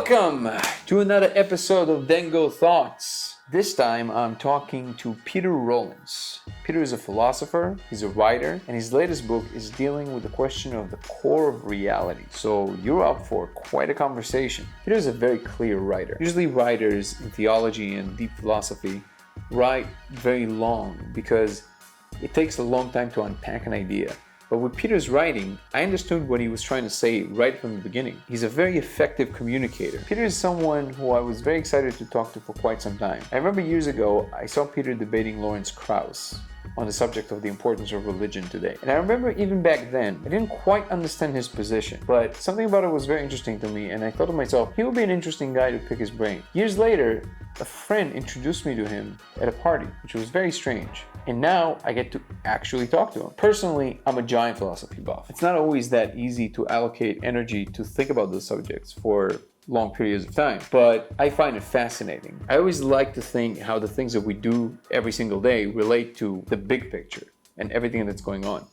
Welcome to another episode of Dengo Thoughts. This time I'm talking to Peter Rollins. Peter is a philosopher, he's a writer, and his latest book is dealing with the question of the core of reality. So you're up for quite a conversation. Peter is a very clear writer. Usually writers in theology and deep philosophy write very long because it takes a long time to unpack an idea. But with Peter's writing, I understood what he was trying to say right from the beginning. He's a very effective communicator. Peter is someone who I was very excited to talk to for quite some time. I remember years ago, I saw Peter debating Lawrence Krauss on the subject of the importance of religion today. And I remember even back then, I didn't quite understand his position, but something about it was very interesting to me, and I thought to myself, he would be an interesting guy to pick his brain. Years later, a friend introduced me to him at a party, which was very strange. And now I get to actually talk to him. Personally, I'm a giant philosophy buff. It's not always that easy to allocate energy to think about those subjects for long periods of time, but I find it fascinating. I always like to think how the things that we do every single day relate to the big picture and everything that's going on.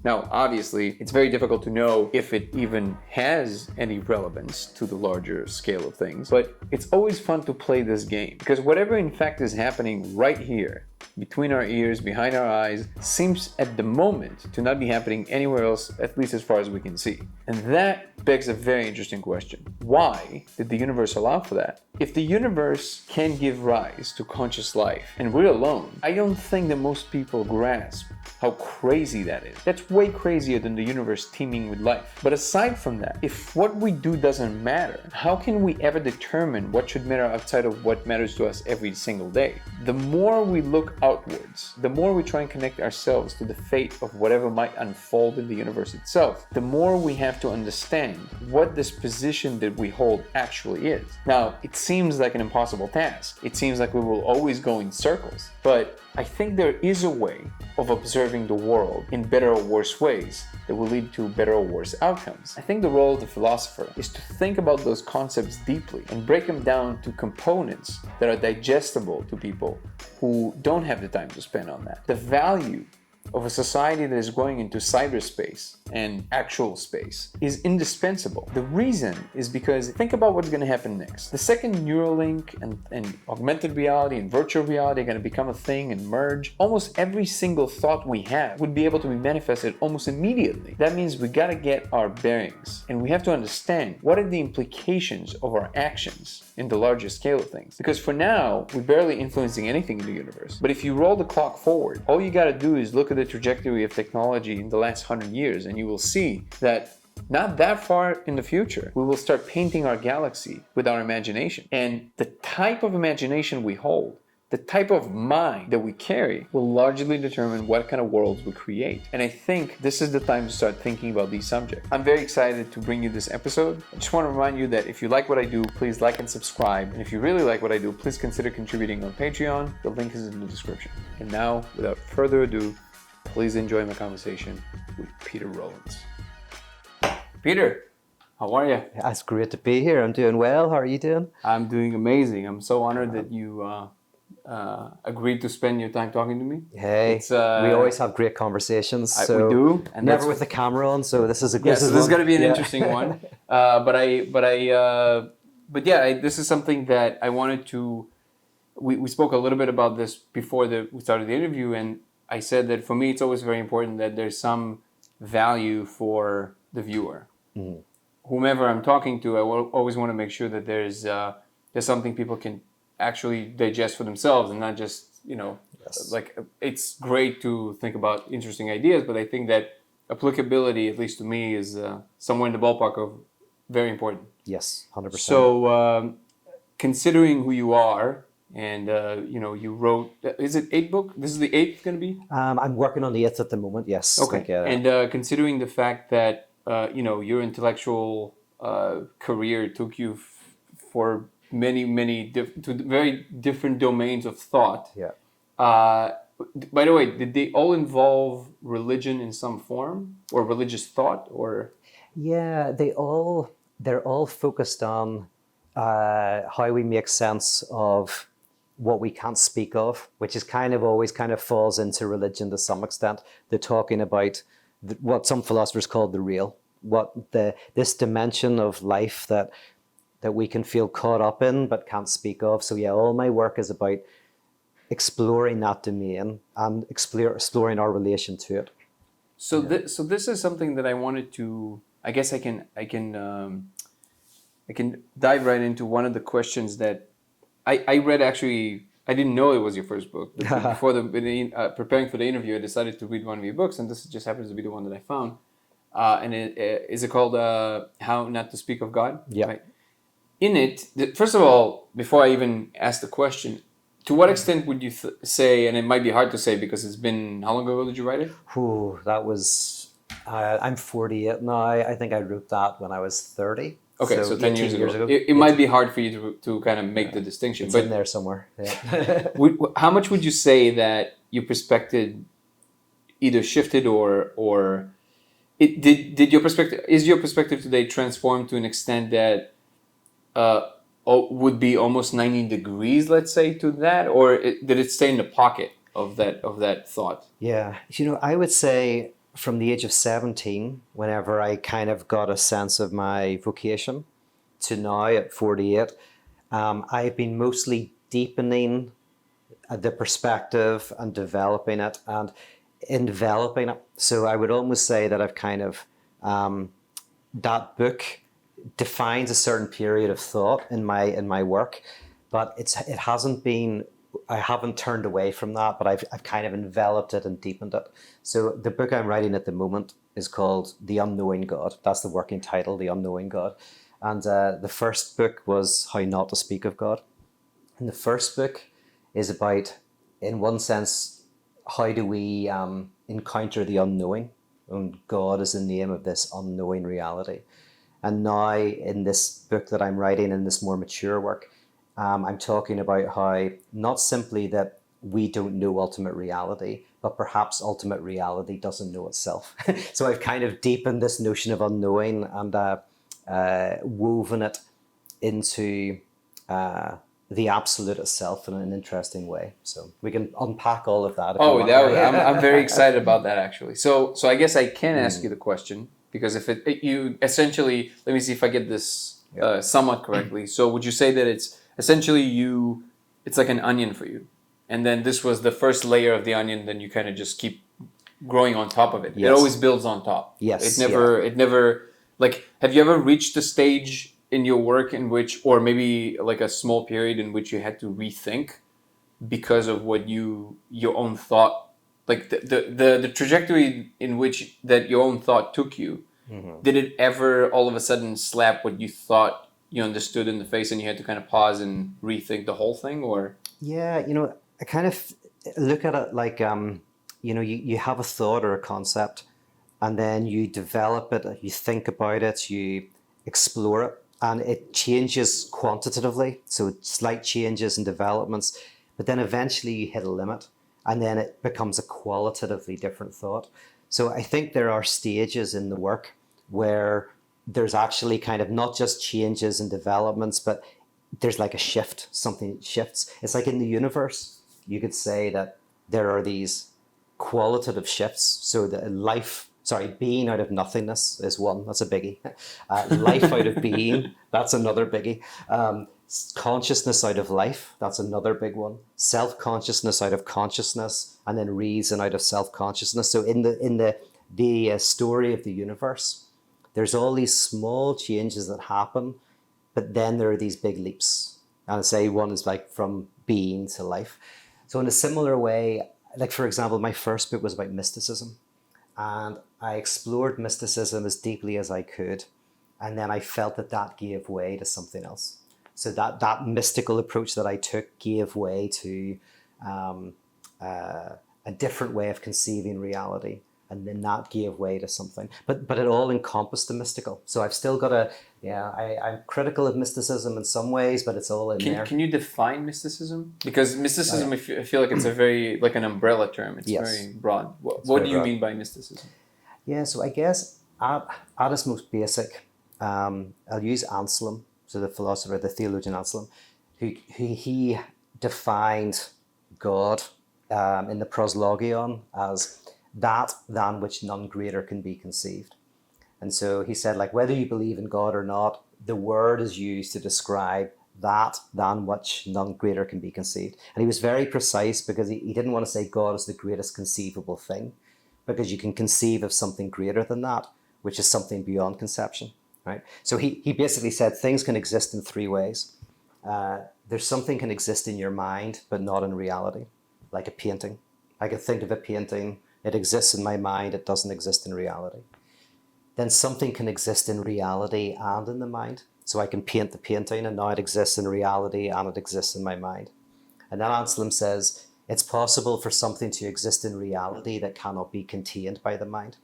Now, obviously, it's very difficult to know if it even has any relevance to the larger scale of things, but it's always fun to play this game because whatever in fact is happening right here, between our ears, behind our eyes, seems at the moment to not be happening anywhere else, at least as far as we can see. And that begs a very interesting question. Why did the universe allow for that? If the universe can give rise to conscious life and we're alone, I don't think that most people grasp how crazy that is. That's way crazier than the universe teeming with life. But aside from that, if what we do doesn't matter, how can we ever determine what should matter outside of what matters to us every single day? The more we look outwards, the more we try and connect ourselves to the fate of whatever might unfold in the universe itself, the more we have to understand what this position that we hold actually is. Now, it seems like an impossible task. It seems like we will always go in circles, but I think there is a way of observing the world in better or worse ways that will lead to better or worse outcomes. I think the role of the philosopher is to think about those concepts deeply and break them down to components that are digestible to people who don't have the time to spend on that. The value of a society that is going into cyberspace and actual space is indispensable. The reason is because think about what's going to happen next. The second Neuralink and augmented reality and virtual reality are going to become a thing and merge. Almost every single thought we have would be able to be manifested almost immediately. That means we got to get our bearings and we have to understand what are the implications of our actions in the larger scale of things. Because for now, we're barely influencing anything in the universe. But if you roll the clock forward, all you got to do is look at the trajectory of technology in the last 100 years and you will see that not that far in the future, we will start painting our galaxy with our imagination. And the type of imagination we hold, the type of mind that we carry will largely determine what kind of worlds we create. And I think this is the time to start thinking about these subjects. I'm very excited to bring you this episode. I just want to remind you that if you like what I do, please like and subscribe. And if you really like what I do, please consider contributing on Patreon. The link is in the description. And now, without further ado, please enjoy my conversation with Peter Rollins. Peter, how are you? It's great to be here. I'm doing well. How are you doing? I'm doing amazing. I'm so honored that you agreed to spend your time talking to me. Hey, we always have great conversations. So we do, and never with the camera on. So this is a great. This is going to be an interesting one. This is something that I wanted to. We spoke a little bit about this before we started the interview, and I said that for me it's always very important that there's some value for the viewer. Mm-hmm. Whomever I'm talking to, I always want to make sure that there's something people can actually digest for themselves and not just, yes. Like it's great to think about interesting ideas, but I think that applicability, at least to me, is somewhere in the ballpark of very important. Yes, 100%. So considering who you are, and you wrote, is it 8 book? This is the 8th going to be? I'm working on the 8th at the moment, yes. Okay. And considering the fact that, your intellectual career took you for many very different domains of thought. Yeah. By the way, did they all involve religion in some form or religious thought or? Yeah, they're all focused on how we make sense of what we can't speak of, which is always falls into religion to some extent. They're talking about what some philosophers call the real, this dimension of life that that we can feel caught up in but can't speak of. So yeah, all my work is about exploring that domain and exploring our relation to it. So this is something that I wanted to. I guess I can dive right into one of the questions that I read. Actually, I didn't know it was your first book. Before preparing for the interview, I decided to read one of your books, and this just happens to be the one that I found. And is it called How Not to Speak of God? Yeah. Right? In it, first of all, before I even ask the question, to what extent would you say, and it might be hard to say because it's been, how long ago did you write it? Ooh, that was, I'm 48 now. I think I wrote that when I was 30. Okay, so 10 years ago. It 18. might be hard for you to kind of make the distinction. It's but in there somewhere. Yeah. how much would you say that your perspective either shifted or did your perspective, is your perspective today transformed to an extent that would be almost 90 degrees, let's say, to that, or did it stay in the pocket of that thought? Yeah, I would say from the age of 17, whenever I kind of got a sense of my vocation, to now at 48, I've been mostly deepening the perspective and developing it and enveloping it. So I would almost say that I've kind of, that book defines a certain period of thought in my work, but it hasn't been, I haven't turned away from that, but I've kind of enveloped it and deepened it. So the book I'm writing at the moment is called The Unknowing God. That's the working title, The Unknowing God. And the first book was How Not to Speak of God. And the first book is about, in one sense, how do we encounter the unknowing? And God is the name of this unknowing reality. And now in this book that I'm writing, in this more mature work, I'm talking about how not simply that we don't know ultimate reality, but perhaps ultimate reality doesn't know itself. So I've kind of deepened this notion of unknowing and woven it into the absolute itself in an interesting way. So we can unpack all of that. I'm very excited about that, actually. So I guess I can ask you the question, because if you essentially, let me see if I get this somewhat correctly. So would you say that it's essentially it's like an onion for you, and then this was the first layer of the onion, then you kind of just keep growing on top of it? Yes. It always builds on top. Yes. It never, like, have you ever reached a stage in your work in which, or maybe like a small period in which you had to rethink because of what your own thought, like the trajectory in which that your own thought took you? Mm-hmm. Did it ever all of a sudden slap what you thought you understood in the face, and you had to kind of pause and rethink the whole thing? Or yeah, I kind of look at it like you have a thought or a concept, and then you develop it, you think about it, you explore it, and it changes quantitatively, so slight changes and developments, but then eventually you hit a limit, and then it becomes a qualitatively different thought. So I think there are stages in the work where there's actually kind of not just changes and developments, but there's like a shift, something shifts. It's like in the universe, you could say that there are these qualitative shifts. So being out of nothingness is one, that's a biggie. Life out of being, that's another biggie. Consciousness out of life, that's another big one. Self-consciousness out of consciousness, and then reason out of self-consciousness. So in the story of the universe, there's all these small changes that happen, but then there are these big leaps. And I say one is like from being to life. So in a similar way, like for example, my first book was about mysticism, and I explored mysticism as deeply as I could. And then I felt that gave way to something else. So that mystical approach that I took gave way to a different way of conceiving reality. And then that gave way to something. But it all encompassed the mystical. So I've still got I'm critical of mysticism in some ways, but it's all in there. Can you define mysticism? Because mysticism, I feel like it's a very, like an umbrella term. It's very broad. What do you mean by mysticism? Yeah, so I guess at its most basic, I'll use Anselm, so the philosopher, the theologian Anselm, who he defined God in the proslogion as that than which none greater can be conceived. And so he said, like, whether you believe in God or not, the word is used to describe that than which none greater can be conceived. And he was very precise because he didn't want to say God is the greatest conceivable thing, because you can conceive of something greater than that, which is something beyond conception, right? So he basically said things can exist in three ways. There's something can exist in your mind, but not in reality, like a painting. I can think of a painting, it exists in my mind, it doesn't exist in reality. Then something can exist in reality and in the mind. So I can paint the painting and now it exists in reality and it exists in my mind. And then Anselm says it's possible for something to exist in reality that cannot be contained by the mind.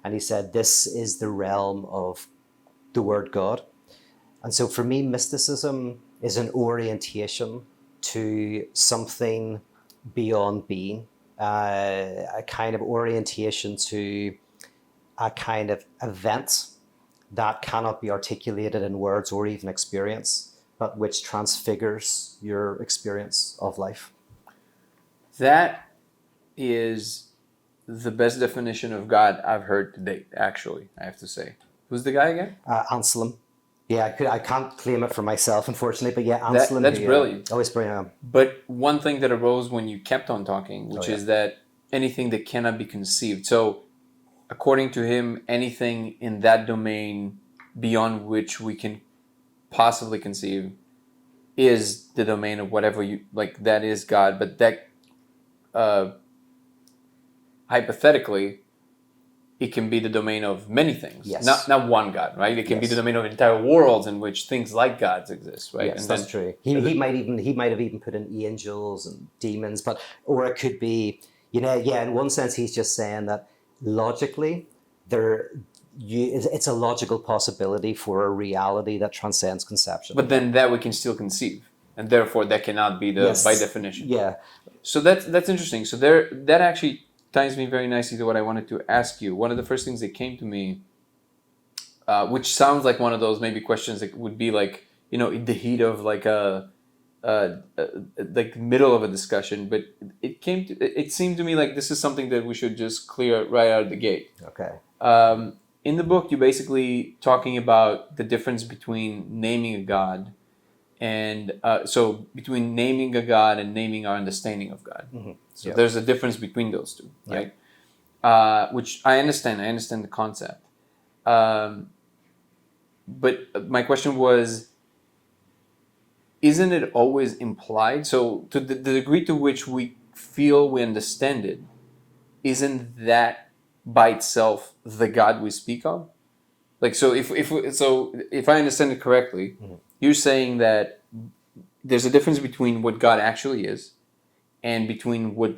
And he said this is the realm of the word God. And so for me, mysticism is an orientation to something beyond being, a kind of orientation to a kind of event that cannot be articulated in words or even experience, but which transfigures your experience of life. That is the best definition of God I've heard to date, actually, I have to say. Who's the guy again? Anselm. Yeah, I can't claim it for myself, unfortunately, but yeah, Anselm. That's brilliant. Always brilliant. But one thing that arose when you kept on talking, which is that anything that cannot be conceived. So, according to him, anything in that domain beyond which we can possibly conceive is the domain of whatever you like. That is God, but that hypothetically, it can be the domain of many things. Yes. Not one God, right? It can be the domain of entire worlds in which things like gods exist, right? Yes, and that's true. He might have even put in angels and demons, or it could be, in one sense he's just saying that logically it's a logical possibility for a reality that transcends conception. But then that we can still conceive, and therefore that cannot be by definition. Yeah. So that's interesting. So that actually ties me very nicely to what I wanted to ask you. One of the first things that came to me, which sounds like one of those maybe questions that would be like, in the heat of like like middle of a discussion, but it seemed to me like this is something that we should just clear right out of the gate. Okay. In the book, you're basically talking about the difference between naming a God and so between naming a God and naming our understanding of God. Mm-hmm. So there's a difference between those two, right? Which I understand. I understand the concept. But my question was, isn't it always implied? So to the degree to which we feel we understand it, isn't that by itself the God we speak of? Like, so if I understand it correctly, mm-hmm. You're saying that there's a difference between what God actually is and between what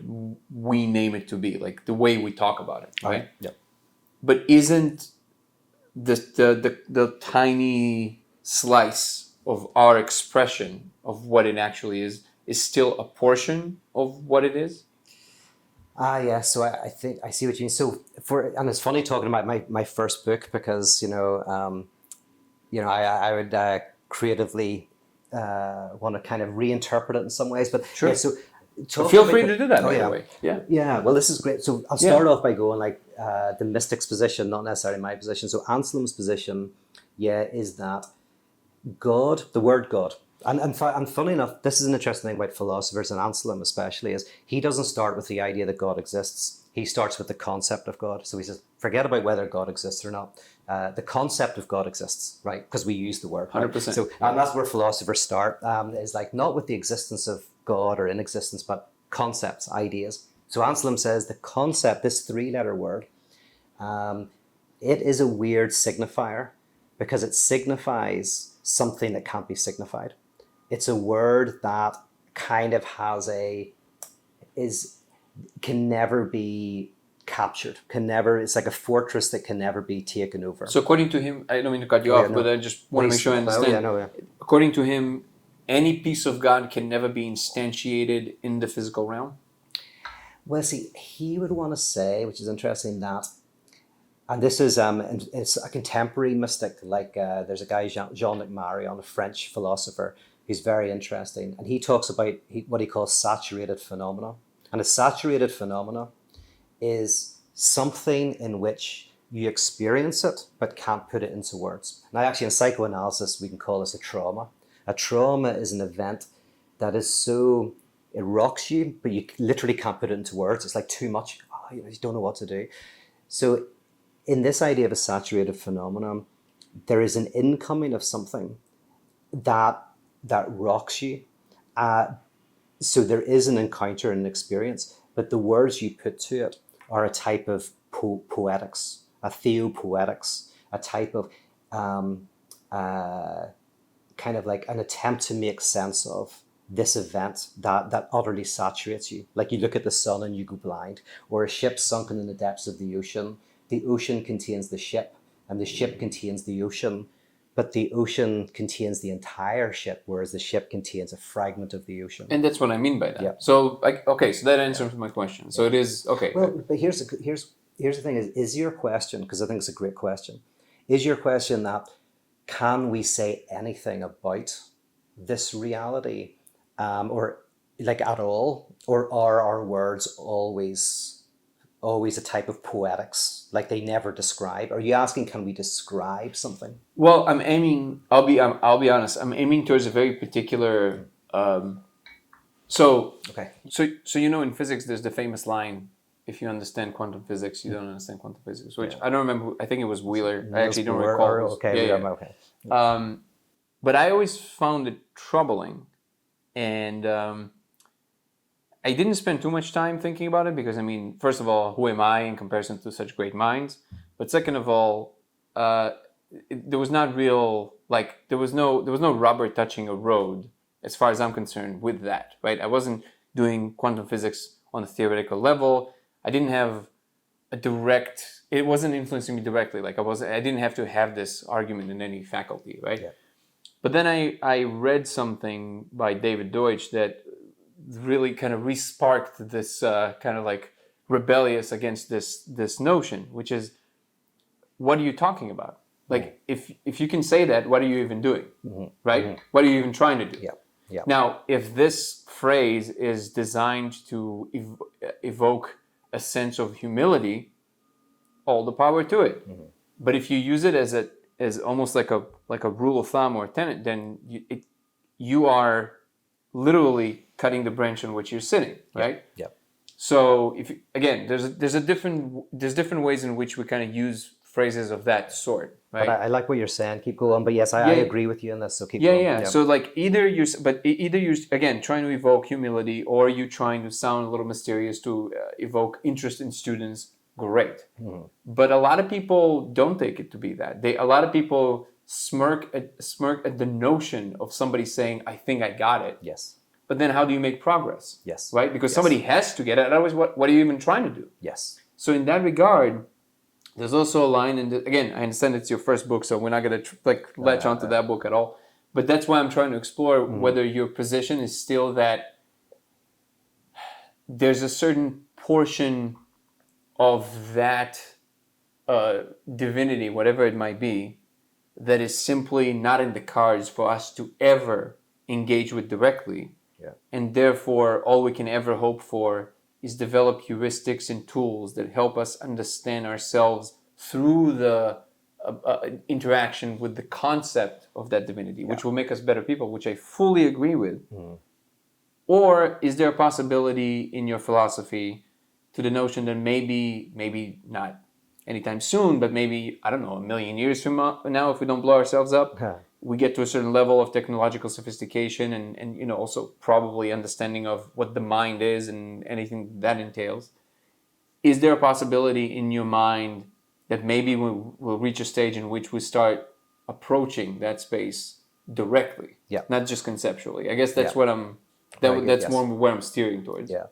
we name it to be, like the way we talk about it, right? Yeah. But isn't the tiny slice of our expression of what it actually is still a portion of what it is? Yeah. So I think I see what you mean. So and it's funny talking about my first book because I would creatively want to kind of reinterpret it in some ways, but sure. Yeah, so feel free to do that. By the way. Yeah. Well, this is great. So I'll start off by going like the mystic's position, not necessarily my position. So Anselm's position, is that God, the word God, and funny enough, this is an interesting thing about philosophers, and Anselm especially, is he doesn't start with the idea that God exists. He starts with the concept of God. So he says, forget about whether God exists or not. The concept of God exists, right? Because we use the word. 100%. Right? So and that's where philosophers start, is like not with the existence of God or inexistence, but concepts, ideas. So Anselm says the concept, this three-letter word, it is a weird signifier because it signifies something that can't be signified. It's a word that kind of can never be captured, it's like a fortress that can never be taken over. So according to him, I don't mean to cut you off, but I just want to make sure I understand. According to him, any piece of God can never be instantiated in the physical realm? Well, see, he would want to say, which is interesting, that, and this is it's a contemporary mystic, like there's a guy, Jean-Luc Marion, a French philosopher, who's very interesting, and he talks about what he calls saturated phenomena. And a saturated phenomena is something in which you experience it, but can't put it into words. Now, actually, in psychoanalysis, we can call this a trauma. A trauma is an event that is so, it rocks you, but you literally can't put it into words. It's like too much. Oh, you don't know what to do. So in this idea of a saturated phenomenon, there is an incoming of something that rocks you. So there is an encounter and an experience, but the words you put to it are a type of poetics, a theopoetics, a type of kind of like an attempt to make sense of this event that utterly saturates you. Like you look at the sun and you go blind, or a ship sunken in the depths of the ocean. The ocean contains the ship, and the ship contains the ocean, but the ocean contains the entire ship, whereas the ship contains a fragment of the ocean. And that's what I mean by that. Yeah. So, like, okay, so that answers my question. So it is okay. Well, but here's the thing: is your question, because I think it's a great question, is your question that can we say anything about this reality, or like at all, or are our words always a type of poetics, like they never describe? Are you asking, can we describe something? Well, I'm aiming. I'll be honest. I'm aiming towards a very particular. So you know, in physics, there's the famous line: "If you understand quantum physics, you don't understand quantum physics." Which I don't remember. I think it was Wheeler. I actually don't recall. Okay. But I always found it troubling, and I didn't spend too much time thinking about it because, I mean, first of all, who am I in comparison to such great minds? But second of all, there was not real, like, there was no rubber touching a road as far as I'm concerned with that, right? I wasn't doing quantum physics on a theoretical level. I didn't have it wasn't influencing me directly. Like I didn't have to have this argument in any faculty, right? Yeah. But then I read something by David Deutsch that really kind of re-sparked this kind of like rebellious against this notion, which is, what are you talking about? Like, if you can say that, what are you even doing, right? What are you even trying to do? Yeah. Now, if this phrase is designed to evoke a sense of humility, all the power to it. But if you use it as almost like a rule of thumb or a tenet, then you are literally cutting the branch on which you're sitting, right? Yeah. So there's different ways in which we kind of use phrases of that sort, right? But I like what you're saying. Keep going. But yes, I agree with you on this. So keep going. Yeah. So like either you're again trying to evoke humility, or you trying to sound a little mysterious to evoke interest in students. Great. But a lot of people don't take it to be that. A lot of people smirk at the notion of somebody saying, "I think I got it." Yes. But then how do you make progress? Yes. Right? Because somebody has to get it. Otherwise, what are you even trying to do? Yes. So in that regard, there's also a line, and again, I understand it's your first book, so we're not going to latch onto that book at all. But that's why I'm trying to explore whether your position is still that there's a certain portion of that divinity, whatever it might be, that is simply not in the cards for us to ever engage with directly. Yeah. And therefore, all we can ever hope for is develop heuristics and tools that help us understand ourselves through the interaction with the concept of that divinity, which will make us better people, which I fully agree with. Or is there a possibility in your philosophy to the notion that maybe not anytime soon, but maybe, I don't know, 1,000,000 years from now, if we don't blow ourselves up, we get to a certain level of technological sophistication and you know, also probably understanding of what the mind is and anything that entails. Is there a possibility in your mind that maybe we'll reach a stage in which we start approaching that space directly, not just conceptually? I guess that's what that's more where I'm steering towards. Yeah.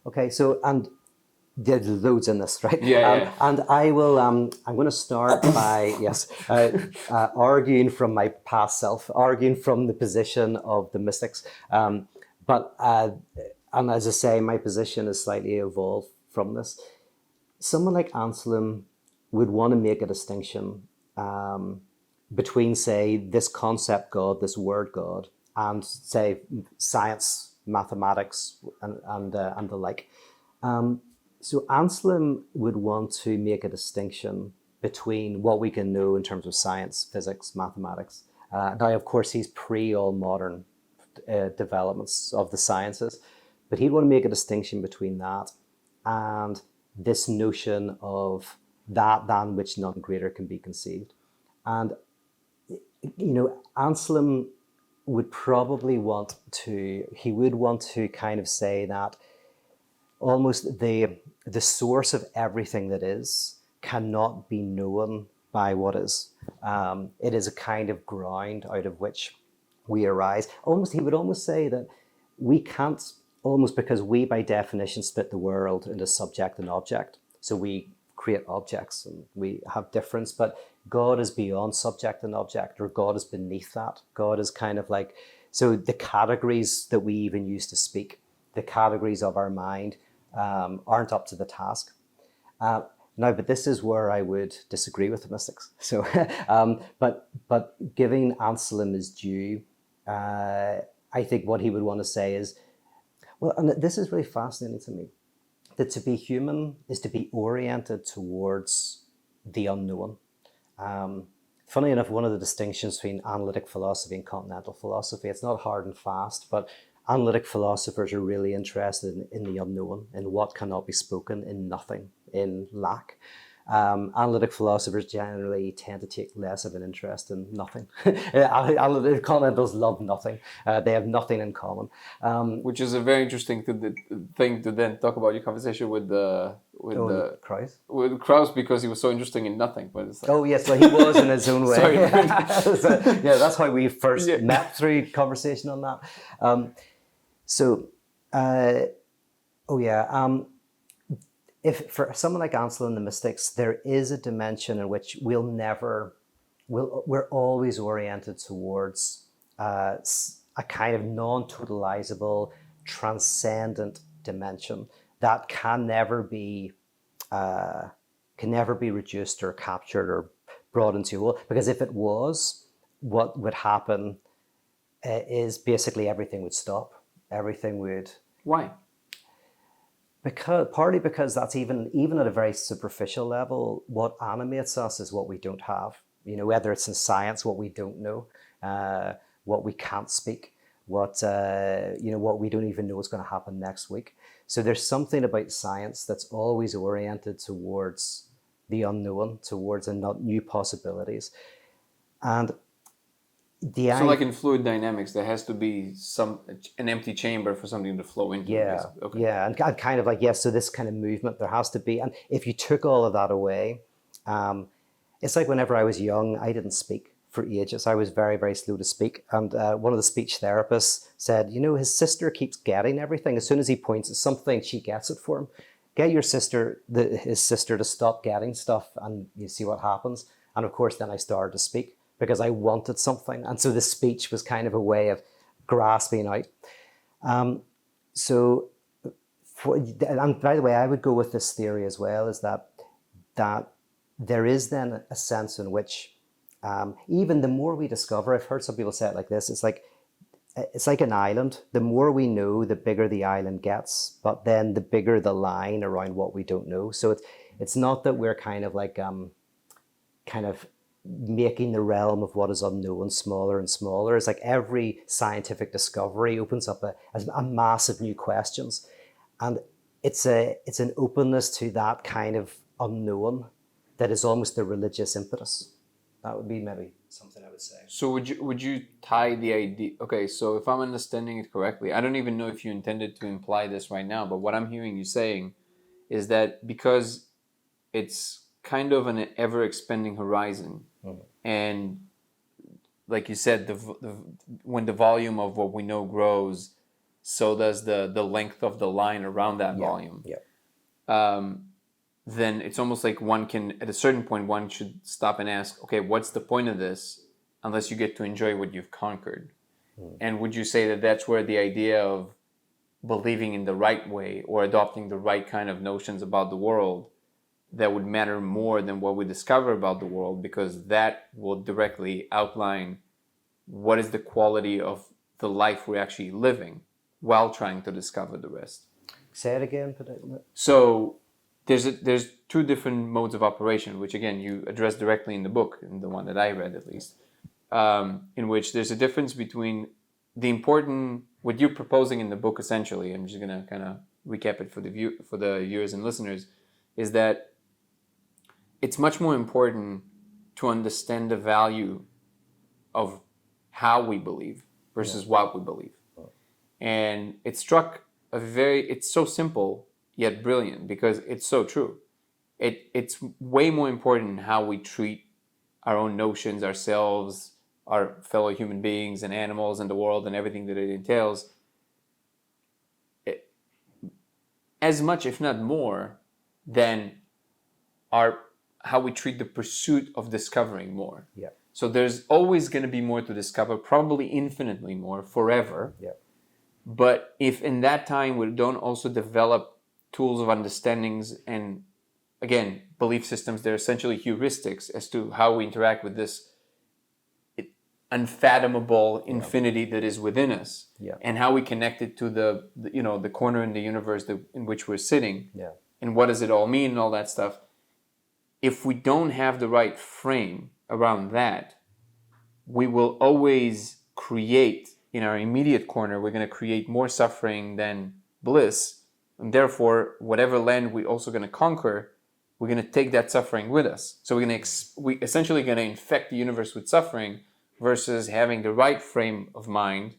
Okay. So, and there's loads in this, right? Yeah. And I will. I'm going to start by arguing from my past self, arguing from the position of the mystics. And as I say, my position is slightly evolved from this. Someone like Anselm would want to make a distinction between, say, this concept God, this word God, and say science, mathematics, and the like. So Anselm would want to make a distinction between what we can know in terms of science, physics, mathematics. Now, of course, he's pre all modern developments of the sciences, but he'd want to make a distinction between that and this notion of that than which none greater can be conceived. And, Anselm would probably want to kind of say that almost the source of everything that is cannot be known by what is. It is a kind of ground out of which we arise. He would almost say that we can't, almost because we by definition split the world into subject and object. So we create objects and we have difference, but God is beyond subject and object, or God is beneath that. God is kind of like, so the categories that we even use to speak, the categories of our mind, aren't up to the task. Now, but this is where I would disagree with the mystics. So, but giving Anselm his due, I think what he would want to say is, well, and this is really fascinating to me, that to be human is to be oriented towards the unknown. Funny enough, one of the distinctions between analytic philosophy and continental philosophy, it's not hard and fast, but analytic philosophers are really interested in the unknown, in what cannot be spoken, in nothing, in lack. Analytic philosophers generally tend to take less of an interest in nothing. Continentals love nothing. They have nothing in common. Which is a very interesting thing to then talk about your conversation with Krauss? With Krauss, because he was so interesting in nothing. But it's like, oh yes, well he was in his own way. Sorry. Yeah, that's how we first met, through conversation on that. If for someone like Anselm and the mystics, there is a dimension in which we're always oriented towards a kind of non-totalizable, transcendent dimension that can never be reduced or captured or brought into a whole. Because if it was, what would happen is basically everything would stop. Everything would. Why? Partly because that's even at a very superficial level, what animates us is what we don't have. Whether it's in science, what we don't know, what we can't speak, what we don't even know is going to happen next week. So there's something about science that's always oriented towards the unknown, towards new possibilities, and so like in fluid dynamics, there has to be an empty chamber for something to flow into. Yeah, okay. Yeah, and kind of like, yes, so this kind of movement, there has to be, and if you took all of that away, it's like whenever I was young, I didn't speak for ages. I was very, very slow to speak, and one of the speech therapists said, his sister keeps getting everything. As soon as he points at something, she gets it for him. Get your sister, his sister, to stop getting stuff, and you see what happens. And of course, then I started to speak, because I wanted something. And so the speech was kind of a way of grasping out. And by the way, I would go with this theory as well, is that there is then a sense in which even the more we discover, I've heard some people say it like this, it's like an island. The more we know, the bigger the island gets, but then the bigger the line around what we don't know. So it's not that we're kind of like, making the realm of what is unknown smaller and smaller. It's like every scientific discovery opens up a mass of new questions, and it's an openness to that kind of unknown that is almost the religious impetus. That would be maybe something I would say. So would you tie the idea? Okay, so if I'm understanding it correctly, I don't even know if you intended to imply this right now, but what I'm hearing you saying is that because it's kind of an ever-expanding horizon. Mm-hmm. And like you said, when the volume of what we know grows, so does the length of the line around that volume. Yeah. Then it's almost like at a certain point, one should stop and ask, okay, what's the point of this unless you get to enjoy what you've conquered? Mm. And would you say that that's where the idea of believing in the right way or adopting the right kind of notions about the world that would matter more than what we discover about the world, because that will directly outline what is the quality of the life we're actually living while trying to discover the rest? Say it again. So there's two different modes of operation, which again you address directly in the book, in the one that I read at least, in which there's a difference between the important, what you're proposing in the book essentially. I'm just gonna kind of recap it for the viewers and listeners, is that it's much more important to understand the value of how we believe versus what we believe. And it struck it's so simple yet brilliant, because it's so true. It's way more important how we treat our own notions, ourselves, our fellow human beings and animals and the world and everything that it entails, as much, if not more, than how we treat the pursuit of discovering more. Yeah. So there's always going to be more to discover, probably infinitely more, forever. Yeah. But if in that time we don't also develop tools of understandings and, again, belief systems, they're essentially heuristics as to how we interact with this unfathomable infinity that is within us, and how we connect it to the corner in the universe in which we're sitting, and what does it all mean and all that stuff. If we don't have the right frame around that, we will always create, in our immediate corner, we're going to create more suffering than bliss, and therefore whatever land we're also going to conquer, we're going to take that suffering with us. So we essentially going to infect the universe with suffering, versus having the right frame of mind,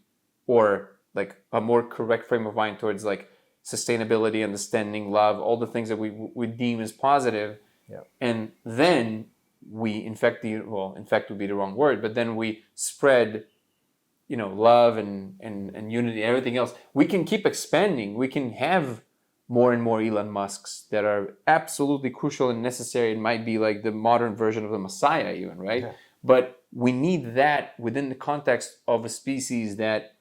or like a more correct frame of mind towards like sustainability, understanding, love, all the things that we deem as positive. And then we infect infect would be the wrong word, but then we spread, love and unity and everything else. We can keep expanding. We can have more and more Elon Musks that are absolutely crucial and necessary. It might be like the modern version of the Messiah even, right? Yeah. But we need that within the context of a species that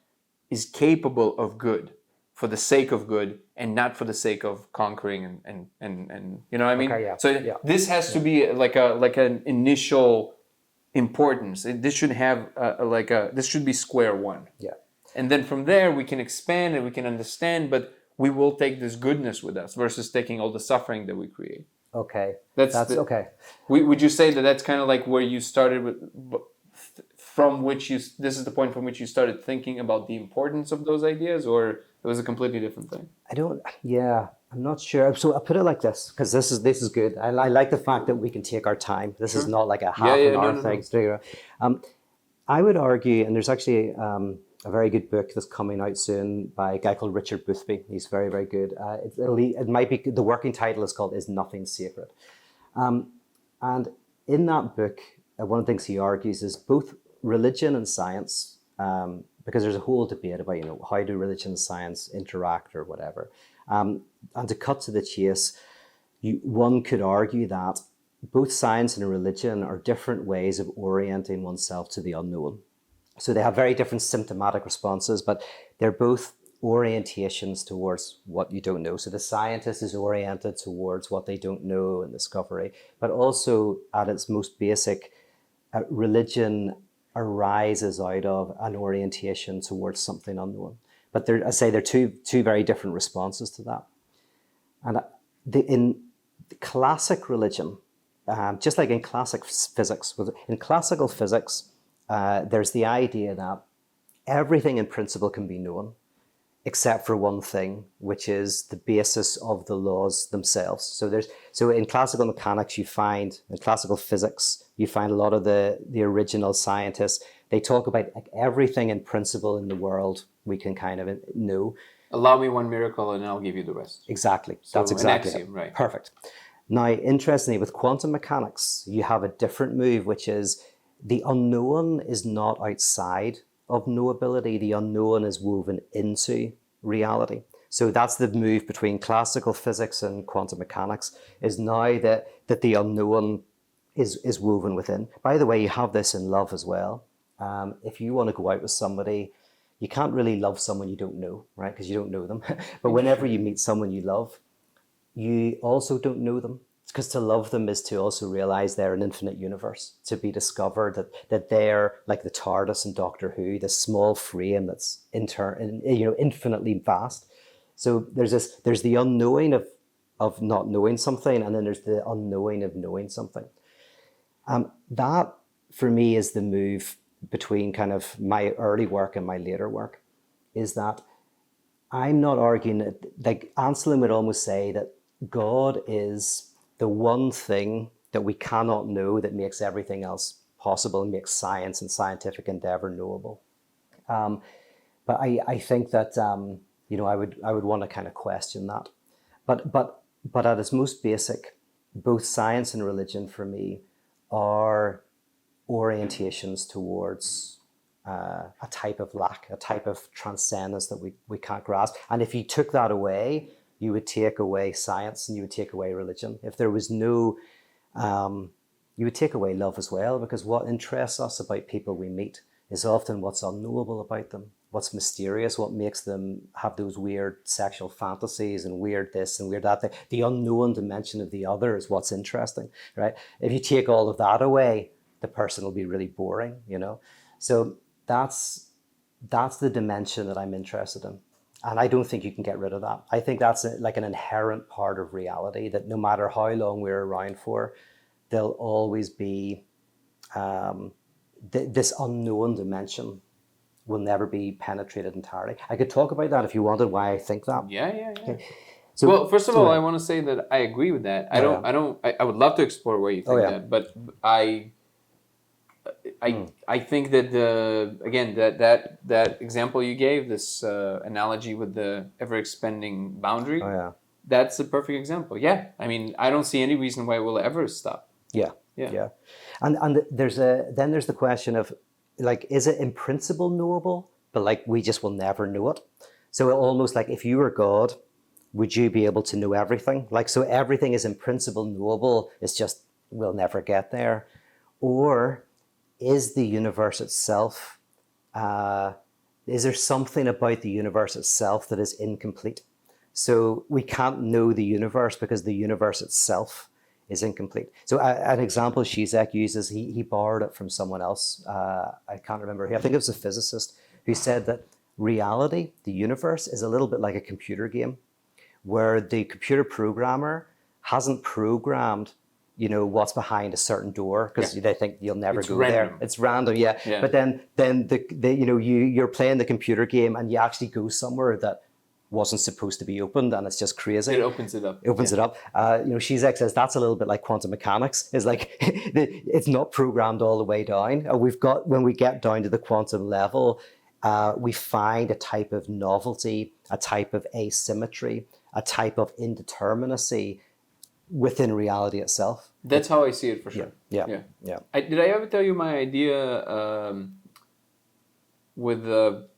is capable of good for the sake of good, and not for the sake of conquering and you know what I mean? Okay, yeah. So this has to be like an initial importance. This should have this should be square one. Yeah. And then from there we can expand and we can understand, but we will take this goodness with us versus taking all the suffering that we create. Okay. That's okay. Would you say that that's kind of like where you started with, this is the point from which you started thinking about the importance of those ideas, or it was a completely different thing? I'm not sure. So I'll put it like this, because this is good. I like the fact that we can take our time. This is not like a half an hour thing. No. I would argue, and there's actually a very good book that's coming out soon by a guy called Richard Boothby. He's very, very good. It might be, the working title is called "Is Nothing Sacred?" And in that book, one of the things he argues is both religion and science, because there's a whole debate about, how do religion and science interact or whatever. And to cut to the chase, one could argue that both science and religion are different ways of orienting oneself to the unknown. So they have very different symptomatic responses, but they're both orientations towards what you don't know. So the scientist is oriented towards what they don't know and discovery, but also at its most basic, religion arises out of an orientation towards something unknown. But there are two very different responses to that. And in classic religion, just like in classic physics, in classical physics, there's the idea that everything in principle can be known, except for one thing, which is the basis of the laws themselves. So in classical mechanics, in classical physics, you find a lot of the original scientists, they talk about like everything in principle in the world we can kind of know. Allow me one miracle and I'll give you the rest. Exactly. So that's exactly an axiom, right? Perfect. Now, interestingly, with quantum mechanics, you have a different move, which is the unknown is not outside of knowability. The unknown is woven into reality. So that's the move between classical physics and quantum mechanics, is now that the unknown is woven within. By the way, you have this in love as well. If you want to go out with somebody, you can't really love someone you don't know, right? Because you don't know them. But whenever you meet someone you love, you also don't know them. Because to love them is to also realize they're an infinite universe, to be discovered that they're like the TARDIS in Doctor Who, this small frame that's infinitely vast. So there's the unknowing of not knowing something, and then there's the unknowing of knowing something. That, for me, is the move between kind of my early work and my later work, is that I'm not arguing that, like Anselm would almost say that God is the one thing that we cannot know that makes everything else possible and makes science and scientific endeavor knowable. But I think that I would want to kind of question that. But at its most basic, both science and religion for me are orientations towards a type of lack, a type of transcendence that we can't grasp. And if you took that away, you would take away science and you would take away religion. If there was no, you would take away love as well, because what interests us about people we meet is often what's unknowable about them, what's mysterious, what makes them have those weird sexual fantasies and weird this and weird that thing. The unknown dimension of the other is what's interesting, right? If you take all of that away, the person will be really boring, So that's the dimension that I'm interested in. And I don't think you can get rid of that. I think that's like an inherent part of reality, that no matter how long we're around for, there'll always be this unknown dimension will never be penetrated entirely. I could talk about that if you wanted, why I think that. Yeah. Okay. So, well, first of all, I want to say that I agree with that. I would love to explore where you think that, but I think that that example you gave, this analogy with the ever expanding boundary, that's a perfect example. Yeah, I mean, I don't see any reason why it will ever stop. Yeah. And there's the question of, like, is it in principle knowable, but like we just will never know it? So almost like if you were God, would you be able to know everything? Like, so everything is in principle knowable, it's just we'll never get there. Or is the universe itself, is there something about the universe itself that is incomplete? So we can't know the universe because the universe itself is incomplete. So an example Zizek uses, he borrowed it from someone else. I can't remember who. I think it was a physicist who said that reality, the universe, is a little bit like a computer game where the computer programmer hasn't programmed what's behind a certain door because they think you'll never go there. It's random, yeah. But then you're playing the computer game and you actually go somewhere that wasn't supposed to be opened, and it's just crazy. It opens it up. Zizek says that's a little bit like quantum mechanics. It's like it's not programmed all the way down. When we get down to the quantum level, we find a type of novelty, a type of asymmetry, a type of indeterminacy within reality itself. That's how I see it, for sure. Yeah. Did I ever tell you my idea with the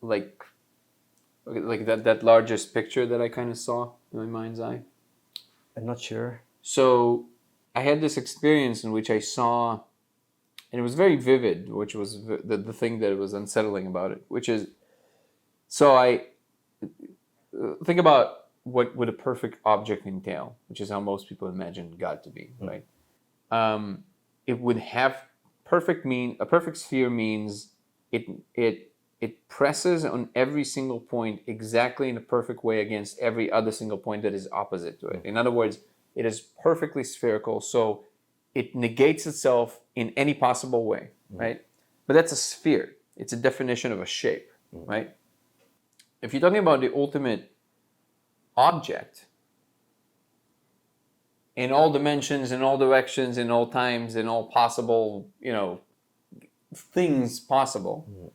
like that largest picture that I kind of saw in my mind's eye? I'm not sure. So I had this experience in which I saw, and it was very vivid, which was the thing that was unsettling about it, which is, so I think about what would a perfect object entail, which is how most people imagine God to be, right? It would have a perfect sphere means it presses on every single point exactly in a perfect way against every other single point that is opposite to it. In other words, it is perfectly spherical, so it negates itself in any possible way, right? But that's a sphere. It's a definition of a shape, right? If you're talking about the ultimate object, in all dimensions, in all directions, in all times, in all possible, things possible,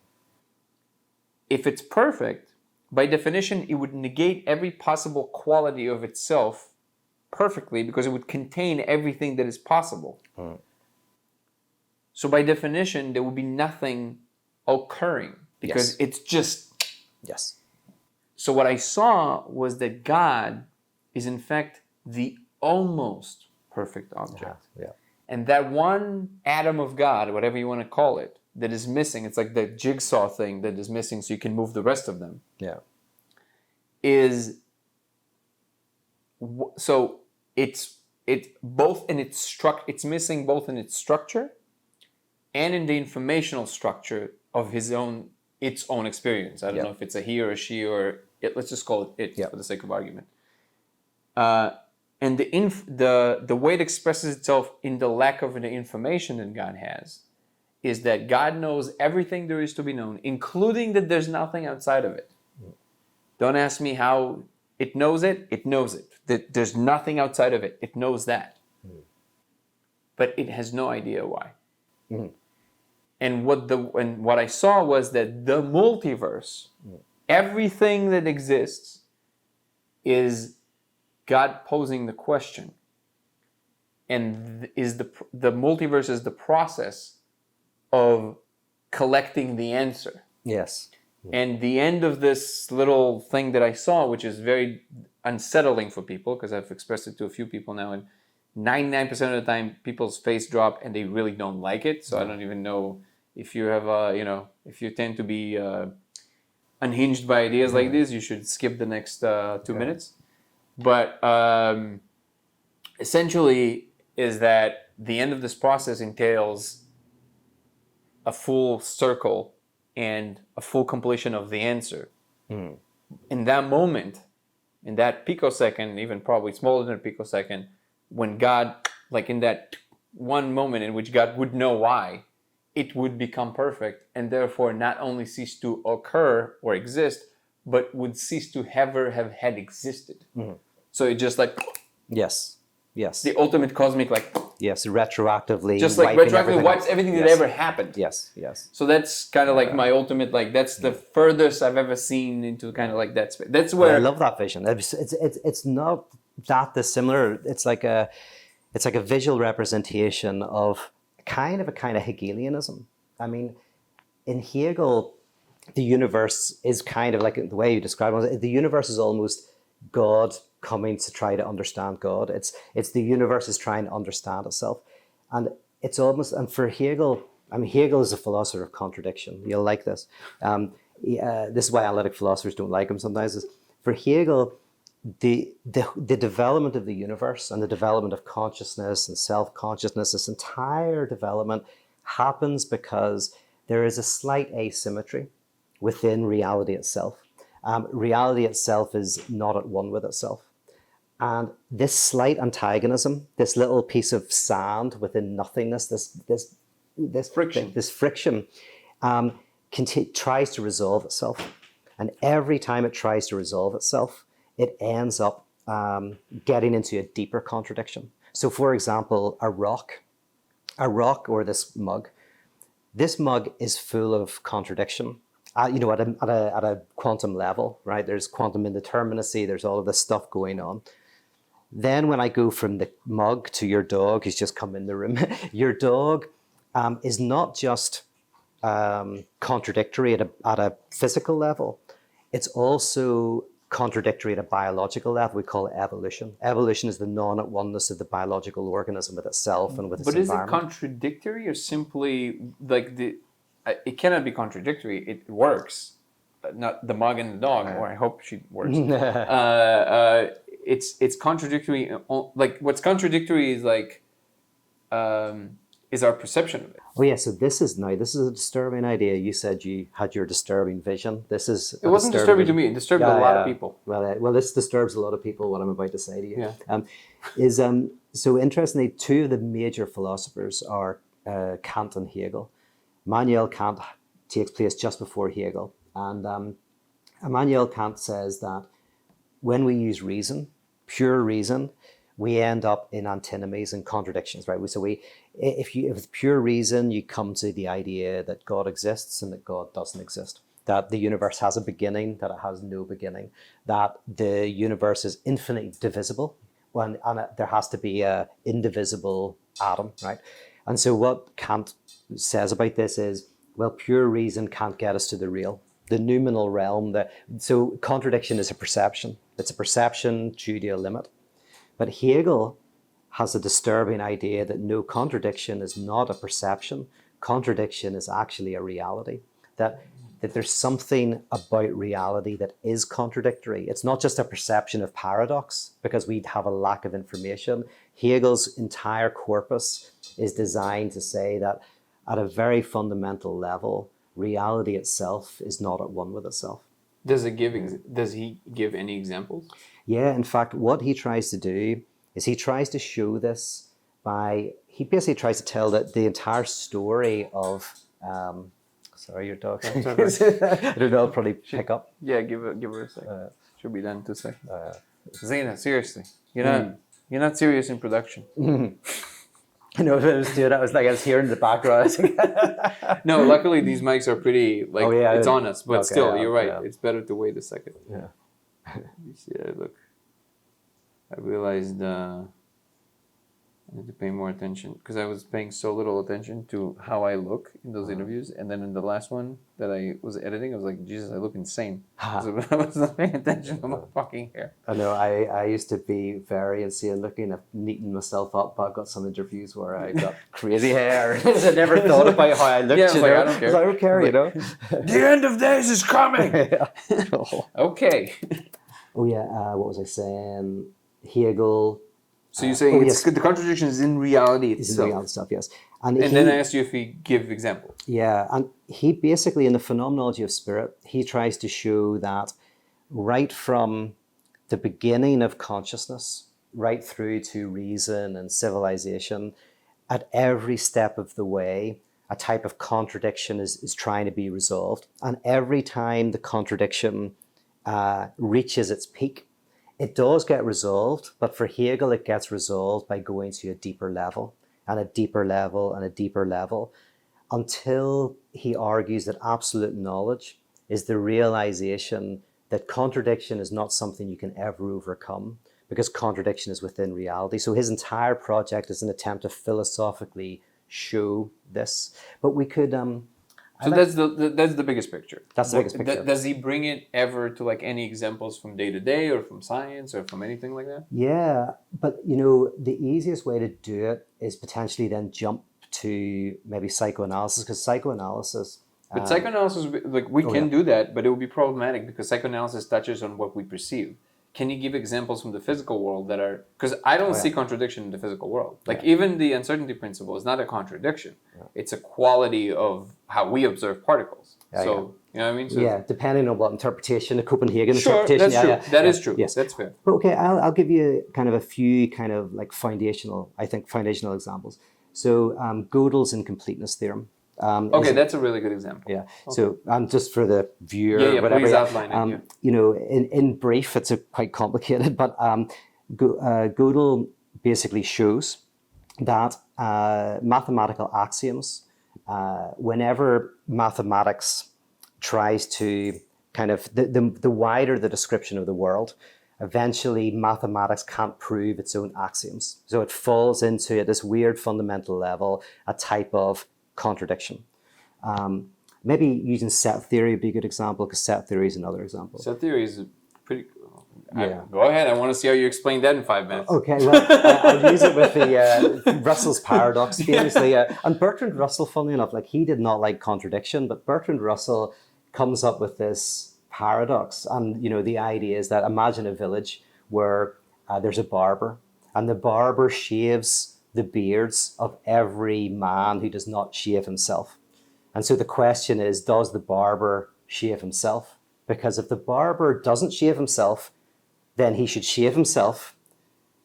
if it's perfect, by definition, it would negate every possible quality of itself perfectly because it would contain everything that is possible. So by definition, there would be nothing occurring because it's just... Yes. So what I saw was that God is in fact the almost perfect object. Yeah. And that one atom of God, whatever you want to call it, that is missing, it's like the jigsaw thing that is missing so you can move the rest of them. Yeah. So it's missing both in its structure and in the informational structure of its own experience. I don't know if it's a he or a she or let's just call it for the sake of argument. And the way it expresses itself in the lack of the information that God has is that God knows everything there is to be known, including that there's nothing outside of it. Don't ask me how it knows it. It knows it. That there's nothing outside of it. It knows that. But it has no idea why. And what I saw was that the multiverse, everything that exists, is God posing the question, and is the multiverse is the process of collecting the answer. Yes. And the end of this little thing that I saw, which is very unsettling for people, because I've expressed it to a few people now, and 99% of the time people's face drop and they really don't like it. So I don't even know if you have if you tend to be unhinged by ideas like this, you should skip the next 2 minutes. But essentially is that the end of this process entails a full circle and a full completion of the answer. In that moment, in that picosecond, even probably smaller than a picosecond, when God, like in that one moment in which God would know why, it would become perfect and therefore not only cease to occur or exist, but would cease to ever have had existed. So it just like... Yes. The ultimate cosmic, like... Yes, retroactively. Just like retroactively wipes everything that ever happened. Yes. So that's kind of like my ultimate, like that's the furthest I've ever seen into kind of like that space. That's where... I love that vision. It's not that dissimilar. It's like a visual representation of a kind of Hegelianism. I mean, in Hegel, the universe is kind of like the way you describe it. The universe is almost God coming to try to understand God. It's the universe is trying to understand itself, and it's almost, and for Hegel, I mean, Hegel is a philosopher of contradiction. You'll like this. This is why analytic philosophers don't like him sometimes. Is for Hegel, the development of the universe and the development of consciousness and self-consciousness, this entire development happens because there is a slight asymmetry within reality itself. Reality itself is not at one with itself. And this slight antagonism, this little piece of sand within nothingness, this friction, tries to resolve itself. And every time it tries to resolve itself, it ends up getting into a deeper contradiction. So for example, a rock or this mug is full of contradiction. At a quantum level, right? There's quantum indeterminacy, there's all of this stuff going on. Then when I go from the mug to your dog, who's just come in the room, your dog is not just contradictory at a physical level, it's also contradictory at a biological level. We call it evolution. Evolution is the non-at-oneness of the biological organism with itself and with its environment. But is it contradictory or simply like it cannot be contradictory. It works. Not the mug and the dog, or I hope she works. It's contradictory. Like what's contradictory is like is our perception of it. Oh yeah, so this is a disturbing idea. You said you had your disturbing vision. It wasn't disturbing to me. It disturbed a lot of people. Well, this disturbs a lot of people. What I'm about to say to you, so interestingly, two of the major philosophers are Kant and Hegel. Immanuel Kant takes place just before Hegel. And Immanuel Kant says that when we use reason, pure reason, we end up in antinomies and contradictions, right? If with pure reason, you come to the idea that God exists and that God doesn't exist, that the universe has a beginning, that it has no beginning, that the universe is infinitely divisible, and there has to be an indivisible atom, right? And so what Kant says about this is, well, pure reason can't get us to the real, the noumenal realm. So contradiction is a perception. It's a perception due to a limit. But Hegel has a disturbing idea that no, contradiction is not a perception. Contradiction is actually a reality. That there's something about reality that is contradictory. It's not just a perception of paradox because we have a lack of information. Hegel's entire corpus is designed to say that at a very fundamental level, reality itself is not at one with itself. Does he give any examples? Yeah, in fact, what he tries to do is he tries to show this he basically tries to tell that the entire story of, sorry, your dog. I don't know, I'll probably pick up. Yeah, give her a second. Should be done in 2 seconds. Zena, seriously, you're not serious in production. I know if I was doing it, I was hearing in the background. No, luckily these mics are pretty, it's on us, but okay, still, yeah, you're right. yeah. It's better to wait a second. Yeah. You see, look, I realized I need to pay more attention because I was paying so little attention to how I look in those interviews, and then in the last one that I was editing, I was like, Jesus, I look insane. So I was not paying attention to my fucking hair. I know. I used to be very insane looking at neating myself up, but I've got some interviews where I got crazy hair. I never thought about how I looked. Yeah, I don't care. I don't care, you know. The end of days is coming. Okay. Oh yeah. What was I saying? Hegel. So you're saying the contradiction is in reality itself. Is in reality stuff, yes. And then I asked you if he give examples. Yeah, and he basically, in the phenomenology of spirit, he tries to show that right from the beginning of consciousness, right through to reason and civilization, at every step of the way, a type of contradiction is trying to be resolved. And every time the contradiction reaches its peak, it does get resolved, but for Hegel, it gets resolved by going to a deeper level and a deeper level and a deeper level until he argues that absolute knowledge is the realization that contradiction is not something you can ever overcome because contradiction is within reality. So his entire project is an attempt to philosophically show this. But we could... So that's the biggest picture. That's the biggest picture. Does he bring it ever to any examples from day to day or from science or from anything like that? Yeah, but the easiest way to do it is potentially then jump to maybe psychoanalysis, because psychoanalysis... But psychoanalysis, we can do that, but it would be problematic because psychoanalysis touches on what we perceive. Can you give examples from the physical world that are... Because I don't see contradiction in the physical world. Even the uncertainty principle is not a contradiction. Yeah. It's a quality of how we observe particles. You know what I mean? So depending on what interpretation, the Copenhagen interpretation. That's true. That is true. Yes, that's fair. But okay, I'll give you kind of a few foundational examples. So Gödel's incompleteness theorem. That's a really good example. Yeah. Okay. So just for the viewer, whatever. Please outline it. In brief, it's quite complicated, but Gödel basically shows that mathematical axioms, whenever mathematics tries to the wider the description of the world, eventually mathematics can't prove its own axioms. So it falls into, at this weird fundamental level, a type of contradiction. Maybe using set theory would be a good example, because set theory is another example. Set theory is pretty... Go ahead. I want to see how you explain that in 5 minutes. Okay, well, I'll use it with the Russell's paradox, famously. And Bertrand Russell, funnily enough, he did not like contradiction, but Bertrand Russell comes up with this paradox. And, the idea is that imagine a village where there's a barber, and the barber shaves the beards of every man who does not shave himself. And so the question is, does the barber shave himself? Because if the barber doesn't shave himself, then he should shave himself.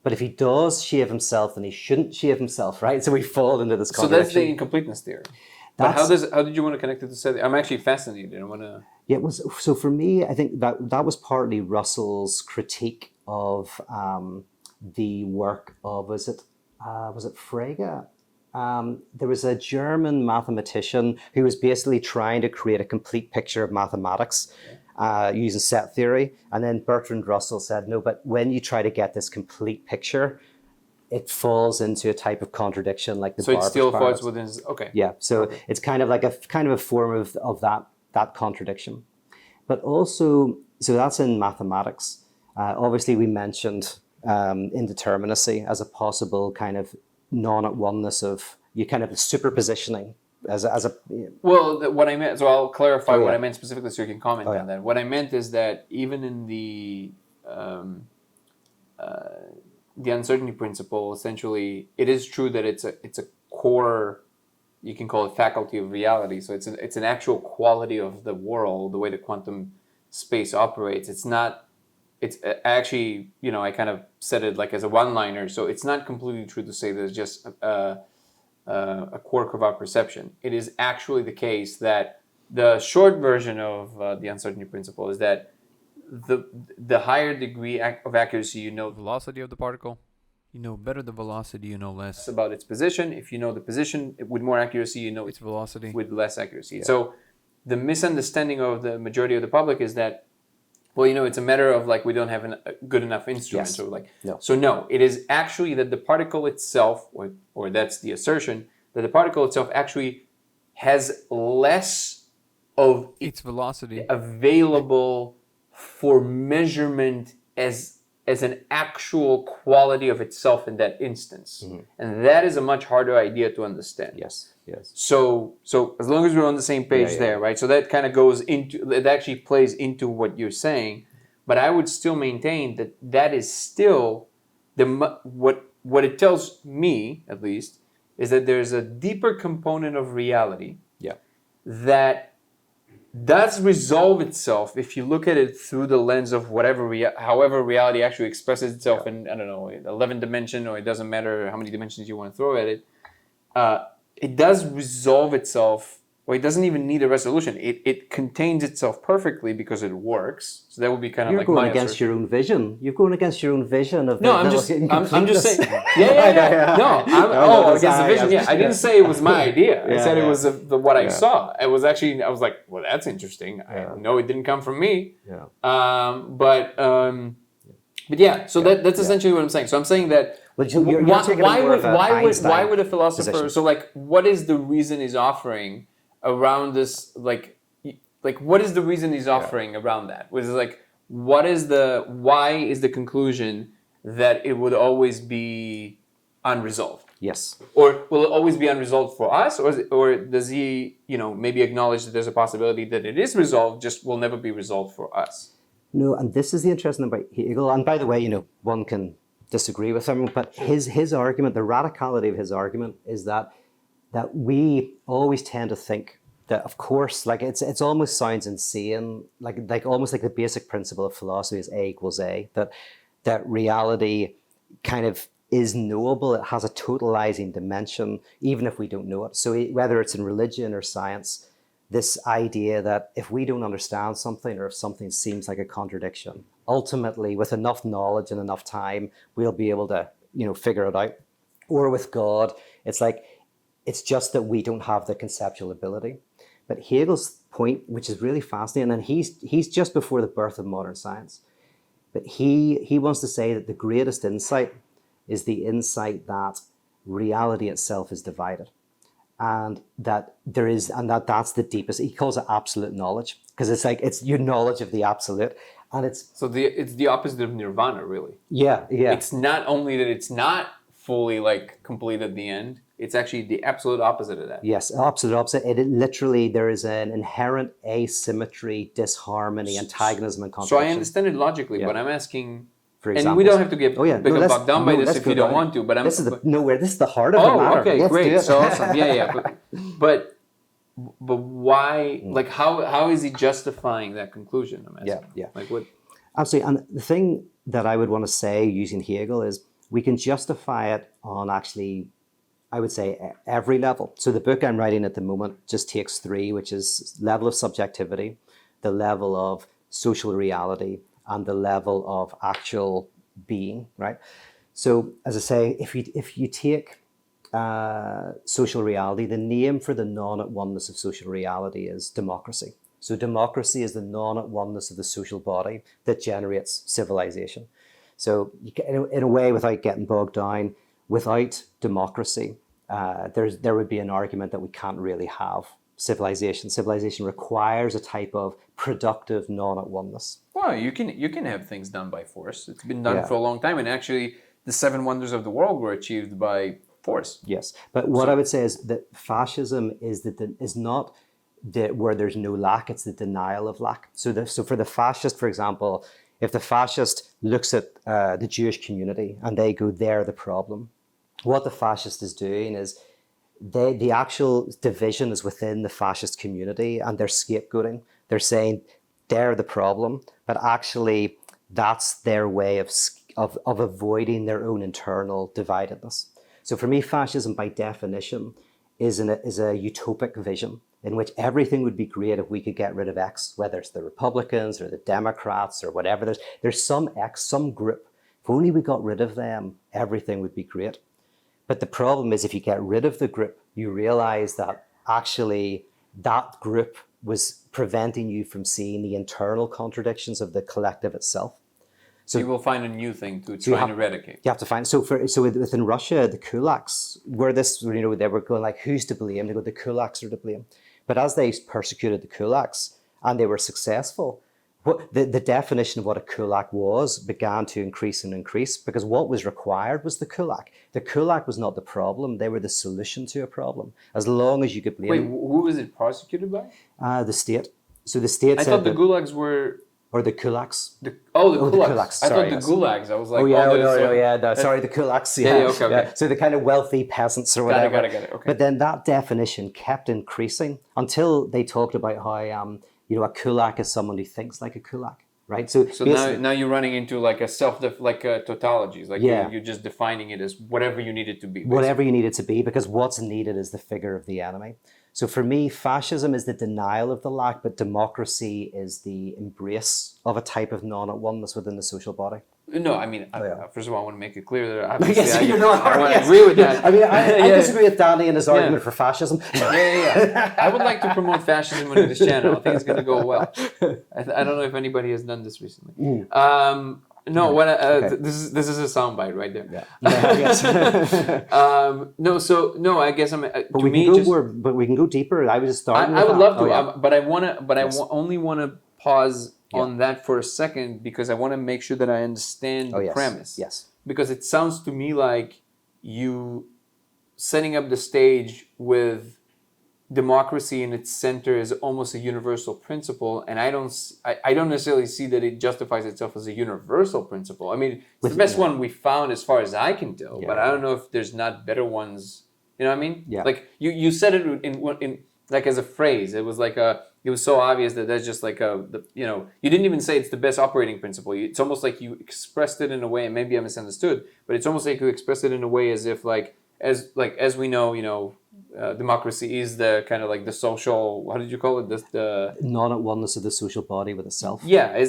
But if he does shave himself, then he shouldn't shave himself, right? So we fall into this contradiction. So that's the incompleteness theory. But how did you want to connect it to set theory? I'm actually fascinated. I want to... Yeah, it was, so for me, I think that was partly Russell's critique of the work of, was it Frege? There was a German mathematician who was basically trying to create a complete picture of mathematics using set theory. And then Bertrand Russell said, no, but when you try to get this complete picture, it falls into a type of contradiction like the barber's So it still paradox. falls within... Okay. Yeah, so it's kind of like a form of that contradiction. But also, so that's in mathematics. Obviously, we mentioned indeterminacy as a possible kind of non-at-oneness of you kind of superpositioning as a. Well, what I meant. So I'll clarify what I meant specifically, so you can comment on that. What I meant is that even in the uncertainty principle, essentially, it is true that it's a core. You can call it faculty of reality. So it's an actual quality of the world, the way the quantum space operates. It's not. It's actually, I kind of said it like as a one-liner. So it's not completely true to say that it's just a quirk of our perception. It is actually the case that the short version of the uncertainty principle is that the higher degree of accuracy, the velocity of the particle, better the velocity, less about its position. If you know the position with more accuracy, its velocity with less accuracy. Yeah. So the misunderstanding of the majority of the public is that, well, it's a matter of like we don't have a good enough instrument. Yes. Or like, no. So no, it is actually that the particle itself, or that's the assertion, that the particle itself actually has less of its velocity available for measurement as an actual quality of itself in that instance. Mm-hmm. And that is a much harder idea to understand. Yes. So as long as we're on the same page there, right? So that kind of it actually plays into what you're saying, but I would still maintain that is still what it tells me, at least, is that there's a deeper component of reality that does resolve itself if you look at it through the lens of however reality actually expresses itself in, I don't know, 11 dimension, or it doesn't matter how many dimensions you want to throw at it. It does resolve itself, or it doesn't even need a resolution. It contains itself perfectly because it works. So that would be kind of You're like going against your own vision. You're going against your own vision of I'm just saying. Yeah. No, against the vision. Yeah, I didn't say it was my idea. I said it was what I saw. It was actually. I was like, well, that's interesting. I know it didn't come from me. Yeah. But yeah. So that's essentially what I'm saying. So I'm saying that. Why would a philosopher position. So like what is the reason he's offering around this like what is the reason he's offering around that? Was it like why is the conclusion that it would always be unresolved? Yes. Or will it always be unresolved for us, or does he maybe acknowledge that there's a possibility that it is resolved, just will never be resolved for us? No, and this is the interesting thing about Hegel, and by the way, one can disagree with him, but his argument, the radicality of his argument is that we always tend to think that, of course, like it's almost sounds insane, like almost like the basic principle of philosophy is A equals A, that reality kind of is knowable. It has a totalizing dimension, even if we don't know it. So whether it's in religion or science, this idea that if we don't understand something, or if something seems like a contradiction, ultimately, with enough knowledge and enough time, we'll be able to, figure it out. Or with God, it's just that we don't have the conceptual ability. But Hegel's point, which is really fascinating, and he's just before the birth of modern science, but he wants to say that the greatest insight is the insight that reality itself is divided. And that's the deepest. He calls it absolute knowledge, because it's your knowledge of the absolute, and it's the opposite of nirvana, really. Yeah. It's not only that it's not fully complete at the end. It's actually the absolute opposite of that. Yes, absolute opposite. It literally, there is an inherent asymmetry, disharmony, antagonism, and contradiction. So I understand it logically, but I'm asking. And we don't have to get bogged down by this if you don't want to. But this is the heart of the matter. Okay, let's great. So awesome. Yeah. But why? Like, how is he justifying that conclusion? I'm asking. Yeah. Like what? Absolutely. And the thing that I would want to say using Hegel is we can justify it on actually, I would say, every level. So the book I'm writing at the moment just takes three, which is level of subjectivity, the level of social reality, and the level of actual being, right? So, as I say, if you take social reality, the name for the non-at-oneness of social reality is democracy. So democracy is the non-at-oneness of the social body that generates civilization. So in a way, without getting bogged down, without democracy, there would be an argument that we can't really have civilization. Civilization requires a type of productive non-at-oneness. Well, you can have things done by force. It's been done for a long time, and actually, the 7 wonders of the world were achieved by force. Yes, but what I would say is that fascism is not where there's no lack; it's the denial of lack. So for the fascist, for example, if the fascist looks at the Jewish community and they go, they're the problem, what the fascist is doing is the actual division is within the fascist community, and they're scapegoating. They're saying they're the problem, but actually that's their way of avoiding their own internal dividedness. So for me, fascism by definition is a utopic vision in which everything would be great if we could get rid of X, whether it's the Republicans or the Democrats or whatever. There's some X, some group. If only we got rid of them, everything would be great. But the problem is if you get rid of the group, you realize that actually that group was preventing you from seeing the internal contradictions of the collective itself. So you will find a new thing to try and eradicate. You have to find. So within Russia, the kulaks were this. They were going like, who's to blame? They go, the kulaks are to blame. But as they persecuted the kulaks and they were successful, the definition of what a kulak was began to increase and increase, because what was required was the kulak. The kulak was not the problem; they were the solution to a problem. As long as you could blame. Wait, who was it prosecuted by? The state. So the state. I thought the gulags were. Or the kulaks. The kulaks. Sorry, I thought the gulags. I was like, sorry, the kulaks. Okay. So the kind of wealthy peasants or whatever. Got it. Okay. But then that definition kept increasing until they talked about how a kulak is someone who thinks like a kulak, right? So now you're running into like a tautologies, like you're just defining it as whatever you need it to be. Basically. Whatever you need it to be, because what's needed is the figure of the enemy. So for me, fascism is the denial of the lack, but democracy is the embrace of a type of non-at-oneness within the social body. No, I mean, first of all, I want to make it clear that obviously I agree with that. I mean, I disagree with Danny and his argument for fascism. Yeah. I would like to promote fascism on this channel. I think it's going to go well. I don't know if anybody has done this recently. This is a soundbite right there. Yeah, I guess. I guess I'm. But we can go deeper. I was just starting. I would love to, but I want to. But yes. I only want to pause on that for a second because I want to make sure that I understand the premise. Yes. Because it sounds to me like you setting up the stage with democracy in its center is almost a universal principle, and I don't necessarily see that it justifies itself as a universal principle. I mean, it's the best one we found as far as I can tell, but I don't know if there's not better ones. You know what I mean? Yeah. Like you said it in like as a phrase. It was like it was so obvious that's just like you didn't even say it's the best operating principle. It's almost like you expressed it in a way, and maybe I misunderstood, but it's almost like you expressed it in a way as if as we know, democracy is the kind of like the social, what did you call it? The non-at-oneness of the social body with itself. Yeah.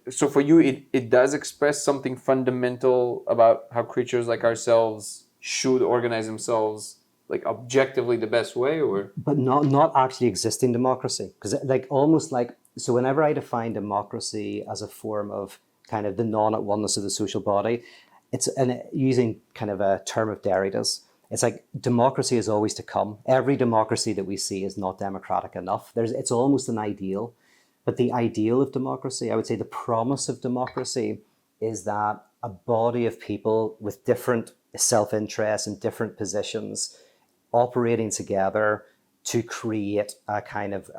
So for you, it does express something fundamental about how creatures like ourselves should organize themselves, like objectively the best way, or? But not actually existing democracy. Because so whenever I define democracy as a form of kind of the non-at-oneness of the social body, using kind of a term of Derrida's, it's like democracy is always to come. Every democracy that we see is not democratic enough. It's almost an ideal. But the ideal of democracy, I would say the promise of democracy, is that a body of people with different self-interests and different positions operating together to create a kind of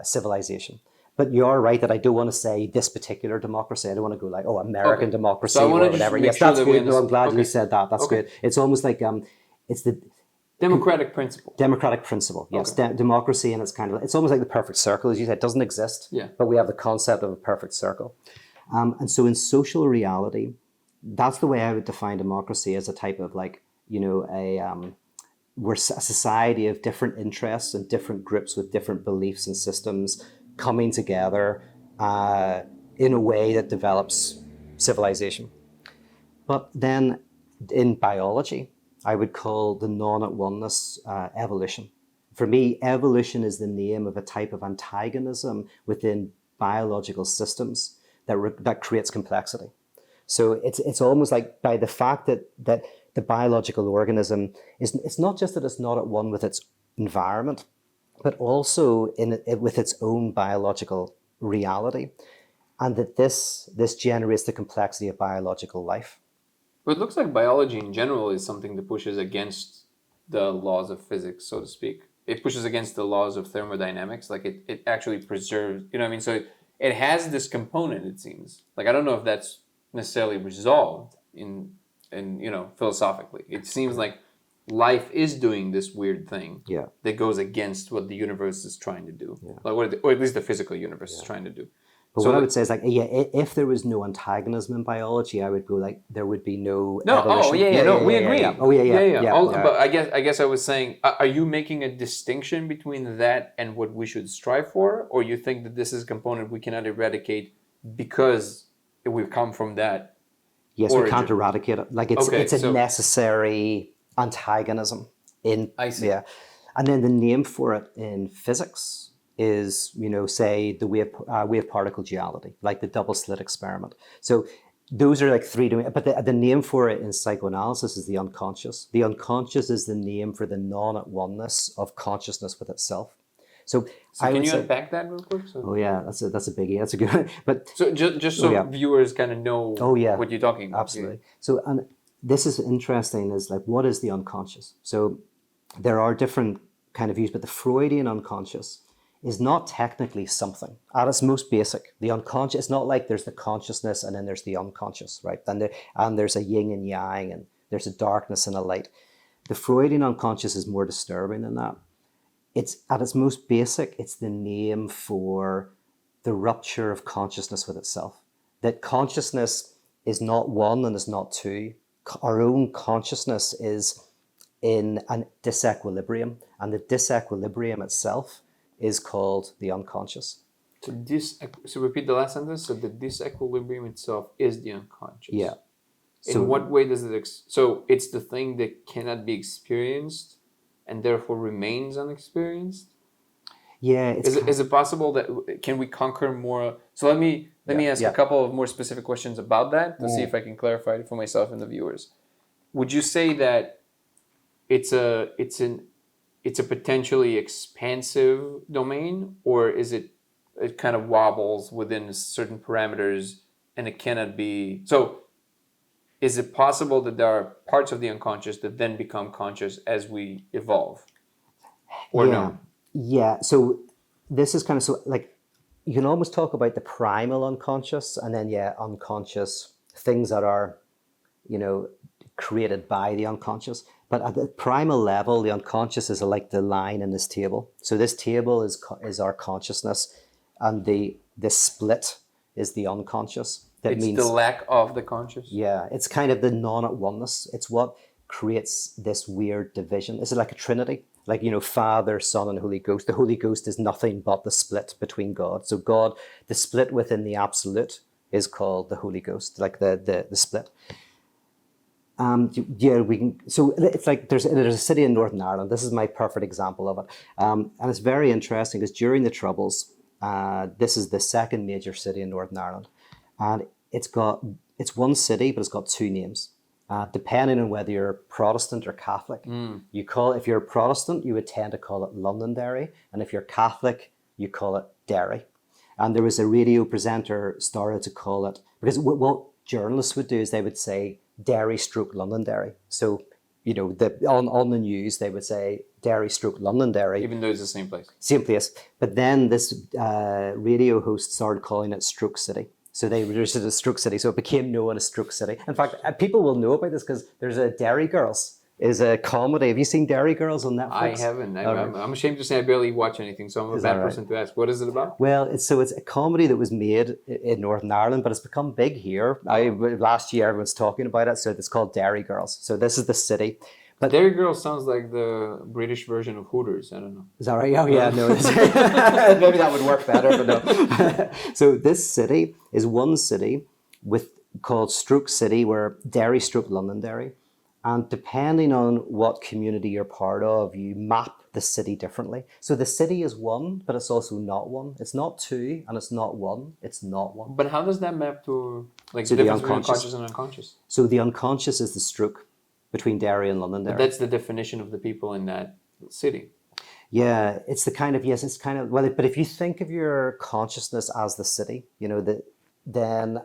civilization. But you are right that I don't want to say this particular democracy. I don't want to go like, American democracy or whatever. Yes, that's good. No, I'm glad you said that. That's good. It's almost like it's the democratic principle. Democratic principle, yes. Democracy, and it's almost like the perfect circle, as you said. It doesn't exist, but we have the concept of a perfect circle. And so in social reality, that's the way I would define democracy, as a type of we're a society of different interests and different groups with different beliefs and systems coming together in a way that develops civilization. But then in biology, I would call the non-at-oneness evolution. For me, evolution is the name of a type of antagonism within biological systems that creates complexity. So it's almost like by the fact that the biological organism it's not just that it's not at one with its environment, but also with its own biological reality, and that this generates the complexity of biological life. But it looks like biology in general is something that pushes against the laws of physics, so to speak. It pushes against the laws of thermodynamics. Like it actually preserves, you know what I mean? So it has this component, it seems. Like I don't know if that's necessarily resolved in philosophically. It seems like life is doing this weird thing that goes against what the universe is trying to do. Or at least the physical universe is trying to do. But what I would say is like, yeah, if there was no antagonism in biology, I would go like, there would be no No, evolution. we agree. Oh yeah. But I guess I was saying, are you making a distinction between that and what we should strive for, or you think that this is a component we cannot eradicate because we've come from that? Yes, origin? We can't eradicate it. Like it's a necessary antagonism in. I see. Yeah, and then the name for it in physics is, say the wave particle duality, like the double slit experiment. So those are like three domains, but the name for it in psychoanalysis is the unconscious. The unconscious is the name for the non-at-oneness of consciousness with itself. So can you unpack that real quick? Oh yeah, that's a biggie. That's a good one. But so just so viewers kind of know what you're talking about. Absolutely. So and this is interesting, is like, what is the unconscious? So there are different kind of views, but the Freudian unconscious is not technically something. At its most basic, the unconscious, it's not like there's the consciousness and then there's the unconscious, right? And there's a yin and yang, and there's a darkness and a light. The Freudian unconscious is more disturbing than that. It's at its most basic, it's the name for the rupture of consciousness with itself. That consciousness is not one and is not two. Our own consciousness is in a disequilibrium, and the disequilibrium itself is called the unconscious. So repeat the last sentence. So the disequilibrium itself is the unconscious. Yeah. In what way does it? So it's the thing that cannot be experienced and therefore remains unexperienced? Yeah. Is it possible that can we conquer more? So let me ask a couple of more specific questions about that to see if I can clarify it for myself and the viewers. Would you say that it's a potentially expansive domain, or is it kind of wobbles within certain parameters and it cannot be? So is it possible that there are parts of the unconscious that then become conscious as we evolve? Or no? Yeah. So this is kind of, so like, you can almost talk about the primal unconscious, and then unconscious things that are, created by the unconscious. But at the primal level, the unconscious is like the line in this table. So this table is our consciousness, and the split is the unconscious. It's the lack of the conscious? Yeah, it's kind of the non-at-oneness. It's what creates this weird division. Is it like a trinity? Like, Father, Son, and Holy Ghost. The Holy Ghost is nothing but the split between God. So God, the split within the absolute is called the Holy Ghost, like the split. We can. So it's like there's a city in Northern Ireland. This is my perfect example of it, and it's very interesting because during the Troubles, this is the second major city in Northern Ireland, and it's one city, but it's got two names, depending on whether you're Protestant or Catholic. If you're Protestant, you would tend to call it Londonderry, and if you're Catholic, you call it Derry. And there was a radio presenter started to call it, because what journalists would do is they would say Derry stroke Londonderry. So, on the news, they would say Derry stroke Londonderry. Even though it's the same place. Same place. But then this radio host started calling it Stroke City. So they reduced it to Stroke City. So it became known as Stroke City. In fact, people will know about this because there's a Derry Girls. Is a comedy. Have you seen Derry Girls on Netflix? I haven't. I'm ashamed to say I barely watch anything, so I'm a bad person to ask. What is it about? Well, it's a comedy that was made in Northern Ireland, but it's become big here. Last year everyone's talking about it, so it's called Derry Girls. So this is the city. But Derry Girls sounds like the British version of Hooters. I don't know. Is that right? Oh yeah, no. Maybe that would work better, but no. So this city is one city called Stroke City, where Derry stroke Londonderry. And depending on what community you're part of, you map the city differently. So the city is one, but it's also not one. It's not two, and it's not one. It's not one. But how does that map to the difference between conscious and unconscious? So the unconscious is the stroke between Derry and Londonderry. But that's the definition of the people in that city. Yeah, it's the kind of, but if you think of your consciousness as the city, and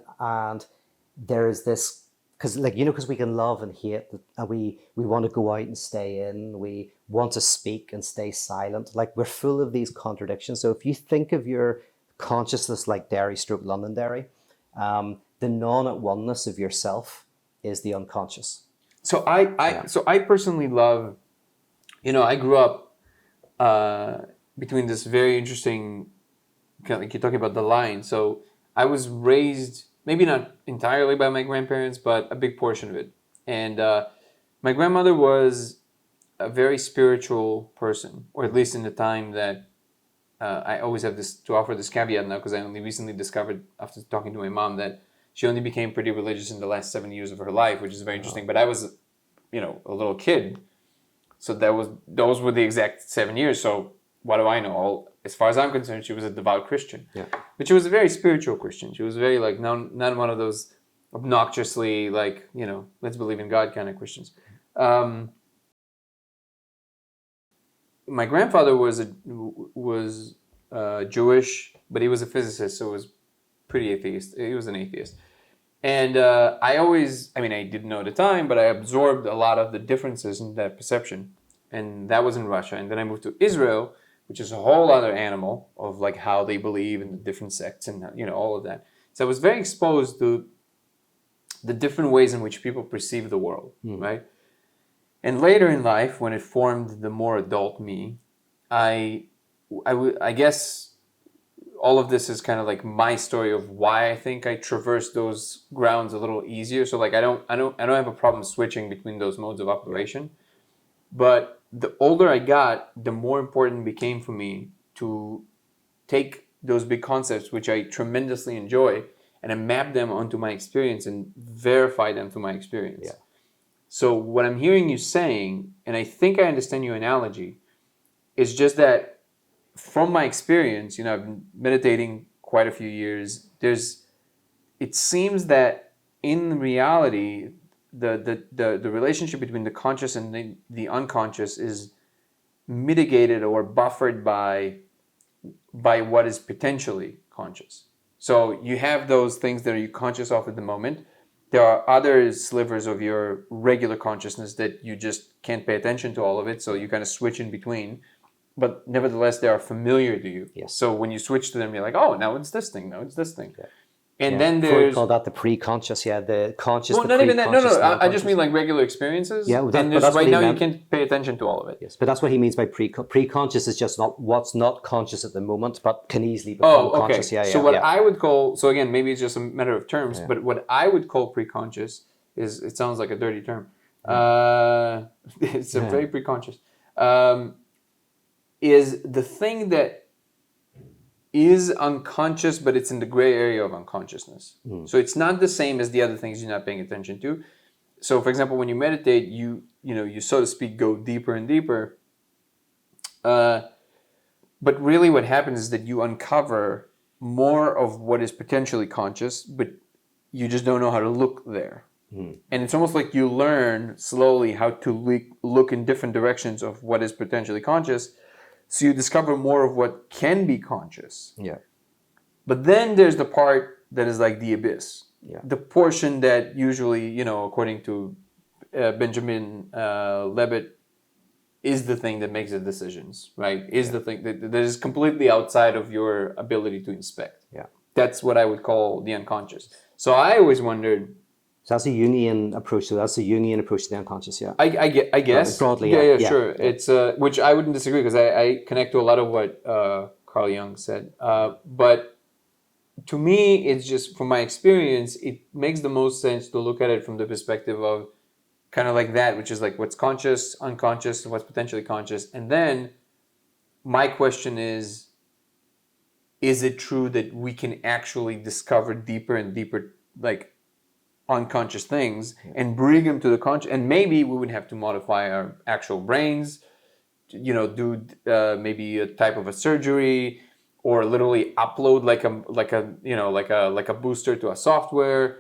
there's this, because we can love and hate, and we want to go out and stay in, we want to speak and stay silent. Like, we're full of these contradictions. So if you think of your consciousness like Derry stroke Londonderry, the non-at-oneness of yourself is the unconscious. So I personally love, I grew up between this very interesting, like you're talking about the line. So I was raised, maybe not entirely by my grandparents, but a big portion of it. And my grandmother was a very spiritual person, or at least in the time that I always have this to offer this caveat now, because I only recently discovered after talking to my mom that she only became pretty religious in the last 7 years of her life, which is very interesting. But I was, a little kid, so those were the exact 7 years. So what do I know? As far as I'm concerned, she was a devout Christian. Yeah. But she was a very spiritual Christian. She was very not one of those obnoxiously let's believe in God kind of Christians. My grandfather was Jewish, but he was a physicist, so was pretty atheist. He was an atheist. And I didn't know at the time, but I absorbed a lot of the differences in that perception. And that was in Russia. And then I moved to Israel, which is a whole other animal of like how they believe in the different sects and all of that. So I was very exposed to the different ways in which people perceive the world, right? And later in life, when it formed the more adult me, I guess all of this is kind of like my story of why I think I traverse those grounds a little easier. So like I don't have a problem switching between those modes of operation. But the older I got, the more important it became for me to take those big concepts, which I tremendously enjoy, and I map them onto my experience and verify them through my experience. Yeah. So what I'm hearing you saying, and I think I understand your analogy, is just that from my experience, I've been meditating quite a few years. It seems that in reality, the relationship between the conscious and the unconscious is mitigated or buffered by what is potentially conscious. So you have those things that are you conscious of at the moment. There are other slivers of your regular consciousness that you just can't pay attention to all of it, so you kind of switch in between. But nevertheless, they are familiar to you. Yes. So when you switch to them, you're like, oh, now it's this thing, now it's this thing. Yeah. And Yeah. then Freud there's... called that the pre-conscious, the conscious, Well, the not even that. No, pre-conscious, I just mean like regular experiences. Yeah, And but there's that's right what he now you meant. can't pay attention to all of it. Yes, but that's what he means by pre-conscious is just not what's not conscious at the moment, but can easily become Oh, okay. conscious. Yeah, so yeah, what yeah. I would call... So again, maybe it's just a matter of terms, Yeah. but what I would call pre-conscious is... It sounds like a dirty term. It's a very pre-conscious. Is the thing that is unconscious, but it's in the gray area of unconsciousness. So it's not the same as the other things you're not paying attention to. So, for example, when you meditate, you so to speak go deeper and deeper. But really, what happens is that you uncover more of what is potentially conscious, but you just don't know how to look there. And it's almost like you learn slowly how to look in different directions of what is potentially conscious. So you discover more of what can be conscious. Yeah. But then there's the part that is like the abyss. Yeah. The portion that usually, according to Benjamin Levitt, is the thing that makes the decisions, right? Is the thing that is completely outside of your ability to inspect. Yeah. That's what I would call the unconscious. So I always wondered... So that's a Jungian approach. So that's a Jungian approach to the unconscious. Yeah. I guess. Broadly, yeah, yeah. sure. Yeah. It's which I wouldn't disagree, because I connect to a lot of what Carl Jung said. But to me, it's just, from my experience, it makes the most sense to look at it from the perspective of kind of like that, which is like what's conscious, unconscious, and what's potentially conscious. And then my question is it true that we can actually discover deeper and deeper, like, unconscious things and bring them to the conscious? And maybe we would have to modify our actual brains, do maybe a type of a surgery, or literally upload like a booster to a software,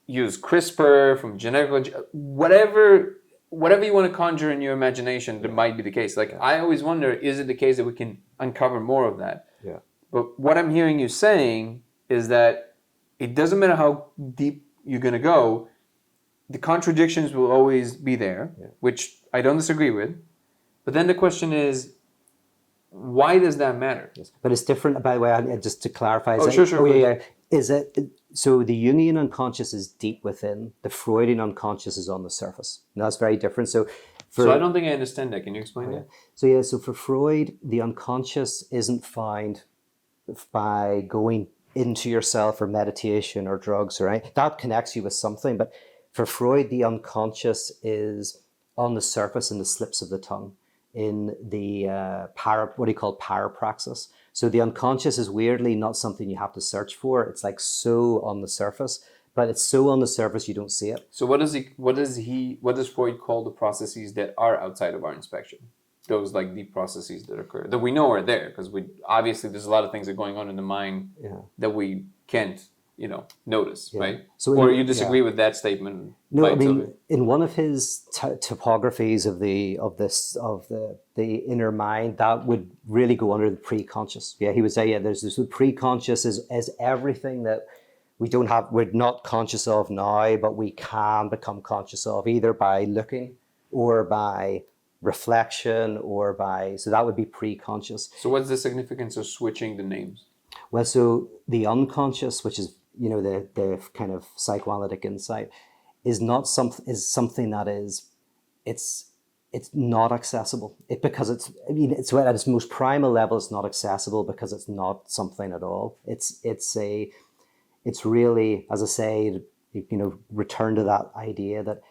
use CRISPR from genetic, whatever you want to conjure in your imagination. That might be the case. Like, I always wonder, is it the case that we can uncover more of that? Yeah. But what I'm hearing you saying is that it doesn't matter how deep you're going to go, the contradictions will always be there, which I don't disagree with. But then the question is, why does that matter? Yes. But it's different, by the way, just to clarify. Sure. Yeah. Is it, so the Jungian unconscious is deep within, the Freudian unconscious is on the surface. And that's very different. So I don't think I understand that. Can you explain that? So for Freud, the unconscious isn't found by going into yourself, or meditation or drugs or anything. That connects you with something. But for Freud, the unconscious is on the surface, in the slips of the tongue, in the what he called parapraxis. So the unconscious is weirdly not something you have to search for. It's like so on the surface, but it's so on the surface you don't see it. So what does Freud call the processes that are outside of our inspection? Those like deep processes that occur, that we know are there, because we obviously there's a lot of things that are going on in the mind that we can't, notice, right? So or you disagree with that statement? No, I mean, in one of his topographies of the inner mind, that would really go under the pre-conscious. Yeah, he would say, there's this pre-conscious is everything that we're not conscious of now, but we can become conscious of, either by looking or by reflection so that would be pre-conscious. So what's the significance of switching the names? Well, so the unconscious, which is the kind of psychoanalytic insight, is something that it's not accessible. Because it's at its most primal level, it's not accessible because it's not something at all. It's really, as I say, return to that idea that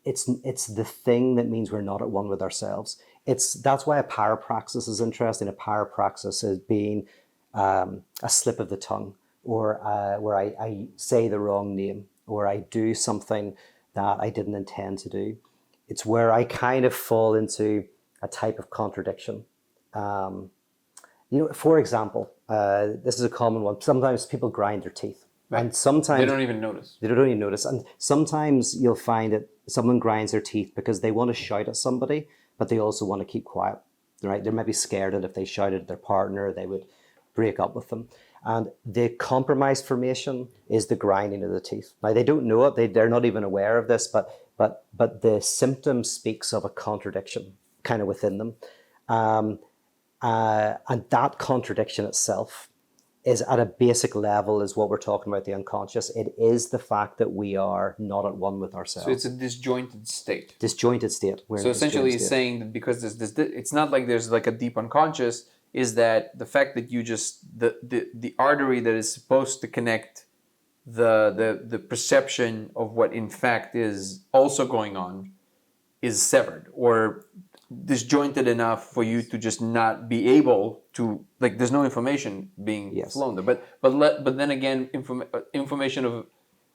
it's the thing that means we're not at one with ourselves. That's why a parapraxis is interesting. A parapraxis is being a slip of the tongue, or where I say the wrong name, or I do something that I didn't intend to do. It's where I kind of fall into a type of contradiction. For example, this is a common one. Sometimes people grind their teeth. Right. And sometimes they don't even notice. And sometimes you'll find that someone grinds their teeth because they want to shout at somebody, but they also want to keep quiet. Right? They're maybe scared that if they shouted at their partner, they would break up with them. And the compromise formation is the grinding of the teeth. Now, they don't know it. They're not even aware of this, but the symptom speaks of a contradiction kind of within them. And that contradiction itself is at a basic level is what we're talking about, the unconscious. It is the fact that we are not at one with ourselves. So it's a disjointed state. Disjointed state. So essentially he's saying that because it's not like there's like a deep unconscious, is that the fact that you just, the artery that is supposed to connect the perception of what in fact is also going on is severed, or disjointed enough for you to just not be able to, like, there's no information being flown there. But then again, information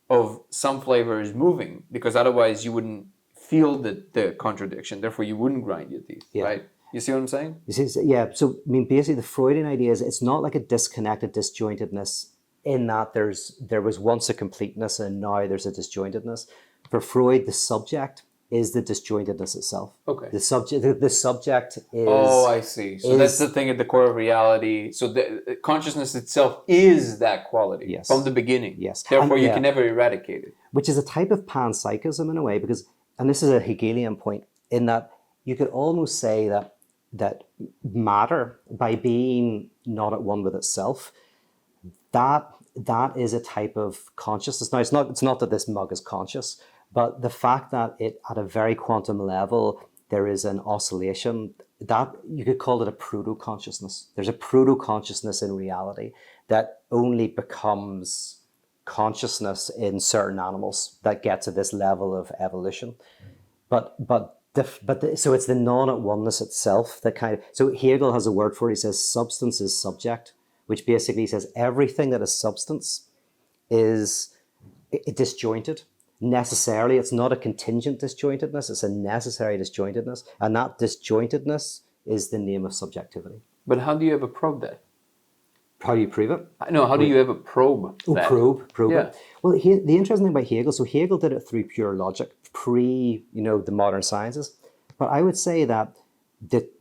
of some flavor is moving, because otherwise you wouldn't feel the contradiction. Therefore, you wouldn't grind your teeth, right? You see what I'm saying? So I mean, basically, the Freudian idea is it's not like a disconnected disjointedness in that there was once a completeness and now there's a disjointedness. For Freud, the subject is the disjointedness itself. Okay. The subject is... Oh, I see. So that's the thing at the core of reality. So the consciousness itself is that quality from the beginning. Yes. Therefore, you can never eradicate it. Which is a type of panpsychism in a way, because, and this is a Hegelian point, in that you could almost say that matter, by being not at one with itself, that is a type of consciousness. Now, it's not that this mug is conscious, but the fact that it, at a very quantum level, there is an oscillation, that you could call it a proto-consciousness. There's a proto-consciousness in reality that only becomes consciousness in certain animals that get to this level of evolution. So it's the non-at-oneness itself that kind of... So Hegel has a word for it. He says substance is subject, which basically says everything that is substance is disjointed. Necessarily, it's not a contingent disjointedness, it's a necessary disjointedness. And that disjointedness is the name of subjectivity. But how do you ever probe that? How do you prove it? No, how do you ever probe that? Probe it. Well, the interesting thing about Hegel, so Hegel did it through pure logic, the modern sciences. But I would say that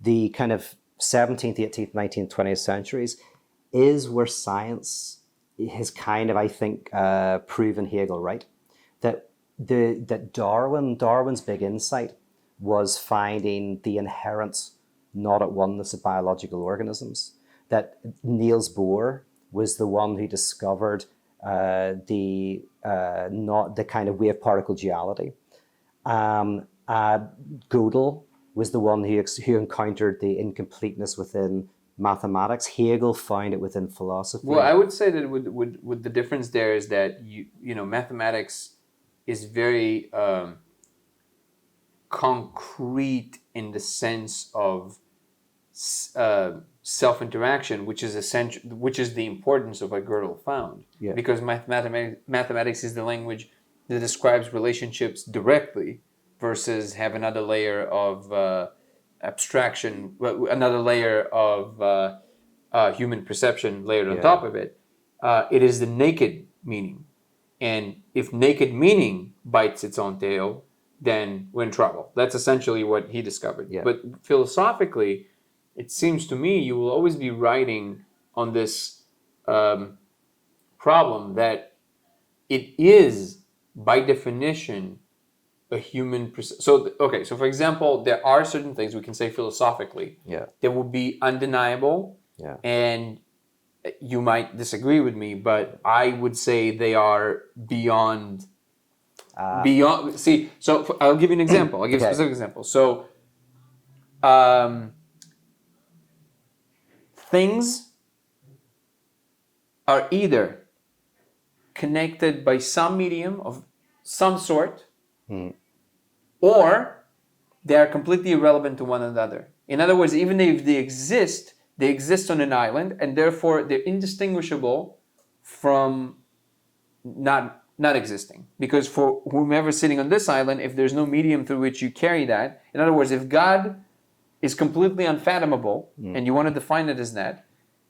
the kind of 17th, 18th, 19th, 20th centuries is where science has kind of, I think, proven Hegel right. That Darwin's big insight was finding the inherent not at oneness of biological organisms. That Niels Bohr was the one who discovered the kind of wave particle duality. Gödel was the one who encountered the incompleteness within mathematics. Hegel found it within philosophy. Well, I would say that with the difference there is that mathematics is very concrete in the sense of self-interaction, which is essential, which is the importance of what Gödel found. Yeah. Because mathematics is the language that describes relationships directly, versus have another layer of abstraction, another layer of human perception layered on top of it. It is the naked meaning. And if naked meaning bites its own tail, then we're in trouble. That's essentially what he discovered. Yeah. But philosophically, it seems to me you will always be writing on this problem that it is, by definition, a human... So for example, there are certain things we can say philosophically that would be undeniable, and you might disagree with me, but I would say they are beyond... See, so I'll give you an example. I'll give a specific example. So, things are either connected by some medium of some sort, or they are completely irrelevant to one another. In other words, even if they exist on an island, and therefore they're indistinguishable from not existing. Because for whomever sitting on this island, if there's no medium through which you carry that, in other words, if God is completely unfathomable, and you want to define it as that,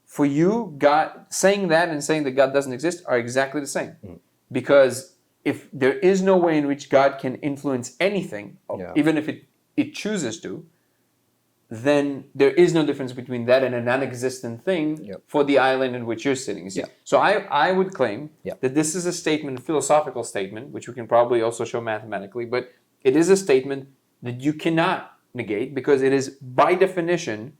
for you, God saying that and saying that God doesn't exist are exactly the same. Because if there is no way in which God can influence anything, even if it chooses to, then there is no difference between that and a non-existent thing for the island in which you're sitting. So I would claim that this is a statement, a philosophical statement, which we can probably also show mathematically, but it is a statement that you cannot negate, because it is by definition,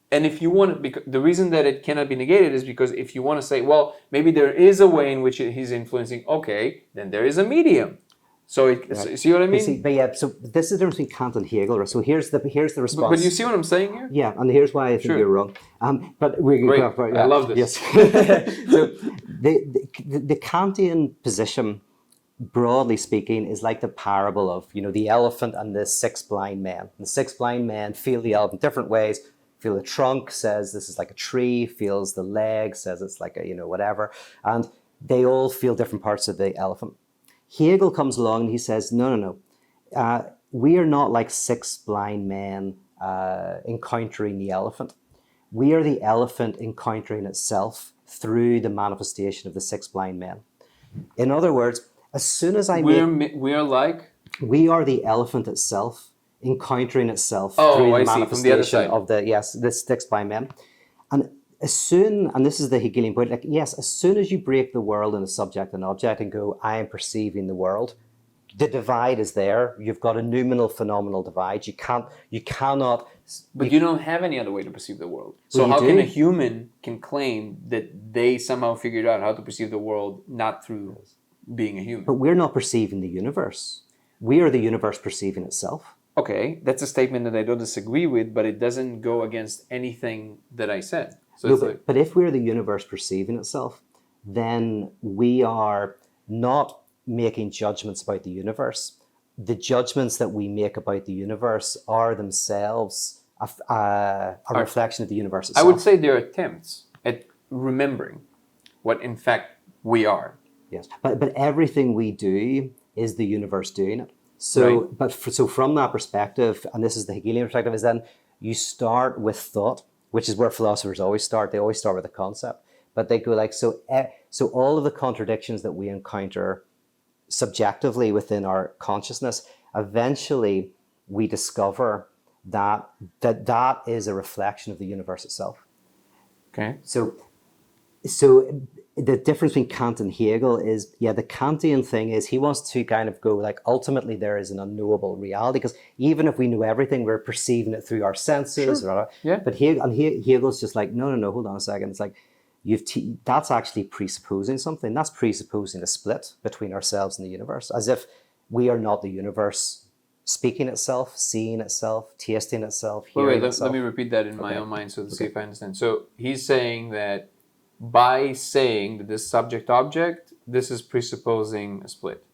and if you want, the reason that it cannot be negated is because if you want to say, well, maybe there is a way in which he's influencing, okay, then there is a medium. So, see what I mean? So this is the difference between Kant and Hegel. So here's the response. But you see what I'm saying here? Yeah, and here's why I think you're wrong. But we're great. I love this. Yes. So the Kantian position, broadly speaking, is like the parable of the elephant and the six blind men. The six blind men feel the elephant different ways. Feel the trunk, says this is like a tree. Feels the leg, says it's like a whatever. And they all feel different parts of the elephant. Hegel comes along and he says, no. We are not like six blind men encountering the elephant. We are the elephant encountering itself through the manifestation of the six blind men. In other words, as soon as we are the elephant itself encountering itself through the manifestation of the six blind men. And as soon, and this is the Hegelian point, as soon as you break the world into subject and object and go, I am perceiving the world, the divide is there. You've got a noumenal phenomenal divide. You cannot. But you don't have any other way to perceive the world. So how can a human claim that they somehow figured out how to perceive the world not through being a human? But we're not perceiving the universe. We are the universe perceiving itself. Okay, that's a statement that I don't disagree with, but it doesn't go against anything that I said. So but if we're the universe perceiving itself, then we are not making judgments about the universe. The judgments that we make about the universe are themselves a reflection of the universe itself. I would say they're attempts at remembering what in fact we are. Yes, but everything we do is the universe doing it. So, so from that perspective, and this is the Hegelian perspective, is then you start with thought, which is where philosophers always start. They always start with a concept, but they go so all of the contradictions that we encounter subjectively within our consciousness, eventually we discover that is a reflection of the universe itself. Okay. So the difference between Kant and Hegel is, the Kantian thing is he wants to kind of go ultimately there is an unknowable reality, because even if we know everything, we're perceiving it through our senses. Sure. But Hegel's just no, hold on a second. It's like, that's actually presupposing something. That's presupposing a split between ourselves and the universe, as if we are not the universe speaking itself, seeing itself, tasting itself, Wait, hearing let itself. me repeat that in my Okay. own mind so to see if I understand. So he's saying that by saying that this subject object, this is presupposing a split.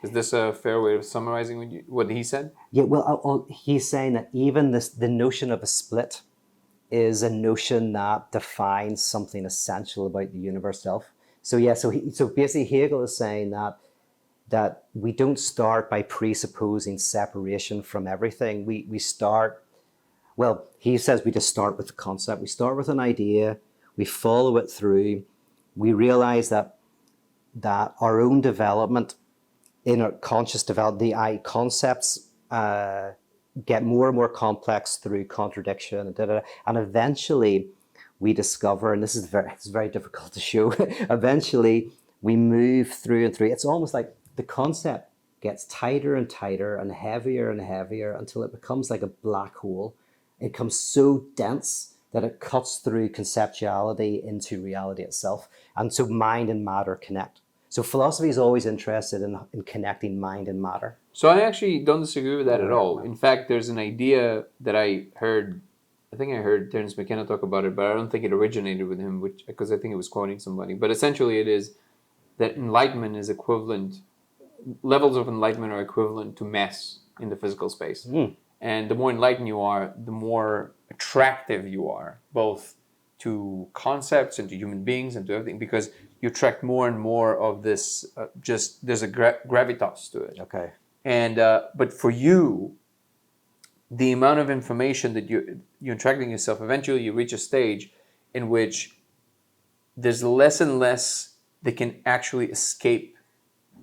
Is this a fair way of summarizing what he said? Yeah, well, he's saying that even the notion of a split is a notion that defines something essential about the universe itself. So yeah, so basically Hegel is saying that we don't start by presupposing separation from everything. We start, well, he says we just start with the concept. We start with an idea, we follow it through, we realize that our own development, in our conscious development, the concepts get more and more complex through contradiction, and eventually we discover, and it's very difficult to show, eventually we move through and through. It's almost like the concept gets tighter and tighter and heavier until it becomes like a black hole. It becomes so dense that it cuts through conceptuality into reality itself. And so mind and matter connect. So philosophy is always interested in connecting mind and matter. So I actually don't disagree with that at all. In fact, there's an idea that I think I heard Terence McKenna talk about it, but I don't think it originated with him, because I think it was quoting somebody. But essentially it is that enlightenment is equivalent, levels of enlightenment are equivalent to mass in the physical space. And the more enlightened you are, the more attractive you are, both to concepts and to human beings and to everything, because you attract more and more of this, there's a gravitas to it. Okay. And but for you, the amount of information that you're attracting yourself, eventually you reach a stage in which there's less and less that can actually escape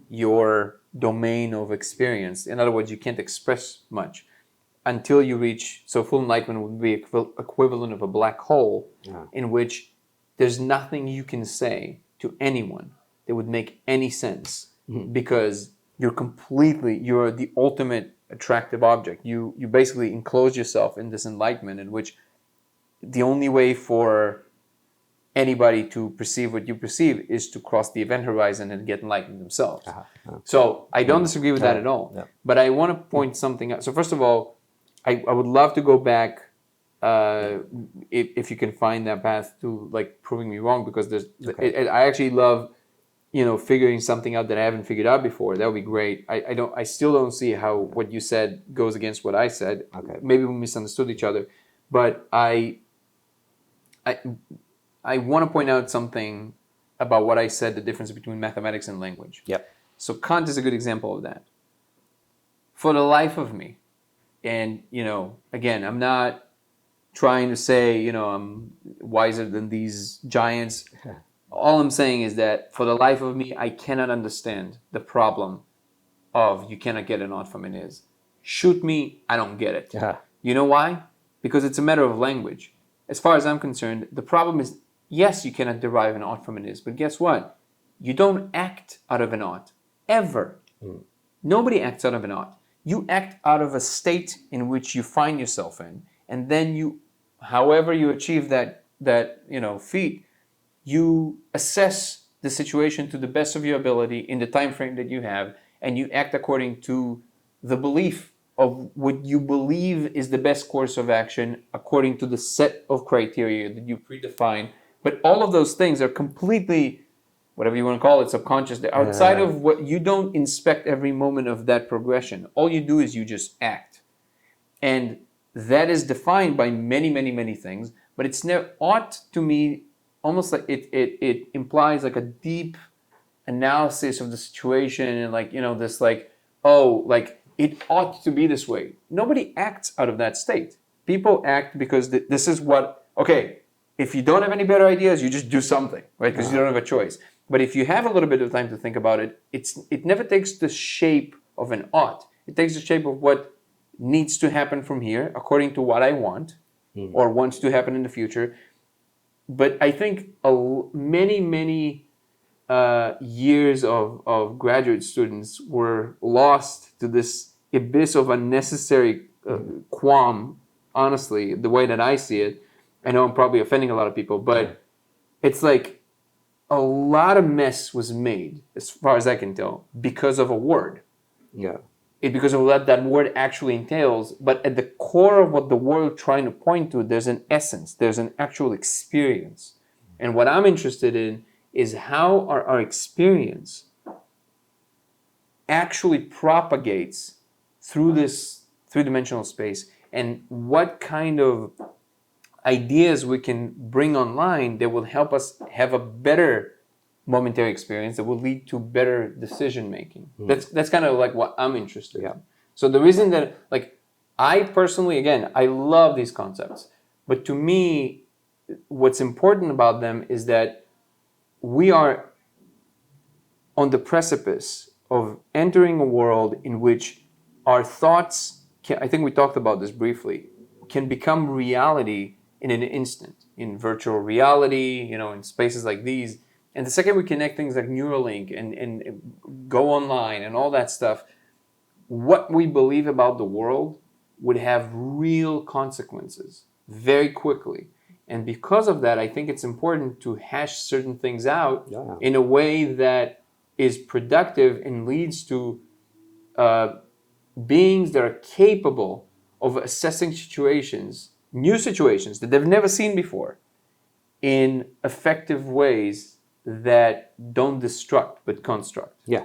your domain of experience. In other words, you can't express much until you reach, so full enlightenment would be equivalent of a black hole, in which there's nothing you can say to anyone that would make any sense, because you're the ultimate attractive object. You basically enclose yourself in this enlightenment, in which the only way for anybody to perceive what you perceive is to cross the event horizon and get enlightened themselves. So I don't disagree with that at all. Yeah. But I want to point something out. So first of all, I would love to go back, if you can find that path to like proving me wrong, because I actually love, figuring something out that I haven't figured out before. That would be great. I still don't see how what you said goes against what I said. Okay. Maybe we misunderstood each other, but I want to point out something about what I said, the difference between mathematics and language. Yep. So Kant is a good example of that. For the life of me, and again, I'm not trying to say I'm wiser than these giants. All I'm saying is that for the life of me, I cannot understand the problem of you cannot get an ought from an is. Shoot me, I don't get it. You know why? Because it's a matter of language. As far as I'm concerned, the problem is, yes, you cannot derive an ought from an is, but guess what? You don't act out of an ought, ever. Nobody acts out of an ought. You act out of a state in which you find yourself in, and then however you achieve that feat, you assess the situation to the best of your ability in the time frame that you have, and you act according to the belief of what you believe is the best course of action according to the set of criteria that you predefine. But all of those things are completely, whatever you want to call it, subconscious. They're outside of what you don't inspect every moment of that progression. All you do is you just act. And that is defined by many, many, many things, but it's never ought to me, almost like it implies like a deep analysis of the situation, and this it ought to be this way. Nobody acts out of that state. People act because this is if you don't have any better ideas, you just do something, right? Because you don't have a choice. But if you have a little bit of time to think about it, it never takes the shape of an ought. It takes the shape of what needs to happen from here, according to what I want, or wants to happen in the future. But I think many, many years of graduate students were lost to this abyss of unnecessary qualm, honestly, the way that I see it. I know I'm probably offending a lot of people, but it's like a lot of mess was made, as far as I can tell, because of a word. Yeah. because of what that word actually entails. But at the core of what the word trying to point to, there's an essence, there's an actual experience. And what I'm interested in is how our experience actually propagates through this three-dimensional space, and what kind of ideas we can bring online that will help us have a better momentary experience that will lead to better decision making. That's kind of like what I'm interested in. So the reason that, like, I personally, again, I love these concepts, but to me, what's important about them is that we are on the precipice of entering a world in which our thoughts can, I think we talked about this briefly, can become reality in an instant, in virtual reality, you know, in spaces like these. And the second we connect things like Neuralink and go online and all that stuff, what we believe about the world would have real consequences very quickly. And because of that, I think it's important to hash certain things out in a way that is productive and leads to beings that are capable of assessing situations, new situations that they've never seen before, in effective ways that don't destruct but construct. Yeah.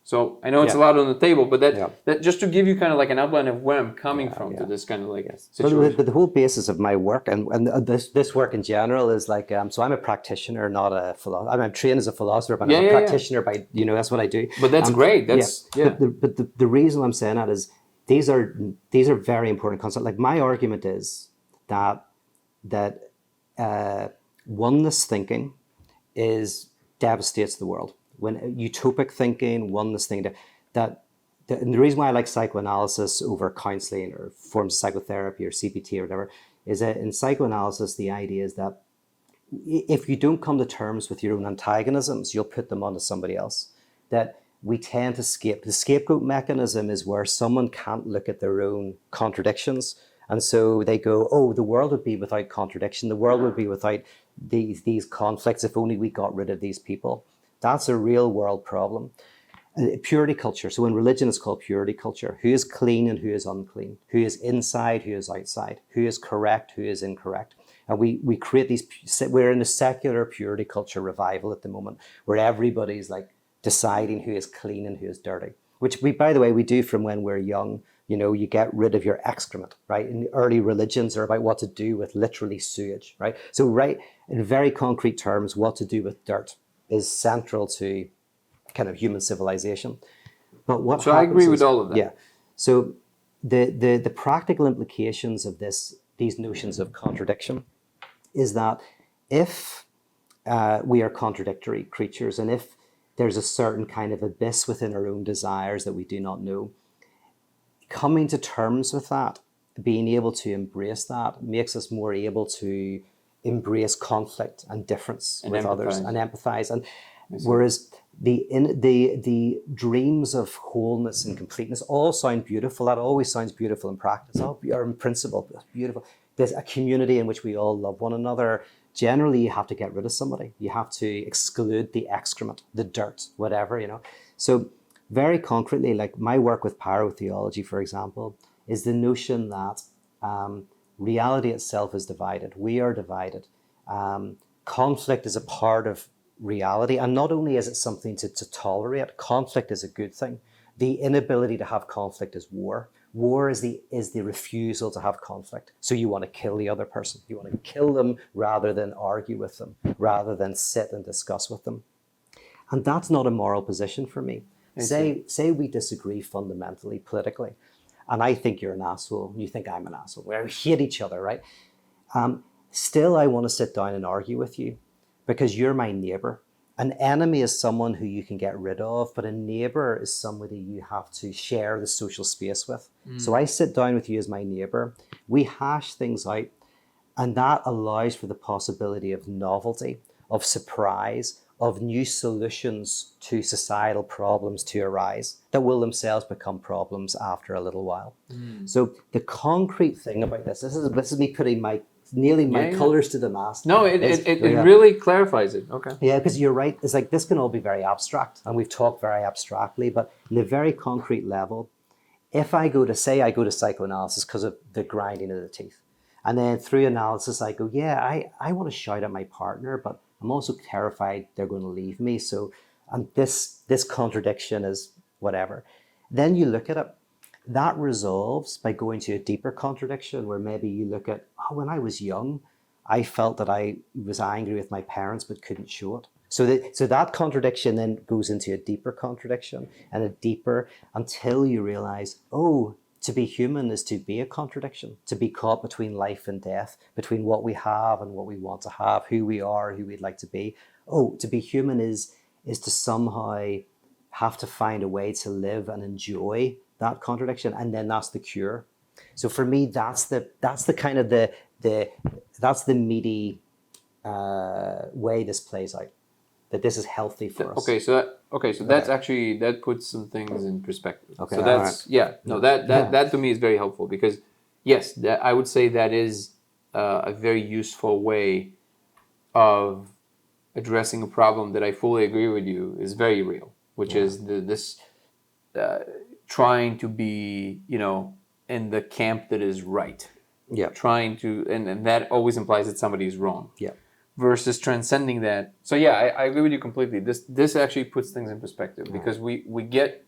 So I know it's a lot on the table, but that just to give you kind of like an outline of where I'm coming from to this kind of like situation. But the whole basis of my work and this work in general is like, so I'm a practitioner, not a philosopher. I'm trained as a philosopher, but I'm a practitioner by, you know, that's what I do. But that's great. That's But the reason I'm saying that is these are very important concepts. Like my argument is that oneness thinking devastates the world. When utopic thinking, oneness thinking, and the reason why I like psychoanalysis over counseling or forms of psychotherapy or CBT or whatever is that in psychoanalysis, the idea is that if you don't come to terms with your own antagonisms, you'll put them onto somebody else. That we tend to the scapegoat mechanism is where someone can't look at their own contradictions. And so they go, oh, the world would be without contradiction. The world would be without these conflicts if only we got rid of these people. That's a real world problem. Purity culture. So in religion, it's called purity culture. Who is clean and who is unclean? Who is inside, who is outside? Who is correct, who is incorrect? And we create these, we're in a secular purity culture revival at the moment, where everybody's like deciding who is clean and who is dirty, which by the way, we do from when we're young. You know, you get rid of your excrement, right? And the early religions are about what to do with literally sewage, right? So right, in very concrete terms, what to do with dirt is central to kind of human civilization. But what I agree with all of that. Yeah. So the practical implications of these notions of contradiction is that if we are contradictory creatures, and if there's a certain kind of abyss within our own desires that we do not know, coming to terms with that, being able to embrace that, makes us more able to embrace conflict and difference with others and empathize. And whereas the dreams of wholeness and completeness all sound beautiful, that always sounds beautiful in practice, or in principle, beautiful. There's a community in which we all love one another. Generally, you have to get rid of somebody. You have to exclude the excrement, the dirt, whatever, you know. So very concretely, like my work with pyrotheology, for example, is the notion that reality itself is divided. We are divided. Conflict is a part of reality. And not only is it something to tolerate, conflict is a good thing. The inability to have conflict is war. War is the refusal to have conflict. So you want to kill the other person. You want to kill them rather than argue with them, rather than sit and discuss with them. And that's not a moral position for me. Say we disagree fundamentally, politically, and I think you're an asshole, and you think I'm an asshole. We hate each other, right? Still, I want to sit down and argue with you because you're my neighbor. An enemy is someone who you can get rid of, but a neighbor is somebody you have to share the social space with. So I sit down with you as my neighbor. We hash things out, and that allows for the possibility of novelty, of surprise, of new solutions to societal problems to arise that will themselves become problems after a little while. So the concrete thing about this is me putting nailing my colors to the mast. No, it really clarifies it. Okay. Yeah, because you're right. It's like this can all be very abstract, and we've talked very abstractly, but in a very concrete level, if I go to psychoanalysis because of the grinding of the teeth. And then through analysis, I go, yeah, I want to shout at my partner, but I'm also terrified they're going to leave me. So, and this contradiction is whatever. Then you look at it, that resolves by going to a deeper contradiction where maybe you look at, oh, when I was young, I felt that I was angry with my parents but couldn't show it. So that contradiction then goes into a deeper contradiction and a deeper until you realize, oh, to be human is to be a contradiction, to be caught between life and death, between what we have and what we want to have, who we are, who we'd like to be. Oh, to be human is to somehow have to find a way to live and enjoy that contradiction, and then that's the cure. So for me, that's the kind of that's the meaty way this plays out. That this is healthy for us. So that's actually, that puts some things in perspective. Okay, So that's that to me is very helpful, because yes, I would say that is a very useful way of addressing a problem that I fully agree with you is very real, which is this trying to be, in the camp that is right. Yeah. Trying to, and that always implies that somebody is wrong. Yeah. Versus transcending that. So yeah, I agree with you completely. This actually puts things in perspective, because we get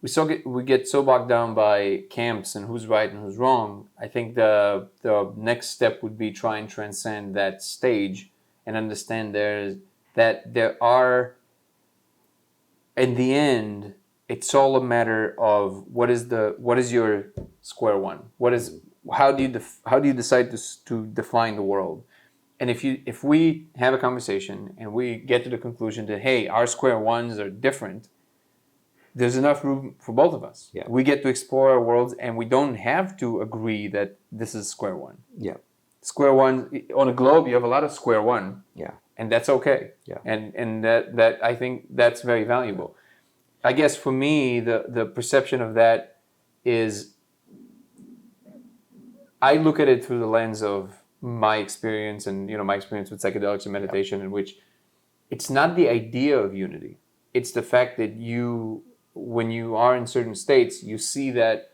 so bogged down by camps and who's right and who's wrong. I think the next step would be try and transcend that stage and understand there are, in the end, it's all a matter of what is your square one? How do you decide to define the world? And if we have a conversation and we get to the conclusion that, hey, our square ones are different, there's enough room for both of us. Yeah. We get to explore our worlds, and we don't have to agree that this is square one. Yeah. Square one, on a globe, you have a lot of square one. Yeah. And that's okay. Yeah. And that I think that's very valuable. I guess for me, the perception of that is, I look at it through the lens of my experience and my experience with psychedelics and meditation, in which it's not the idea of unity. It's the fact that when you are in certain states, you see that,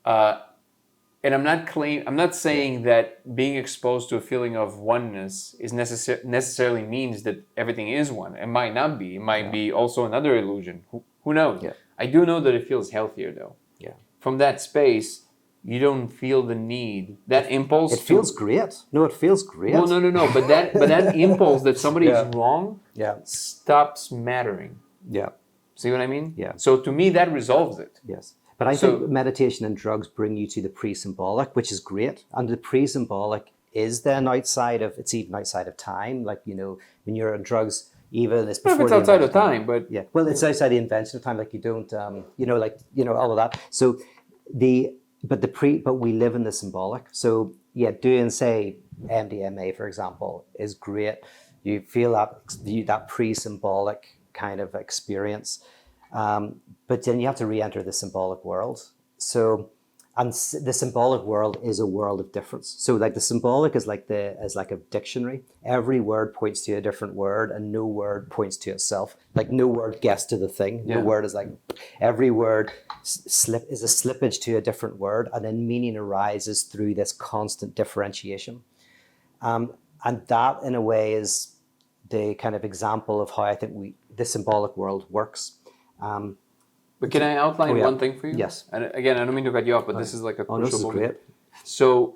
and I'm not saying that being exposed to a feeling of oneness is necessarily means that everything is one. It might not be. It might be also another illusion. Who knows? Yeah. I do know that it feels healthier, though. Yeah. From that space, you don't feel the need, that impulse. It feels great. No, it feels great. Well, no. But that impulse that somebody is wrong stops mattering. Yeah. See what I mean? Yeah. So to me, that resolves it. Yes. But I think meditation and drugs bring you to the pre-symbolic, which is great. And the pre-symbolic is then it's even outside of time. Like, when you're on drugs, even it's before. If it's outside of time, but yeah. Well, it's outside the invention of time. Like you don't, all of that. So but we live in the symbolic. So yeah, doing, say, MDMA, for example, is great. You feel that pre-symbolic kind of experience. But then you have to re-enter the symbolic world. So, and the symbolic world is a world of difference. So like the symbolic is like a dictionary. Every word points to a different word, and no word points to itself. Like no word gets to the thing. Yeah. No word is like, every word is a slippage to a different word, and then meaning arises through this constant differentiation. And that in a way is the kind of example of how I think the symbolic world works. But can I outline one thing for you? Yes. And again, I don't mean to cut you off, but this is like a crucial this is moment. great. So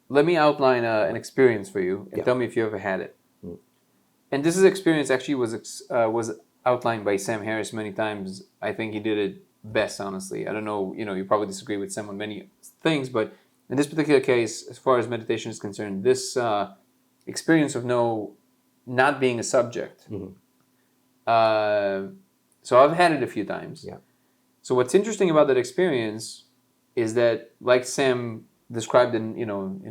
let me outline an experience for you, and tell me if you ever had it. And this experience actually was outlined by Sam Harris many times. I think he did it best, honestly. I don't know, you probably disagree with Sam on many things, but in this particular case, as far as meditation is concerned, this experience of not being a subject. So I've had it a few times. Yeah. So what's interesting about that experience is that, like Sam described in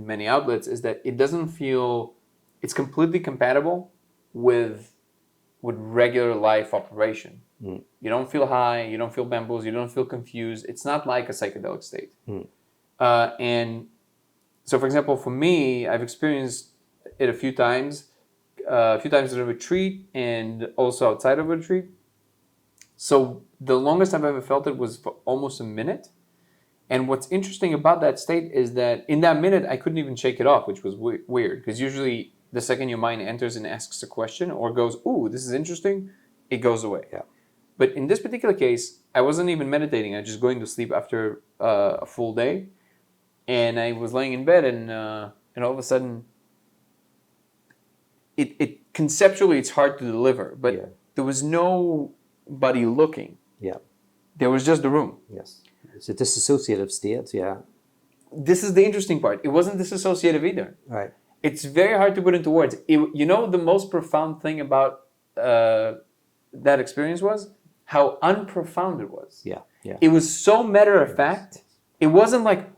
many outlets, is that it doesn't feel, it's completely compatible with regular life operation. You don't feel high, you don't feel bamboozled, you don't feel confused. It's not like a psychedelic state. And so, for example, for me, I've experienced it a few times at a retreat and also outside of a retreat. So the longest I've ever felt it was for almost a minute. And what's interesting about that state is that in that minute, I couldn't even shake it off, which was weird. Because usually the second your mind enters and asks a question or goes, ooh, this is interesting, it goes away. Yeah. But in this particular case, I wasn't even meditating. I was just going to sleep after a full day. And I was laying in bed and all of a sudden, it conceptually, it's hard to deliver. But there was nobody looking. Yeah. There was just the room. Yes. It's a dissociative state, yeah. This is the interesting part. It wasn't dissociative either. Right. It's very hard to put into words. You know, the most profound thing about that experience was how unprofound it was. Yeah, yeah. It was so matter of fact. It wasn't like,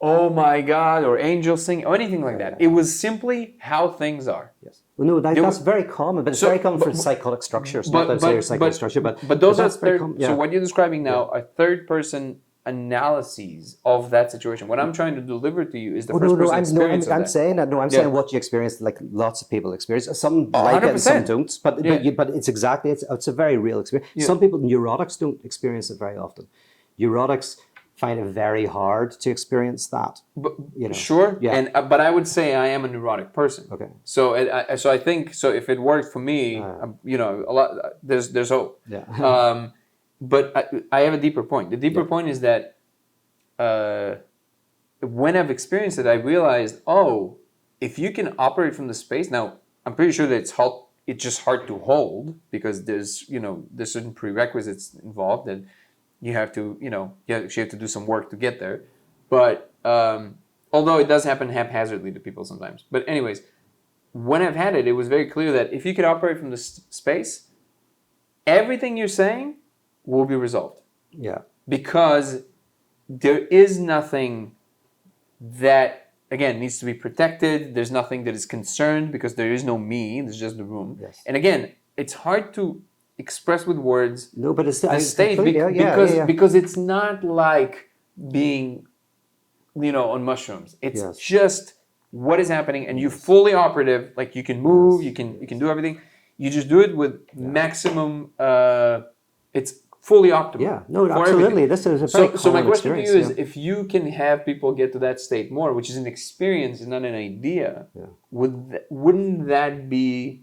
oh my God, or angels singing, or anything like that. It was simply how things are. Yes. Well, no, that's very common, but it's very common for psychotic structures. Not necessarily psychotic structure, but those are very third. common. Yeah. So what you're describing now are third-person analyses of that situation. What I'm trying to deliver to you is the first-person experience. I'm saying that. No, I'm saying what you experienced, like lots of people experience. Some like it, and some don't. But it's exactly it's a very real experience. Yeah. Some people, neurotics, don't experience it very often. Neurotics find it very hard to experience that. But, sure, yeah. And but I would say I am a neurotic person. Okay. So I think if it worked for me, a lot there's hope. Yeah. But I have a deeper point. The deeper point is that when I've experienced it, I realized, if you can operate from the space. Now I'm pretty sure that it's just hard to hold because there's certain prerequisites involved and. You have to, you have to do some work to get there. But although it does happen haphazardly to people sometimes. But anyways, when I've had it, it was very clear that if you could operate from the space, everything you're saying will be resolved. Yeah. Because there is nothing that, again, needs to be protected. There's nothing that is concerned because there is no me. There's just the room. Yes. And again, it's hard to express with words. No, but it's the state because it's not like being, on mushrooms. It's just what is happening, and you're fully operative. Like you can move, you can do everything. You just do it with maximum. It's fully optimal. Yeah, no, absolutely. Everything. This is a very so my question to you is: yeah. if you can have people get to that state more, which is an experience, not an idea, wouldn't that be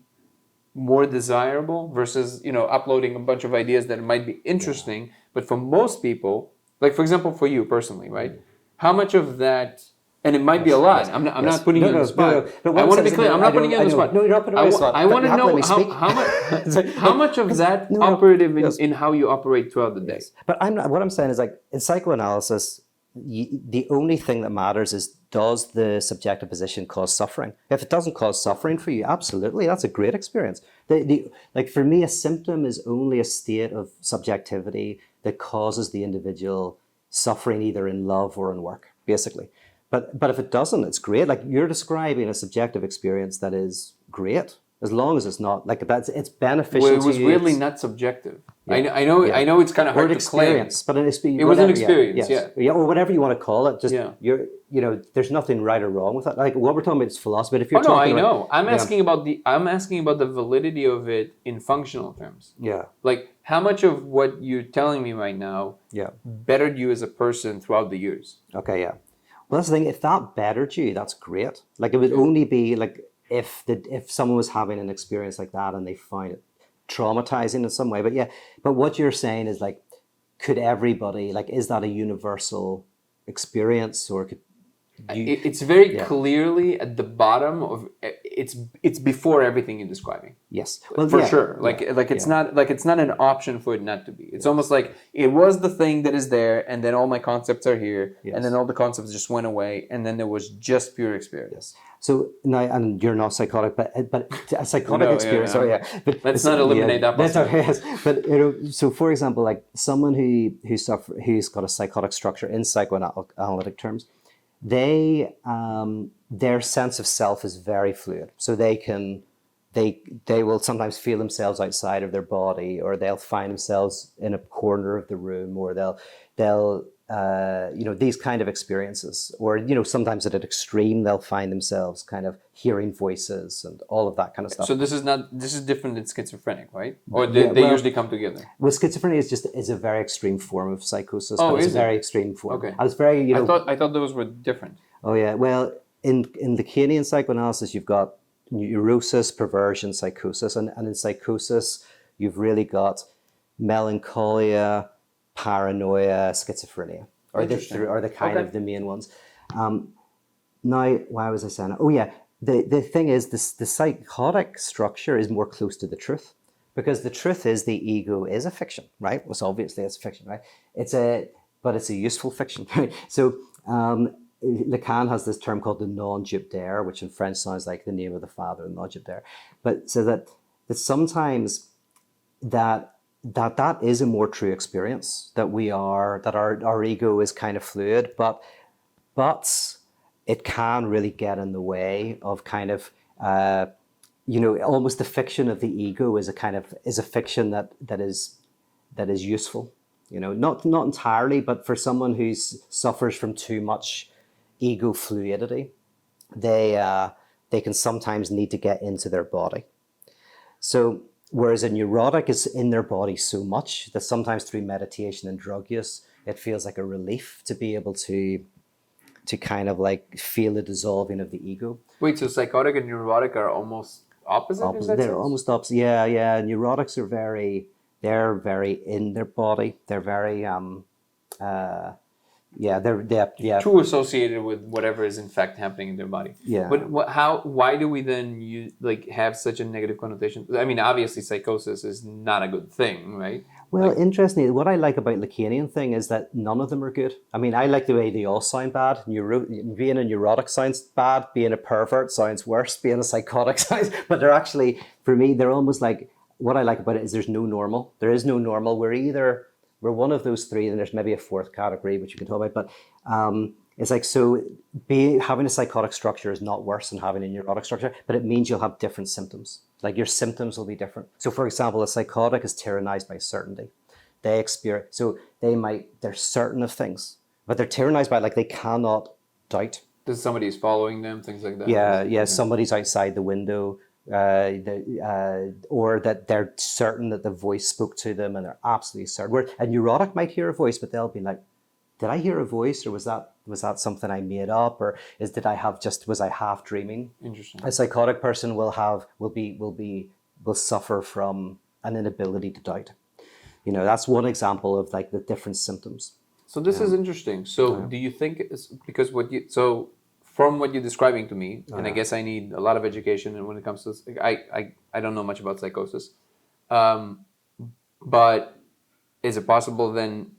more desirable versus uploading a bunch of ideas that might be interesting, but for most people, like for example for you personally, right? How much of that, and it might be a lot. I'm not putting you on the spot. I want to be clear. I'm not putting you on the spot. No, you're not putting me on the spot. I want to know how much of that operative in how you operate throughout the day. Yes. But what I'm saying is, like, in psychoanalysis, the only thing that matters is, does the subjective position cause suffering? If it doesn't cause suffering for you, absolutely, that's a great experience. Like for me, a symptom is only a state of subjectivity that causes the individual suffering either in love or in work, basically. But if it doesn't, it's great. Like you're describing a subjective experience that is great, as long as it's not like that's it's beneficial. Well, it was weirdly not subjective. Yeah. I know it's kind of hard to experience, claim. But it was an experience, or whatever you want to call it. Just there's nothing right or wrong with that. Like what we're talking about is philosophy. But if you're talking about, I'm asking about the validity of it in functional terms. Yeah. Like how much of what you're telling me right now bettered you as a person throughout the years? Okay, yeah. Well, that's the thing. If that bettered you, that's great. Like it would only be like if someone was having an experience like that and they find it traumatizing in some way. But what you're saying is like, could everybody, like, is that a universal experience, or could it's very clearly at the bottom of it's before everything you're describing. Yes, well, for sure. It's not an option for it not to be. It's almost like it was the thing that is there, and then all my concepts are here, and then all the concepts just went away, and then there was just pure experience. So now, and you're not psychotic, but a psychotic experience. But let's not eliminate that possibility. But so for example, like someone who's got a psychotic structure in psychoanalytic terms, they their sense of self is very fluid. So they will sometimes feel themselves outside of their body, or they'll find themselves in a corner of the room, or they'll these kind of experiences, or sometimes at an extreme they'll find themselves kind of hearing voices and all of that kind of stuff. So this is different than schizophrenic, right? Or they usually come together? Well, schizophrenia is a very extreme form of psychosis. Oh, but it's is a very it? extreme form. Okay. I was very, I thought those were different. Oh yeah, well, in Lacanian psychoanalysis, you've got neurosis, perversion, psychosis, and in psychosis, you've really got melancholia, paranoia, schizophrenia, are the kind of the main ones. Now, why was I saying that? Oh yeah, the thing is, the psychotic structure is more close to the truth, because the truth is the ego is a fiction, right? Well, so obviously it's a fiction, right? But it's a useful fiction, right? So Lacan has this term called the non-dupe d'air, which in French sounds like the name of the father, non-dupe d'air. But so that sometimes that is a more true experience, that our ego is kind of fluid, but it can really get in the way of kind of almost the fiction of the ego is a fiction that is useful, not entirely, but for someone who suffers from too much ego fluidity, they can sometimes need to get into their body. So whereas a neurotic is in their body so much that sometimes through meditation and drug use, it feels like a relief to be able to kind of like feel the dissolving of the ego. Wait, so psychotic and neurotic are almost opposite? They're almost opposite. Yeah. Neurotics are they're very in their body. They're very they're too associated with whatever is in fact happening in their body. Yeah. But why do we then have such a negative connotation? I mean, obviously psychosis is not a good thing, right? Well, interestingly, what I like about Lacanian thing is that none of them are good. I mean, I like the way they all sound bad. Being a neurotic sounds bad. Being a pervert sounds worse. Being a psychotic sounds... But they're actually, for me, they're almost like... What I like about it is there's no normal. There is no normal. We're one of those three, and there's maybe a fourth category, which you can talk about. But it's like, so having a psychotic structure is not worse than having a neurotic structure, but it means you'll have different symptoms. Like your symptoms will be different. So for example, a psychotic is tyrannized by certainty. They're certain of things, but they're tyrannized by, like, they cannot doubt. Somebody is following them, things like that. Yeah. Okay. Somebody's outside the window, or that they're certain that the voice spoke to them, and they're absolutely certain. Where a neurotic might hear a voice, but they'll be like, did I hear a voice, or was that something I made up, or was I half dreaming? Interesting. A psychotic person will suffer from an inability to doubt. That's one example of like the different symptoms. So this is interesting. So do you think it's because from what you're describing to me, and I guess I need a lot of education, and when it comes to this, I don't know much about psychosis, but is it possible then?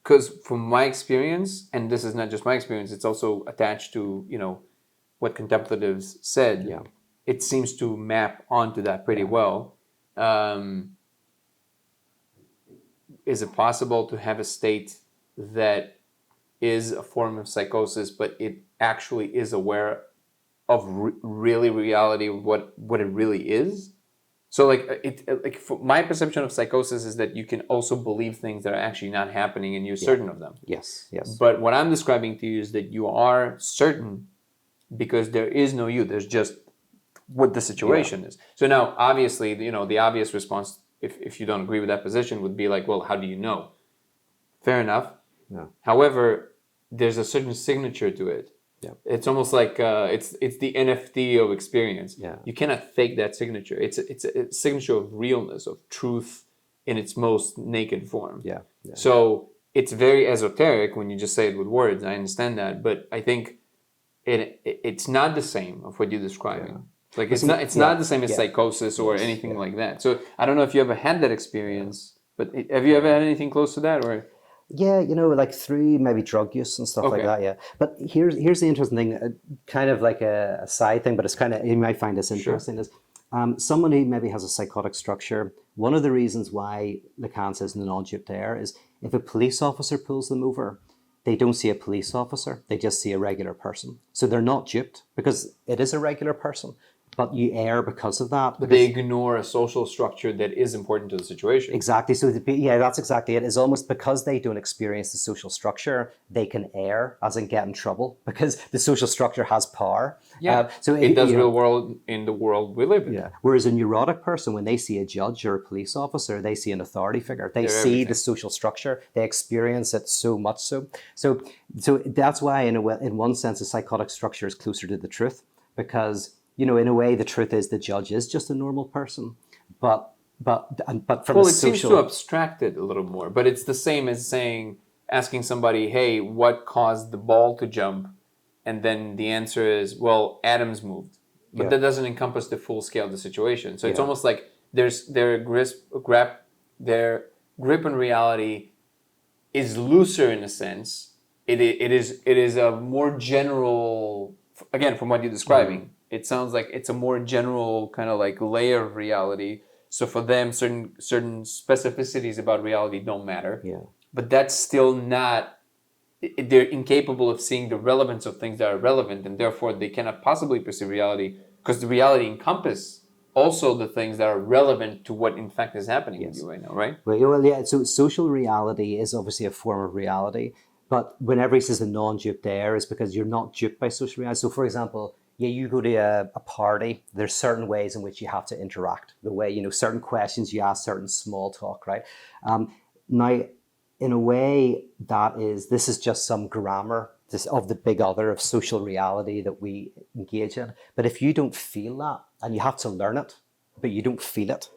Because from my experience, and this is not just my experience, it's also attached to what contemplatives said. Yeah. It seems to map onto that pretty well. Is it possible to have a state that is a form of psychosis, but it actually is aware of really reality, what it really is? So my perception of psychosis is that you can also believe things that are actually not happening, and you're certain of them. Yes. But what I'm describing to you is that you are certain because there is no you. There's just what the situation is. So now, obviously, the obvious response, if you don't agree with that position, would be like, well, how do you know? Fair enough. Yeah. However, there's a certain signature to it. Yeah. It's almost like it's the NFT of experience. Yeah. You cannot fake that signature. It's a signature of realness, of truth in its most naked form. Yeah. So it's very esoteric when you just say it with words. I understand that, but I think it's not the same of what you're describing. Yeah. Like it's not the same as psychosis or anything like that. So I don't know if you ever had that experience, but have you ever had anything close to that, or? Yeah, like through maybe drug use and stuff like that. Yeah, but here's the interesting thing, kind of like a side thing, but it's kind of, you might find this interesting. Sure. Is someone who maybe has a psychotic structure. One of the reasons why Lacan says the non-dupe d'air is if a police officer pulls them over, they don't see a police officer; they just see a regular person. So they're not duped because it is a regular person. but you err because of that. But they ignore a social structure that is important to the situation. Exactly. So yeah, that's exactly it. It's almost because they don't experience the social structure, they can err, as in get in trouble, because the social structure has power. Yeah. So it does real world in the world we live in. Yeah. Whereas a neurotic person, when they see a judge or a police officer, they see an authority figure. They see everything. the social structure. They experience it so much so. So that's why, in one sense, the psychotic structure is closer to the truth, because in a way, the truth is the judge is just a normal person, but from it seems to abstract it a little more. But it's the same as asking somebody, "Hey, what caused the ball to jump?" And then the answer is, "Well, atoms moved." But that doesn't encompass the full scale of the situation. So it's almost like their grip on reality is looser in a sense. It is a more general. Again, from what you're describing, it sounds like it's a more general kind of like layer of reality. So for them, certain specificities about reality don't matter. Yeah. But that's still not. They're incapable of seeing the relevance of things that are relevant, and therefore they cannot possibly perceive reality, because the reality encompasses also the things that are relevant to what in fact is happening with you right now, right? Well, yeah. So social reality is obviously a form of reality, but whenever he says the non-duped err, is because you're not duped by social reality. So, for example, you go to a party. There's certain ways in which you have to interact. The way certain questions you ask, certain small talk, right? Now, in a way, this is just some grammar of the big other of social reality that we engage in. But if you don't feel that, and you have to learn it, but you don't feel it,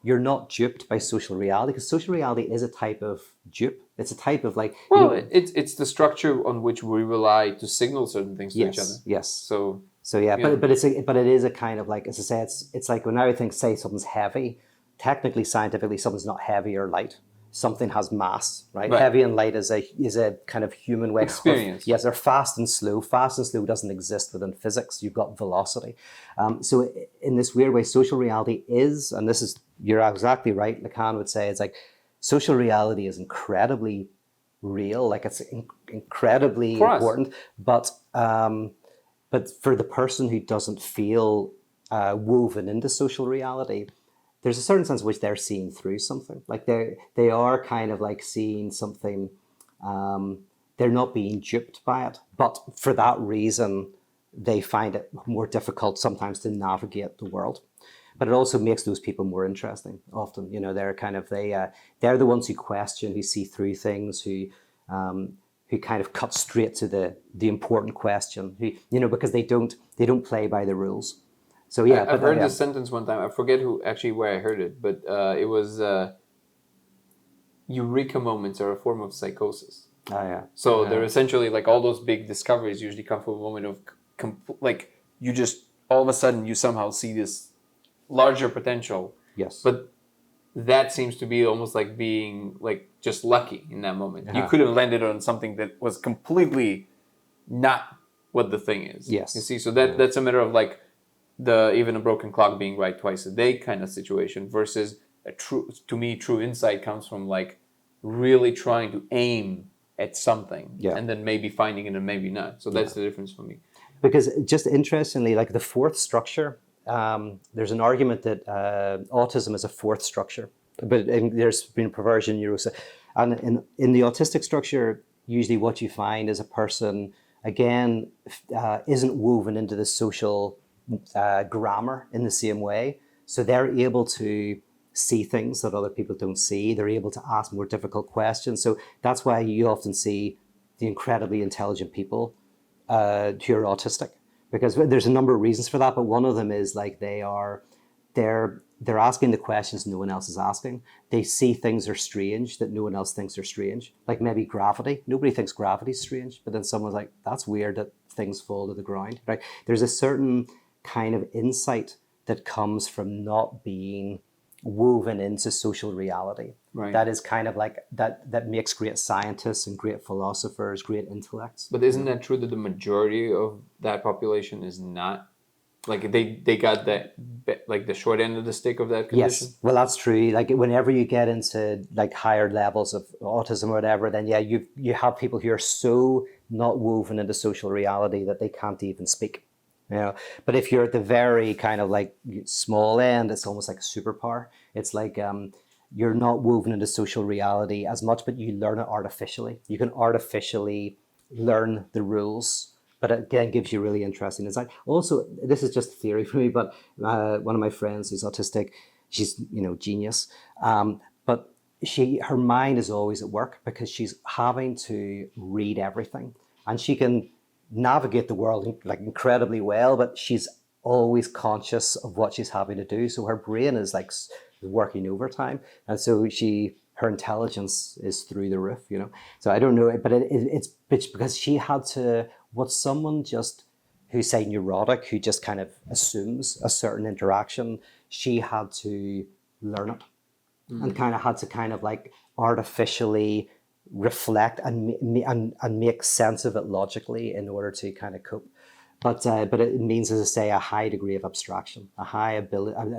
you're not duped by social reality, because social reality is a type of dupe. It's a type of it's the structure on which we rely to signal certain things to each other. Yes. So yeah, but it is a kind of like, as I say, it's like when I think say something's heavy, technically scientifically something's not heavy or light. Something has mass, right? Heavy and light is a kind of human way experience. Yes, they're fast and slow. Fast and slow doesn't exist within physics. You've got velocity. So in this weird way, social reality is, and you're exactly right, Lacan would say, it's like social reality is incredibly real, like it's incredibly important, but for the person who doesn't feel woven into social reality, there's a certain sense in which they're seeing through something. Like they are kind of like seeing something. They're not being duped by it, but for that reason, they find it more difficult sometimes to navigate the world. But it also makes those people more interesting. Often, they're kind of they're the ones who question, who see through things, who kind of cut straight to the important question. Who because they don't play by the rules. So yeah, I've heard this sentence one time. I forget where I heard it, but it was eureka moments are a form of psychosis. Oh yeah. So they're essentially like all those big discoveries usually come from a moment of like you just all of a sudden you somehow see this larger potential. Yes. But that seems to be almost like being like just lucky in that moment. You could have landed on something that was completely not what the thing is. Yes. You see, so that's a matter of like even a broken clock being right twice a day kind of situation versus true insight comes from like really trying to aim at something and then maybe finding it and maybe not. So that's the difference for me. Because just interestingly, like the fourth structure, there's an argument that autism is a fourth structure, but there's been a perversion in neuroscience. And in the autistic structure, usually what you find is a person, again, isn't woven into the social grammar in the same way. So they're able to see things that other people don't see. They're able to ask more difficult questions. So that's why you often see the incredibly intelligent people who are autistic, because there's a number of reasons for that. But one of them is like they're asking the questions no one else is asking. They see things are strange that no one else thinks are strange. Like maybe gravity. Nobody thinks gravity's strange, but then someone's like, that's weird that things fall to the ground, right? There's a certain kind of insight that comes from not being woven into social reality. Right. That is kind of like that makes great scientists and great philosophers, great intellects. But isn't that true that the majority of that population is not? Like they got that like the short end of the stick of that condition? Yes, well that's true. Like whenever you get into like higher levels of autism or whatever, then yeah, you have people who are so not woven into social reality that they can't even speak. You know, but if you're at the very kind of like small end, it's almost like a superpower. It's like you're not woven into social reality as much, but you learn it artificially. You can artificially learn the rules, but it again gives you really interesting insight. Also, this is just theory for me, but one of my friends who's autistic, she's genius, but her mind is always at work because she's having to read everything, and she can navigate the world like incredibly well, but she's always conscious of what she's having to do. So her brain is like working overtime, and so her intelligence is through the roof. So I don't know, but it's because she had to. What someone just who's say neurotic, who just kind of assumes a certain interaction, she had to learn it, and kind of had to kind of like artificially reflect and make sense of it logically in order to kind of cope. But it means, as I say, a high degree of abstraction, a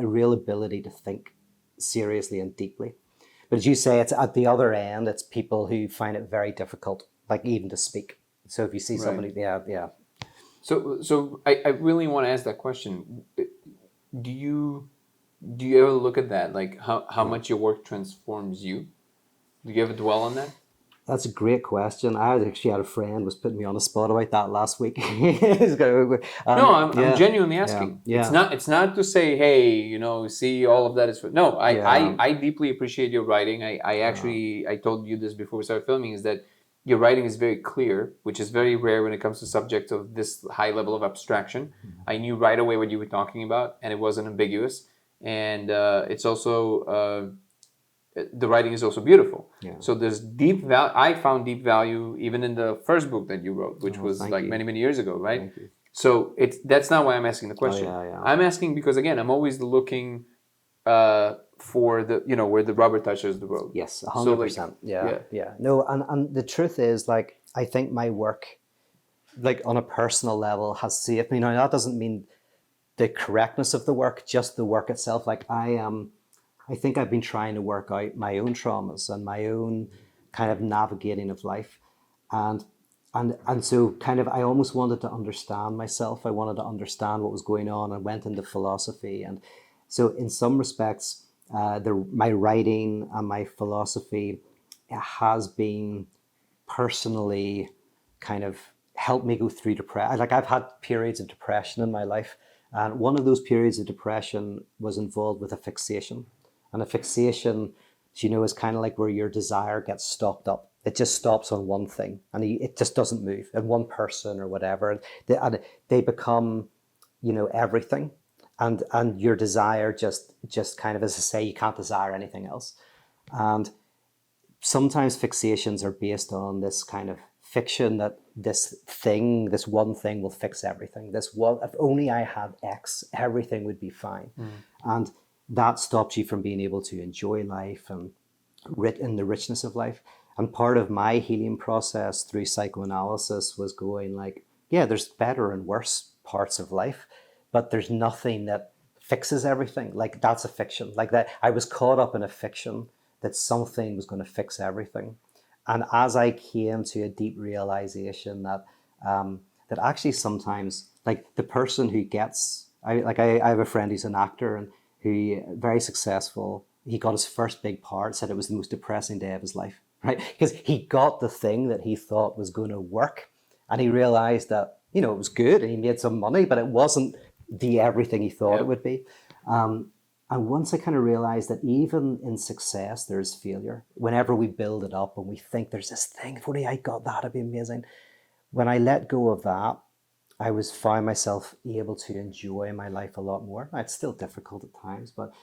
real ability to think seriously and deeply. But as you say, it's at the other end, it's people who find it very difficult, like even to speak. So if you see somebody, yeah. So I really want to ask that question. Do you ever look at that, like how much your work transforms you? Do you ever dwell on that? That's a great question. I actually had a friend was putting me on the spot about that last week. No, I'm genuinely asking. Yeah. It's not to say, hey, see, all of that is no. Yeah. I deeply appreciate your writing. I actually I told you this before we started filming, is that your writing is very clear, which is very rare when it comes to subjects of this high level of abstraction. I knew right away what you were talking about, and it wasn't ambiguous. And it's also the writing is also beautiful. Yeah. So there's deep value. I found deep value even in the first book that you wrote, which was like many years ago, right? Thank you. So that's not why I'm asking the question. Yeah. I'm asking because again, I'm always looking for the where the rubber touches the road. Yes, 100%. Yeah. No, and the truth is, like, I think my work, like on a personal level, has saved me. Now that doesn't mean the correctness of the work, just the work itself. Like I think I've been trying to work out my own traumas and my own kind of navigating of life, and so kind of I almost wanted to understand myself. I wanted to understand what was going on, and went into philosophy. And so in some respects, my writing and my philosophy has been personally kind of helped me go through depression. Like I've had periods of depression in my life, and one of those periods of depression was involved with a fixation. And a fixation, is kind of like where your desire gets stopped up. It just stops on one thing, and it just doesn't move, and one person or whatever. And they become, everything, and your desire just kind of, as I say, you can't desire anything else. And sometimes fixations are based on this kind of fiction that this one thing will fix everything. If only I had X, everything would be fine. And that stops you from being able to enjoy life and in the richness of life. And part of my healing process through psychoanalysis was going like, yeah, there's better and worse parts of life, but there's nothing that fixes everything. Like that's a fiction. Like that, I was caught up in a fiction that something was going to fix everything. And as I came to a deep realization that that actually sometimes, like the person who I have a friend who's an actor and who very successful. He got his first big part, said it was the most depressing day of his life, right? Because he got the thing that he thought was going to work, and he realized that, it was good and he made some money, but it wasn't everything he thought it would be. And once I kind of realized that even in success, there's failure. Whenever we build it up and we think there's this thing, if only I got that, it'd be amazing. When I let go of that, I found myself able to enjoy my life a lot more. It's still difficult at times, but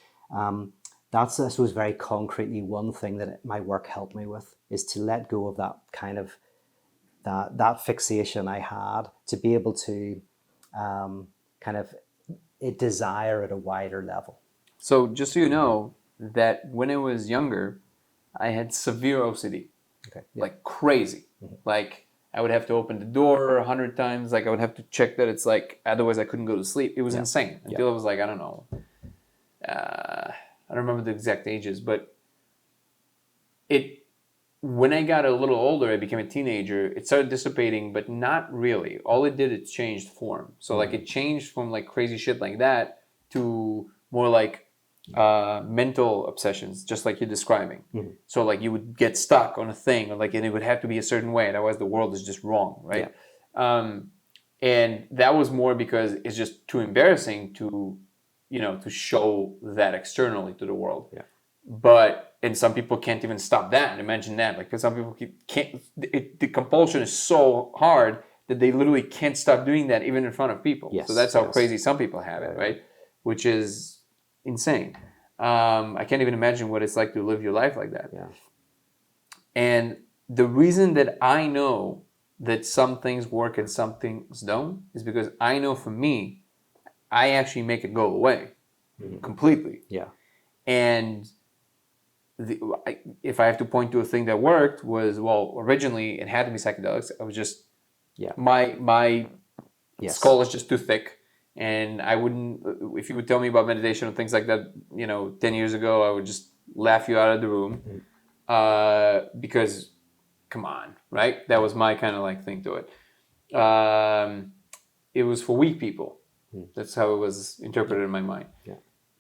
that's, I suppose, very concretely one thing that my work helped me with, is to let go of that kind of that fixation I had, to be able to kind of desire at a wider level. So just so you know, that when I was younger, I had severe OCD, like crazy, like. I would have to open the door 100 times. Like I would have to check that it's like, otherwise I couldn't go to sleep. It was insane until it was like, I don't know. I don't remember the exact ages, but it when I got a little older, I became a teenager, it started dissipating, but not really. All it did, it changed form. So like it changed from like crazy shit like that to more like mental obsessions, just like you're describing. So like you would get stuck on a thing, or like, and it would have to be a certain way, otherwise the world is just wrong, right? And that was more because it's just too embarrassing to, to show that externally to the world. And some people can't even stop that. Imagine that. Like, because some people can't. The compulsion is so hard that they literally can't stop doing that even in front of people. So that's how crazy some people have it, right? Which is insane. I can't even imagine what it's like to live your life like that. And the reason that I know that some things work and some things don't is because I know for me, I actually make it go away completely. And if I have to point to a thing that worked was, well, originally it had to be psychedelics. I was just, my skull is just too thick. And I wouldn't, if you would tell me about meditation or things like that, 10 years ago, I would just laugh you out of the room. Because, come on, right? That was my kind of like thing to it. It was for weak people. That's how it was interpreted in my mind.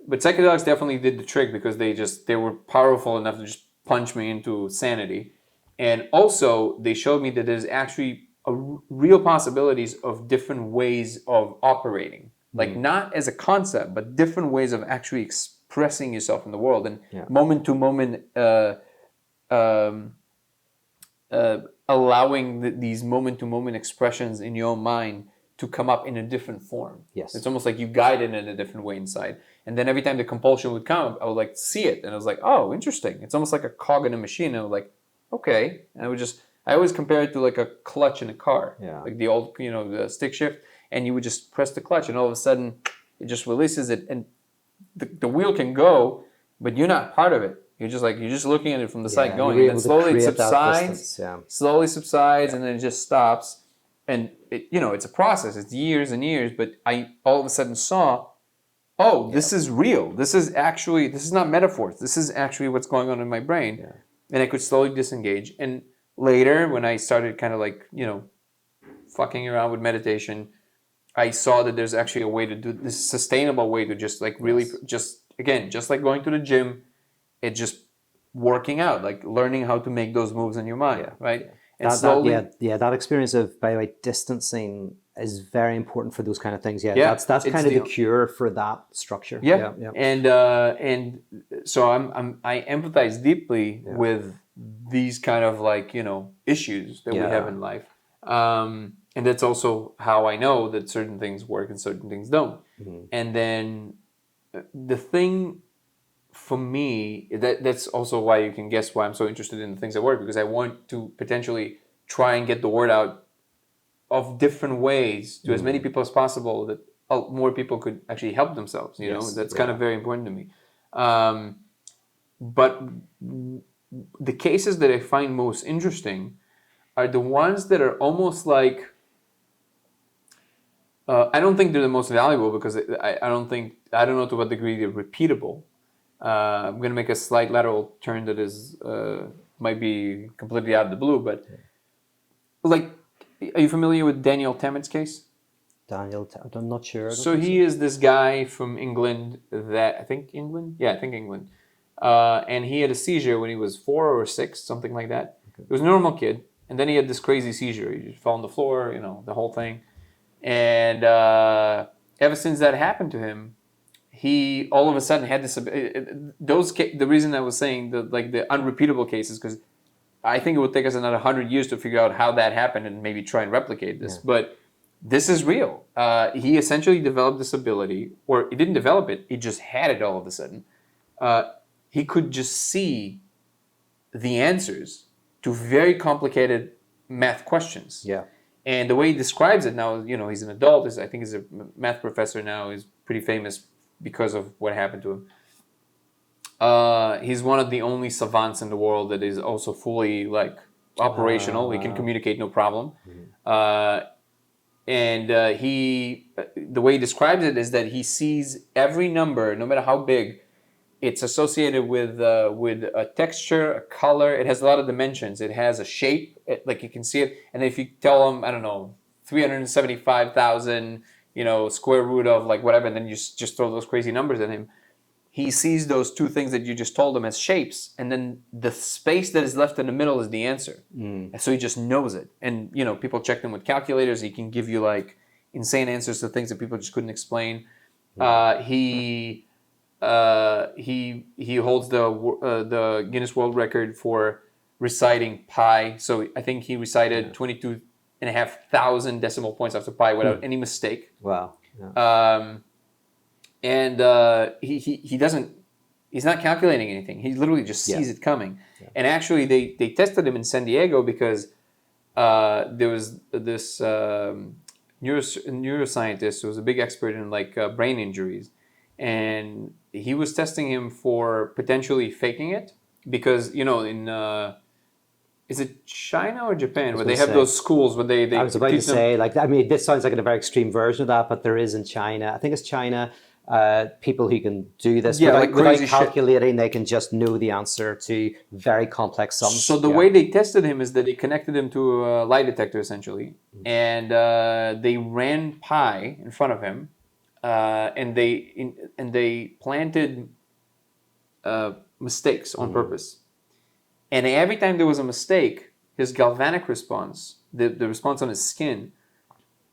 But psychedelics definitely did the trick because they were powerful enough to just punch me into sanity. And also, they showed me that there's actually real possibilities of different ways of operating. Like, not as a concept, but different ways of actually expressing yourself in the world. And moment-to-moment allowing these moment-to-moment expressions in your own mind to come up in a different form. It's almost like you guide it in a different way inside. And then every time the compulsion would come, I would like see it. And I was like, oh, interesting. It's almost like a cog in a machine. And I was like, okay. And I always compare it to like a clutch in a car. Like the old, the stick shift. And you would just press the clutch and all of a sudden it just releases it. And the wheel can go, but you're not part of it. You're just looking at it from the side going. And then slowly it subsides, and then it just stops. And it's a process. It's years and years. But I all of a sudden saw, this is real. This is not metaphors. This is actually what's going on in my brain. And I could slowly disengage. And later, when I started kind of like, fucking around with meditation, I saw that there's actually a way to do this sustainable way to just like really just like going to the gym, it's just working out, like learning how to make those moves in your mind, right? And that experience of, by the way, distancing is very important for those kind of things. That's kind of the cure for that structure. And so I empathize deeply with these kind of like issues that we have in life, and that's also how I know that certain things work and certain things don't. And then the thing for me, that's also why you can guess why I'm so interested in the things that work, because I want to potentially try and get the word out of different ways to as many people as possible, that more people could actually help themselves. That's kind of very important to me. But the cases that I find most interesting are the ones that are almost like, I don't think they're the most valuable because I don't know to what degree they're repeatable. I'm going to make a slight lateral turn that is might be completely out of the blue, but like, are you familiar with Daniel Tammet's case? I'm not sure. So he is this guy from England I think England. And he had a seizure when he was 4 or 6, something like that. He was a normal kid, and then he had this crazy seizure. He just fell on the floor, the whole thing. And ever since that happened to him, he all of a sudden had this. The reason I was saying the unrepeatable cases, because I think it would take us another 100 years to figure out how that happened and maybe try and replicate this. But this is real. He essentially developed this ability, or he didn't develop it. He just had it all of a sudden. He could just see the answers to very complicated math questions. And the way he describes it now, he's an adult. I think he's a math professor now. He's pretty famous because of what happened to him. He's one of the only savants in the world that is also fully like operational. He can communicate no problem. And the way he describes it is that he sees every number, no matter how big, it's associated with a texture, a color. It has a lot of dimensions. It has a shape, like you can see it. And if you tell them, I don't know, 375,000, square root of like whatever, and then you just throw those crazy numbers at him, he sees those two things that you just told him as shapes, and then the space that is left in the middle is the answer. And so he just knows it. And people check them with calculators. He can give you like insane answers to things that people just couldn't explain. He holds the Guinness World Record for reciting pi. So I think he recited 22,500 decimal points after pi without any mistake. Wow. Yeah. And he's not calculating anything. He literally just sees it coming. Yeah. And actually, they tested him in San Diego because there was this neuroscientist who was a big expert in like brain injuries. And he was testing him for potentially faking it because, in... is it China or Japan where they have those schools where they I was about to say, this sounds like a very extreme version of that, but there is in China. I think it's China... people who can do this without calculating, they can just know the answer to very complex sums. So the way they tested him is that they connected him to a lie detector essentially, and they ran pi in front of him, and they planted mistakes on purpose. And every time there was a mistake, his galvanic response, the response on his skin,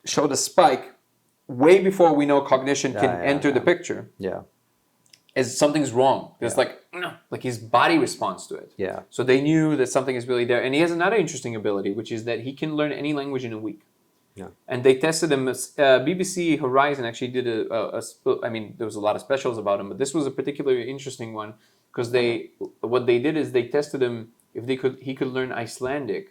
showed a spike. Way before we know cognition can enter the picture, as something's wrong. There's like his body responds to it. Yeah. So they knew that something is really there, and he has another interesting ability, which is that he can learn any language in a week. Yeah. And they tested him. BBC Horizon actually did there was a lot of specials about him, but this was a particularly interesting one because what they did is they tested him if he could learn Icelandic.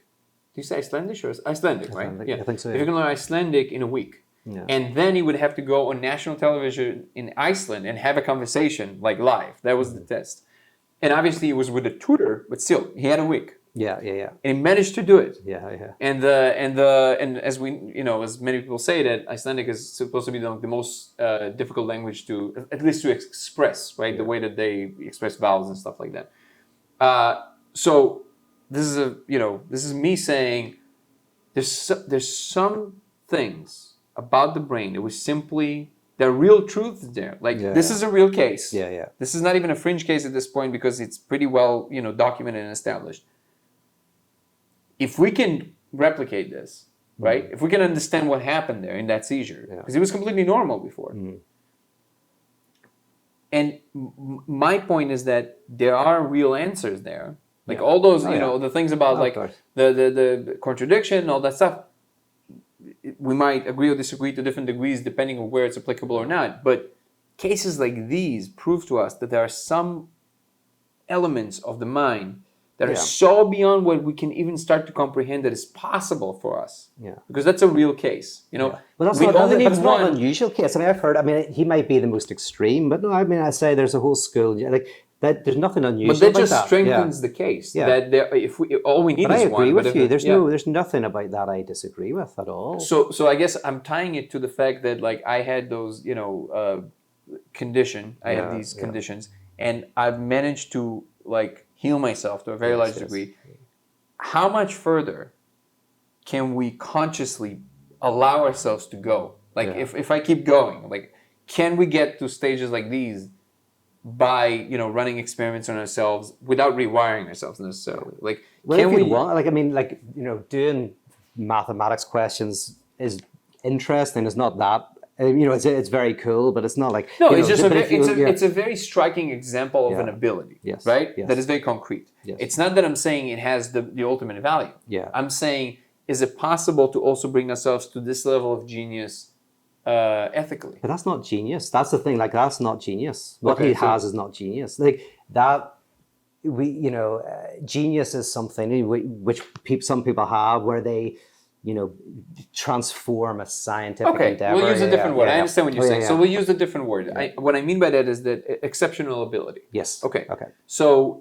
Do you say Icelandic or Icelandic, right? Yeah, I think so. Yeah. If he can learn Icelandic in a week. Yeah. And then he would have to go on national television in Iceland and have a conversation like live. That was the test. And obviously it was with a tutor, but still, he had a week. Yeah. And he managed to do it. Yeah. And as we, as many people say that Icelandic is supposed to be the most difficult language to, at least to express, right? Yeah. The way that they express vowels and stuff like that. So this is me saying there's some things about the brain. It was simply there are real truths there. This is a real case. Yeah. This is not even a fringe case at this point because it's pretty well, documented and established. If we can replicate this, right? If we can understand what happened there in that seizure, because it was completely normal before. And my point is that there are real answers there. All those, the things about the contradiction, all that stuff. We might agree or disagree to different degrees depending on where it's applicable or not. But cases like these prove to us that there are some elements of the mind that are so beyond what we can even start to comprehend that is possible for us. Yeah. Because that's a real case. Well, that's not an unusual case. I've heard, he might be the most extreme, but no, I say there's a whole school, that there's nothing unusual. But that just strengthens the case. Yeah. That all we need is one. I agree with you. There's nothing about that I disagree with at all. So I guess I'm tying it to the fact that I had those condition. I have these conditions, and I've managed to heal myself to a very large degree. How much further can we consciously allow ourselves to go? If I keep going, can we get to stages like these? By running experiments on ourselves without rewiring ourselves necessarily. Doing mathematics questions is interesting. It's not that it's very cool, but it's not it's a very striking example of an ability, right? Yes. That is very concrete. Yes. It's not that I'm saying it has the ultimate value. Yeah. I'm saying, is it possible to also bring ourselves to this level of genius? Ethically, but that's not genius. That's the thing. That's not genius. What he has is not genius. Genius is something which some people have where they, transform a scientific endeavor. We'll use a different word. I understand what you're saying. So we'll use a different word. What I mean by that is that exceptional ability. Yes. Okay. So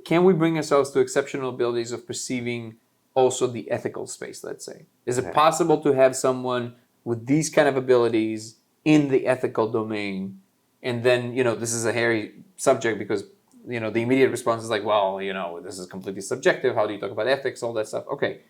can we bring ourselves to exceptional abilities of perceiving also the ethical space? Let's say, is it possible to have someone with these kind of abilities in the ethical domain, and then this is a hairy subject because the immediate response is like, well, this is completely subjective. How do you talk about ethics, all that stuff? Okay,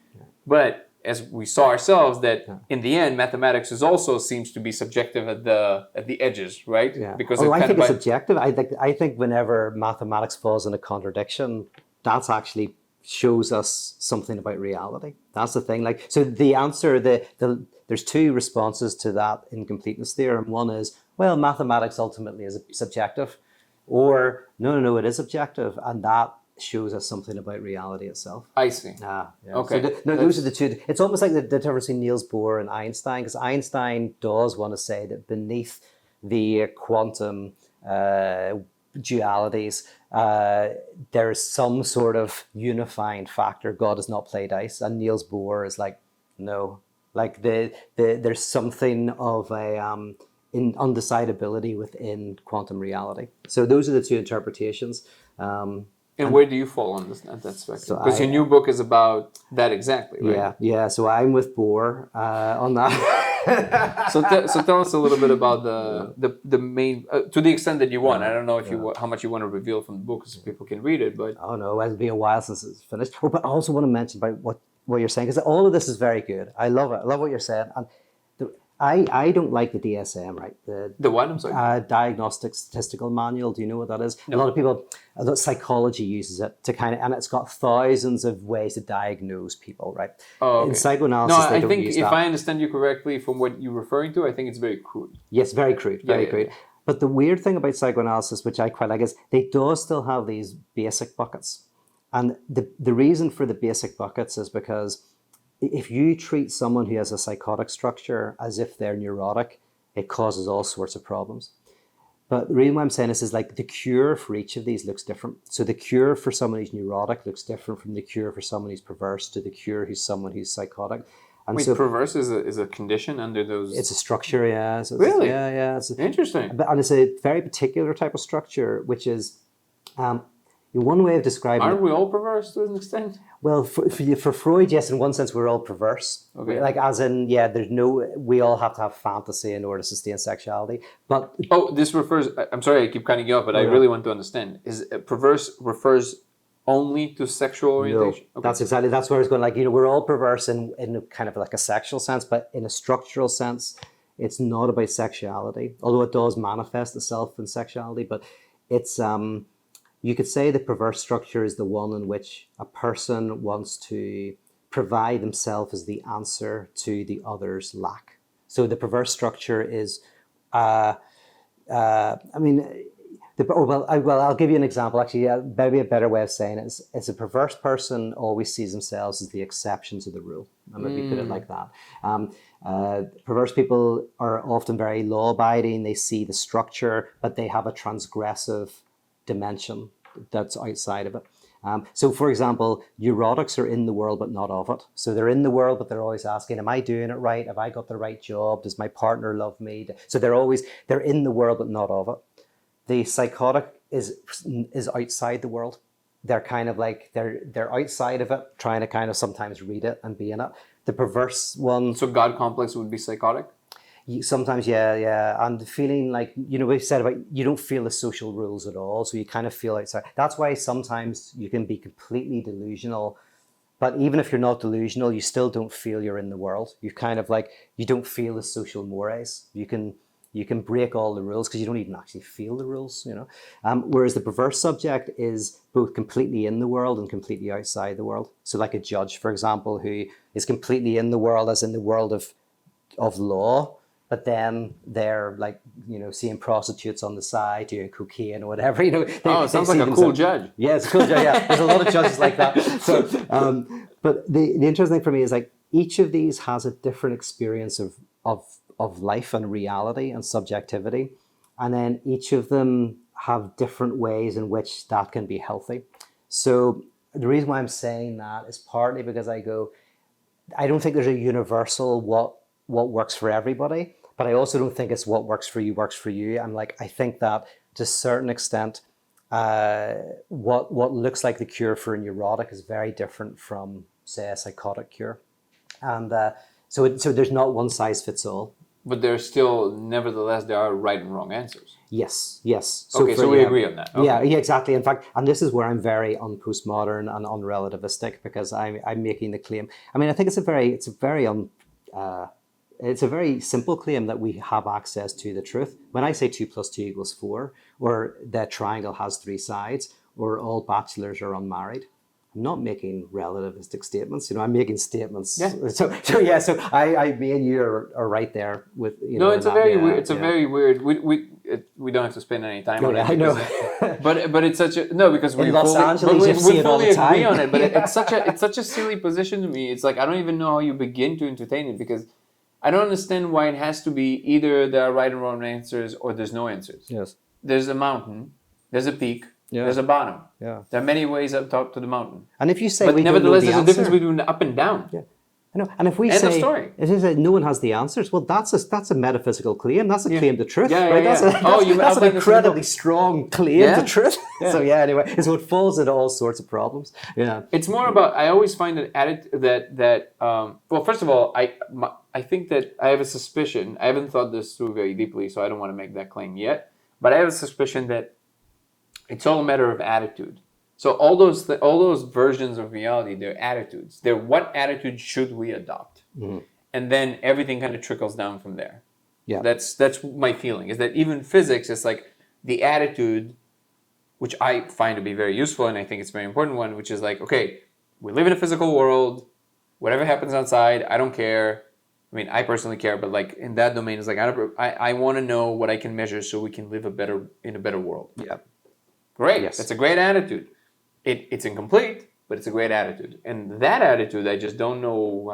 but as we saw ourselves, that in the end, mathematics is also seems to be subjective at the edges, right? Yeah. Because I think it's subjective. I think whenever mathematics falls in a contradiction, that's actually shows us something about reality. That's the thing. Like, so the answer, there's two responses to that incompleteness theorem. One is, well, mathematics ultimately is subjective, or no, it is objective, and that shows us something about reality itself. I see. Yeah. Okay. So those are the two. It's almost like the difference between Niels Bohr and Einstein, because Einstein does want to say that beneath the quantum dualities, there is some sort of unifying factor. God does not play dice, and Niels Bohr is like, no, like there's something of a undecidability within quantum reality. So those are the two interpretations. And where do you fall on that spectrum? Because your new book is about that exactly, right? Yeah. So I'm with Bohr on that. So tell us a little bit about the main, to the extent that you want. I don't know if how much you want to reveal from the book, so people can read it. But oh no, it'll be a while since it's finished. Oh, but I also want to mention about what you're saying, because all of this is very good. I love it. I love what you're saying. And I don't like the DSM, right? The what? I'm sorry. Diagnostic Statistical Manual. Do you know what that is? No. A lot of people, psychology uses it to and it's got thousands of ways to diagnose people, right? Oh, okay. In psychoanalysis, no, they I don't think use if that. I understand you correctly from what you're referring to, I think it's very crude. Yes, very crude, very crude. Yeah. But the weird thing about psychoanalysis, which I quite like, is they do still have these basic buckets. And the reason for the basic buckets is because if you treat someone who has a psychotic structure as if they're neurotic, it causes all sorts of problems. But the reason why I'm saying this is like the cure for each of these looks different. So the cure for someone who's neurotic looks different from the cure for someone who's perverse to the cure who's someone who's psychotic. And wait, so perverse is a condition under those? It's a structure, yeah. So really? Yeah. Interesting. And it's a very particular type of structure, which is one way of describing Aren't we all perverse to an extent? Well, for Freud, yes, in one sense, we're all perverse. Okay. Like, as in, we all have to have fantasy in order to sustain sexuality. But this refers. I'm sorry, I keep cutting you off, but I really want to understand. Is perverse refers only to sexual orientation? No, okay. That's where I was going. Like, we're all perverse in kind of like a sexual sense, but in a structural sense, it's not about sexuality. Although it does manifest itself in sexuality, but it's you could say the perverse structure is the one in which a person wants to provide themselves as the answer to the other's lack. So the perverse structure is, I'll give you an example. Actually, maybe a better way of saying it is a perverse person always sees themselves as the exception to the rule. And maybe put it like that. Perverse people are often very law-abiding. They see the structure, but they have a transgressive dimension that's outside of it. So, for example, neurotics are in the world but not of it. So they're in the world, but they're always asking, am I doing it right? Have I got the right job? Does my partner love me? So they're in the world but not of it. The psychotic is outside the world. They're kind of like, they're outside of it, trying to kind of sometimes read it and be in it. The perverse one... So God complex would be psychotic? Sometimes, yeah. And feeling like, we've said about, you don't feel the social rules at all. So you kind of feel outside. That's why sometimes you can be completely delusional. But even if you're not delusional, you still don't feel you're in the world. You kind of like, you don't feel the social mores. You can break all the rules because you don't even actually feel the rules, Whereas the perverse subject is both completely in the world and completely outside the world. So like a judge, for example, who is completely in the world, as in the world of law, but then they're like, seeing prostitutes on the side, doing cocaine or whatever, it sounds like a cool judge. Yeah, it's a cool judge, yeah. There's a lot of judges like that. So, but the interesting thing for me is like, each of these has a different experience of life and reality and subjectivity. And then each of them have different ways in which that can be healthy. So the reason why I'm saying that is partly because I don't think there's a universal what works for everybody, but I also don't think it's what works for you works for you. I think that to a certain extent, what looks like the cure for a neurotic is very different from, say, a psychotic cure. And so there's not one size fits all. But there's still, nevertheless, there are right and wrong answers. Yes, yes. Okay, so we agree on that. Okay. Yeah, exactly. In fact, and this is where I'm very un-postmodern and unrelativistic, because I'm making the claim. I mean, I think it's a very simple claim that we have access to the truth. When I say 2 + 2 = 4, or the triangle has 3 sides, or all bachelors are unmarried, I'm not making relativistic statements. I'm making statements. Yeah. So I me and you are right there with. No, it's a very weird. It's a very weird. We don't have to spend any time on it. I know. But it's such a no because we in Los fully, Angeles, we see it all fully the time. agree on it. But it's such a silly position to me. It's like I don't even know how you begin to entertain it because I don't understand why it has to be either there are right and wrong answers or there's no answers. Yes. There's a mountain. There's a peak. Yeah. There's a bottom. Yeah. There are many ways up top to the mountain. And if you say, but we nevertheless, don't know there's the a difference answer, between up and down. Yeah. I know. And if we End of say, story. if you say no one has the answers, well, that's a metaphysical claim. That's a claim to truth. Yeah, right? yeah, yeah. That's an incredibly strong claim to truth. Yeah. So anyway, so it falls into all sorts of problems. Yeah. It's more about. I always find that well, first of all, I think that I have a suspicion. I haven't thought this through very deeply, so I don't want to make that claim yet. But I have a suspicion that it's all a matter of attitude. So all those versions of reality, they're attitudes. They're what attitude should we adopt, and then everything kind of trickles down from there. Yeah, that's my feeling. Is that even physics is like the attitude, which I find to be very useful, and I think it's a very important one, which is like, okay, we live in a physical world. Whatever happens outside, I don't care. I mean, I personally care, but like in that domain, it's like I want to know what I can measure so we can live in a better world. Yeah. Great. Yes. That's a great attitude. It's incomplete, but it's a great attitude. And that attitude, I just don't know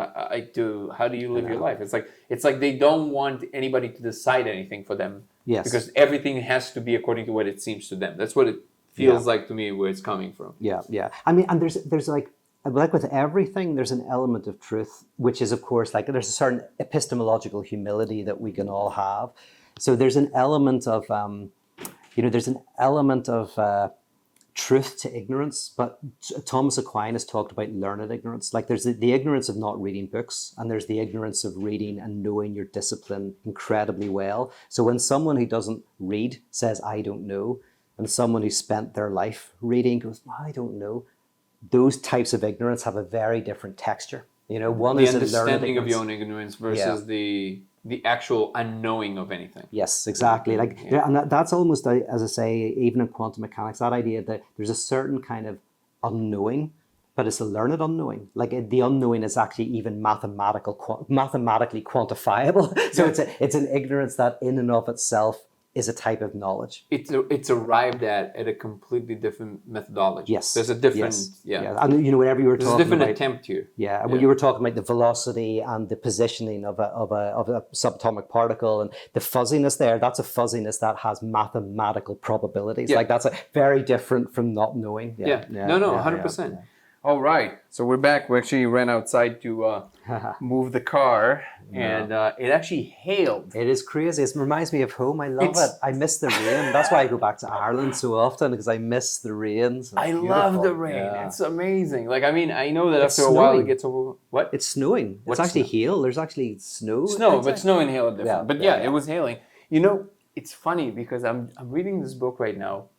how do you live your life? It's like they don't want anybody to decide anything for them. Yes. Because everything has to be according to what it seems to them. That's what it feels like to me where it's coming from. Yeah, yeah. I mean, and there's like with everything, there's an element of truth, which is, of course, like there's a certain epistemological humility that we can all have. So there's an element of truth to ignorance, but Thomas Aquinas talked about learned ignorance. Like there's the ignorance of not reading books, and there's the ignorance of reading and knowing your discipline incredibly well. So when someone who doesn't read says, I don't know, and someone who spent their life reading goes, I don't know, those types of ignorance have a very different texture. One the is understanding of your own ignorance versus the actual unknowing of anything. Yes, exactly. And that's almost, as I say, even in quantum mechanics, that idea that there's a certain kind of unknowing, but it's a learned unknowing. Like the unknowing is actually even mathematically quantifiable. So it's an ignorance that in and of itself is a type of knowledge. It's arrived at a completely different methodology. Yes. There's a different, And whenever you were talking there's a different about, attempt here. Yeah, and when you were talking about the velocity and the positioning of a subatomic particle and the fuzziness there, that's a fuzziness that has mathematical probabilities. Yeah. Like that's very different from not knowing. Yeah. No, 100%. All right, so we're back. We actually ran outside to move the car, and it actually hailed. It is crazy. It reminds me of home. I love it. I miss the rain. That's why I go back to Ireland so often, because I miss the rain. I love the rain. Yeah. It's amazing. Like, I mean, I know that after a while it gets over. What? It's snowing. It's actually hail. There's actually snow. But snow and hail are different. But it was hailing. It's funny because I'm reading this book right now.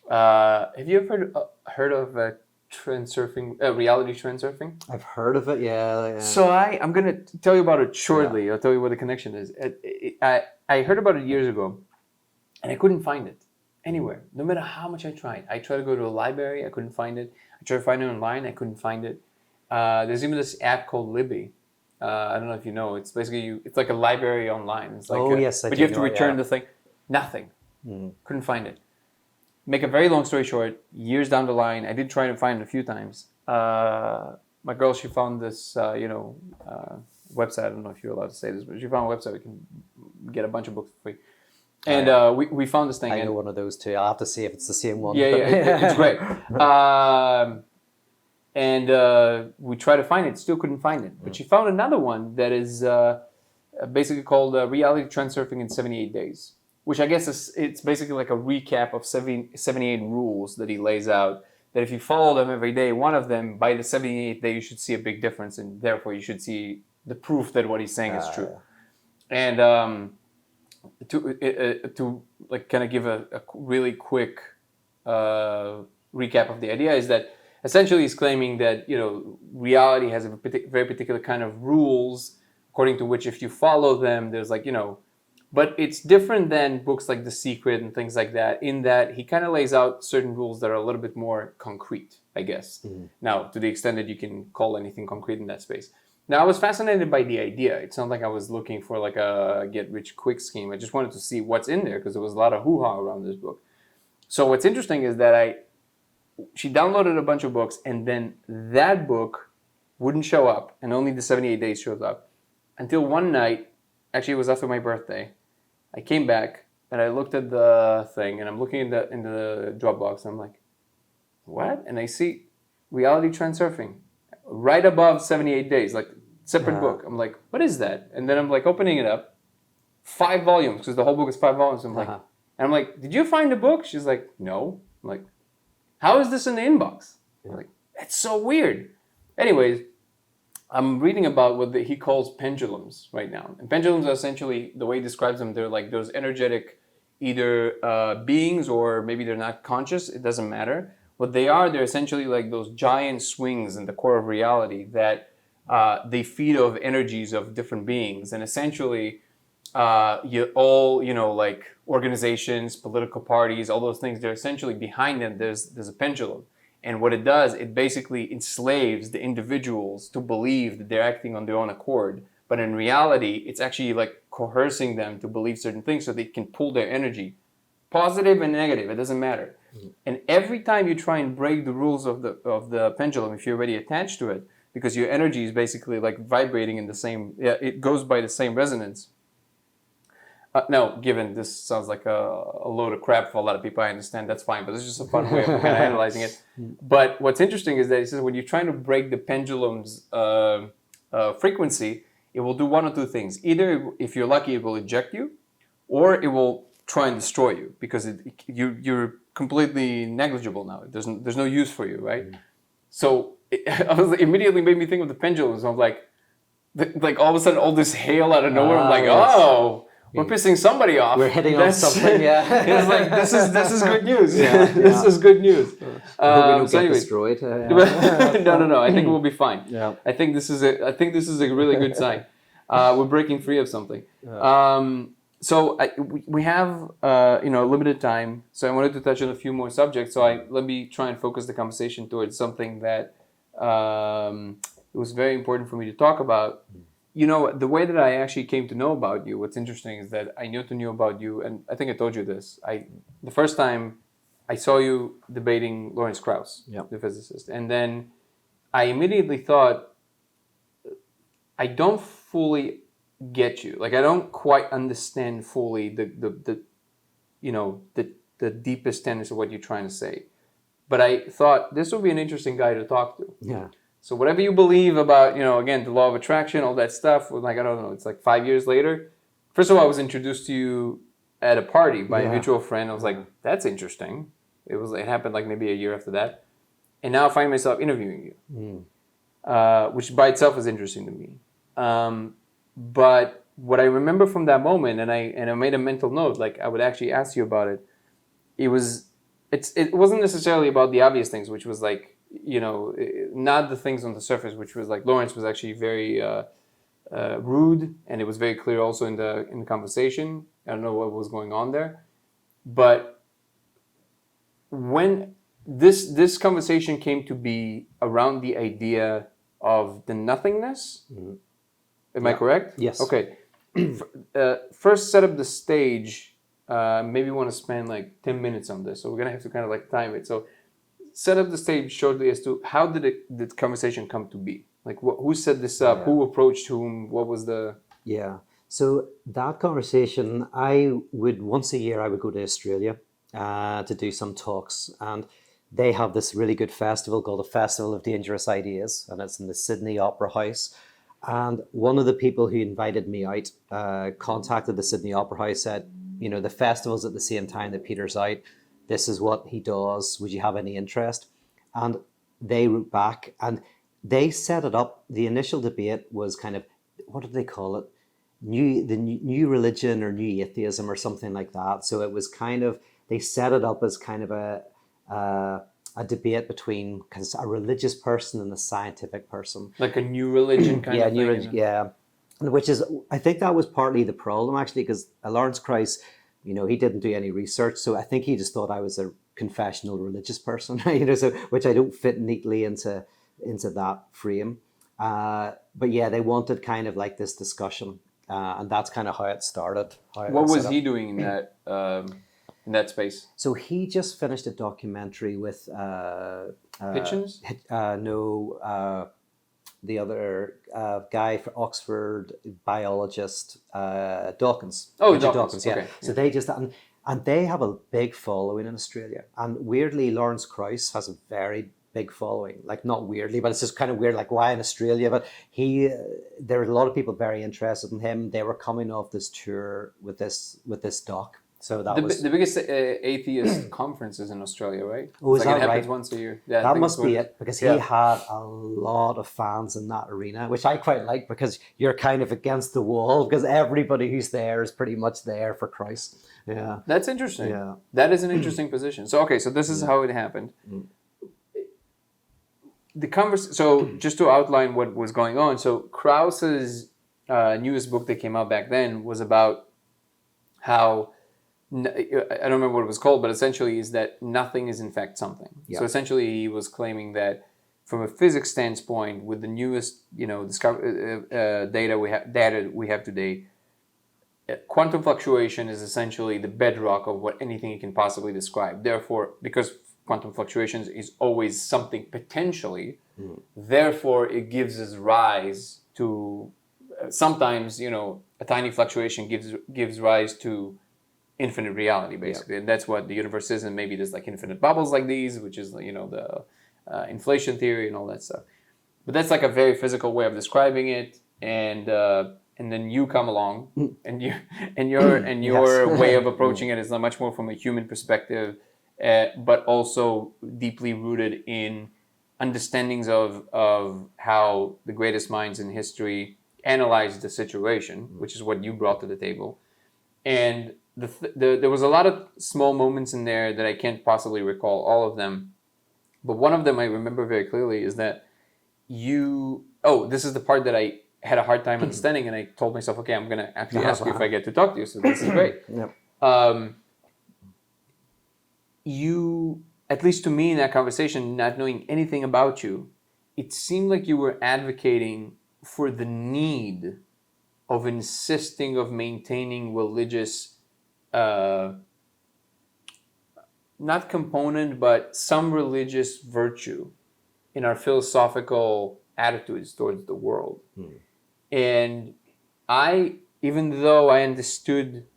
Have you ever heard of reality transurfing? I've heard of it, yeah. So I'm going to tell you about it shortly. I'll tell you what the connection is. I heard about it years ago, and I couldn't find it anywhere, no matter how much I tried. I tried to go to a library, I couldn't find it. I tried to find it online, I couldn't find it. There's even this app called Libby. I don't know if you know. It's basically it's like a library online. It's like yes, I but do you have to know, return the thing. Nothing. Couldn't find it. Make a very long story short, years down the line, I did try to find it a few times. My girl, she found this, website. I don't know if you're allowed to say this, but she found a website we can get a bunch of books for free. And we found this thing. I know one of those too. I'll have to see if it's the same one. Yeah, it's great. And we tried to find it, still couldn't find it. But she found another one that is basically called Reality Transurfing in 78 Days. Which I guess it's basically like a recap of 78 rules that he lays out, that if you follow them every day, one of them, by the 78th day, you should see a big difference, and therefore you should see the proof that what he's saying is true. And to like kind of give a really quick recap of the idea is that essentially he's claiming that reality has a very particular kind of rules according to which if you follow them there's like but it's different than books like The Secret and things like that in that he kind of lays out certain rules that are a little bit more concrete, I guess. Now, to the extent that you can call anything concrete in that space. Now, I was fascinated by the idea. It's not like I was looking for like a get-rich-quick scheme. I just wanted to see what's in there because there was a lot of hoo-ha around this book. So what's interesting is that she downloaded a bunch of books and then that book wouldn't show up and only the 78 days showed up until one night, actually it was after my birthday, I came back and I looked at the thing and I'm looking in the Dropbox and I'm like, what? And I see Reality Transurfing right above 78 days, like separate book. I'm like, what is that? And then I'm like opening it up, 5 volumes, because the whole book is 5 volumes. I'm like, and I'm like, did you find the book? She's like, no. I'm like, how is this in the inbox? I'm like, that's so weird. Anyways, I'm reading about what he calls pendulums right now. And pendulums are essentially, the way he describes them, they're like those energetic either beings or maybe they're not conscious. It doesn't matter. What they are, they're essentially like those giant swings in the core of reality that they feed off energies of different beings. And essentially, like organizations, political parties, all those things, they're essentially behind them. There's a pendulum. And what it does, it basically enslaves the individuals to believe that they're acting on their own accord. But in reality, it's actually like coercing them to believe certain things so they can pull their energy, positive and negative, it doesn't matter. And every time you try and break the rules of the pendulum, if you're already attached to it, because your energy is basically like vibrating in the same, it goes by the same resonance. Now, given this sounds like a load of crap for a lot of people, I understand that's fine, but it's just a fun way of kind of analyzing it. But what's interesting is that he says when you're trying to break the pendulum's frequency, it will do one or two things. Either, if you're lucky, it will eject you, or it will try and destroy you because you're completely negligible now. There's no use for you, right? So it immediately made me think of the pendulums. I'm like all of a sudden, all this hail out of nowhere. I'm like, oh. We're pissing somebody off. We're hitting on something, yeah. It's like this is good news. This is good news. We don't get destroyed. No. I think we'll be fine. Yeah. I think this is a really good sign. We're breaking free of something. So we have limited time. So I wanted to touch on a few more subjects. So let me try and focus the conversation towards something that it was very important for me to talk about. The way that I actually came to know about you, what's interesting is that I knew about you, and I think I told you this. The first time I saw you debating Lawrence Krauss, the physicist, and then I immediately thought, I don't fully get you. Like I don't quite understand fully the deepest tenets of what you're trying to say. But I thought this would be an interesting guy to talk to. Yeah. So whatever you believe about, again, the law of attraction, all that stuff, like, I don't know, it's like 5 years later. First of all, I was introduced to you at a party by a mutual friend. I was like, that's interesting. It happened like maybe a year after that. And now I find myself interviewing you, which by itself is interesting to me. But what I remember from that moment, and I made a mental note, like I would actually ask you about it. It wasn't necessarily about the obvious things, which was like, not the things on the surface, which was like Lawrence was actually very rude, and it was very clear also in the conversation. I don't know what was going on there, but when this conversation came to be around the idea of the nothingness, am I correct? Yes. Okay. First, set up the stage. Maybe want to spend like 10 minutes on this, so we're gonna have to kind of like time it. So set up the stage shortly as to how did the conversation come to be? Like who set this up? Who approached whom? What was the... Yeah. So that conversation, once a year I would go to Australia to do some talks, and they have this really good festival called the Festival of Dangerous Ideas, and it's in the Sydney Opera House. And one of the people who invited me out contacted the Sydney Opera House, said, the festival's at the same time that Peter's out. This is what he does. Would you have any interest? And they wrote back and they set it up. The initial debate was kind of, what did they call it? new religion or new atheism or something like that. So it was kind of, they set it up as kind of a debate between a religious person and a scientific person. Like a new religion kind of thing. Yeah. Which is, I think that was partly the problem actually, because Lawrence Krauss, he didn't do any research, so I think he just thought I was a confessional religious person, so which I don't fit neatly into that frame. But yeah, they wanted kind of like this discussion, and that's kind of how it started. What was he doing in that space? So he just finished a documentary with Hitchens? The other guy for Oxford, biologist, Dawkins. Oh, Richard Dawkins, yeah. okay. So they just, and they have a big following in Australia. And weirdly, Lawrence Krauss has a very big following. Like, not weirdly, but it's just kind of weird, like, why in Australia? But there were a lot of people very interested in him. They were coming off this tour with this doc. So that was the biggest atheist conference is in Australia, right? Oh, is like that it happens right? once a year. Yeah, that must be it, because he had a lot of fans in that arena, which I quite like, because you're kind of against the wall, because everybody who's there is pretty much there for Christ. Yeah, that's interesting. Yeah, that is an interesting position. So okay, so this is how it happened. So just to outline what was going on. So Krauss's newest book that came out back then was about how, I don't remember what it was called, but essentially is that nothing is in fact something. Yeah. So essentially he was claiming that from a physics standpoint, with the newest data we have today, quantum fluctuation is essentially the bedrock of what anything you can possibly describe. Therefore, because quantum fluctuations is always something potentially, therefore it gives us rise to sometimes a tiny fluctuation gives rise to infinite reality, basically. And that's what the universe is. And maybe there's like infinite bubbles like these, which is the inflation theory and all that stuff. But that's like a very physical way of describing it. And then you come along, and your way of approaching it is much more from a human perspective, but also deeply rooted in understandings of how the greatest minds in history analyzed the situation, which is what you brought to the table. And there was a lot of small moments in there that I can't possibly recall all of them, but one of them I remember very clearly is that this is the part that I had a hard time understanding, and I told myself, okay, I'm going to actually ask you if I get to talk to you, so this is great. Yep. You, at least to me in that conversation, not knowing anything about you, it seemed like you were advocating for the need of insisting of maintaining religious, not component, but some religious virtue in our philosophical attitudes towards the world. And even though I understood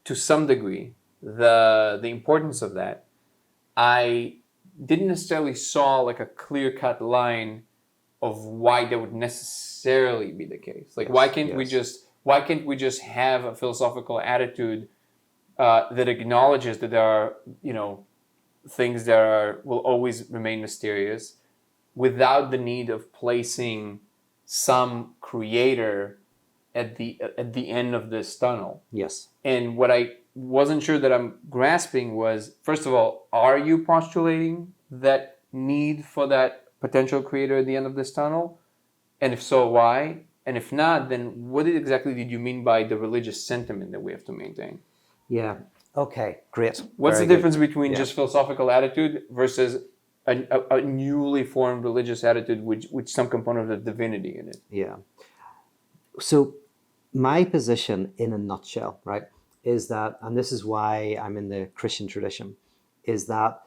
to some degree the importance of that, I didn't necessarily saw like a clear-cut line of why that would necessarily be the case. Like, why can't we just have a philosophical attitude that acknowledges that there are things that will always remain mysterious, without the need of placing some creator at the end of this tunnel. Yes. And what I wasn't sure that I'm grasping was, first of all, are you postulating that need for that potential creator at the end of this tunnel? And if so, why? And if not, then what exactly did you mean by the religious sentiment that we have to maintain? Yeah. Okay, great. What's Very the difference good. between just philosophical attitude versus a newly formed religious attitude with some component of divinity in it? Yeah. So my position in a nutshell, right, is that, and this is why I'm in the Christian tradition, is that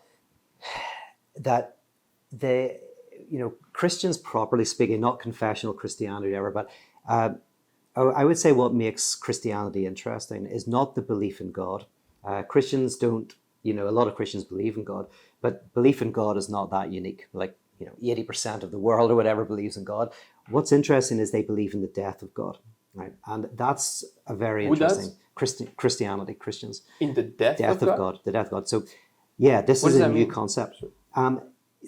the Christians, properly speaking, not confessional Christianity or whatever, but I would say what makes Christianity interesting is not the belief in God. Christians don't, a lot of Christians believe in God, but belief in God is not that unique. Like, 80% of the world or whatever believes in God. What's interesting is they believe in the death of God, right? And that's a very interesting Christianity, Christians. In the death of God? The death of God. So, yeah, this is a new concept.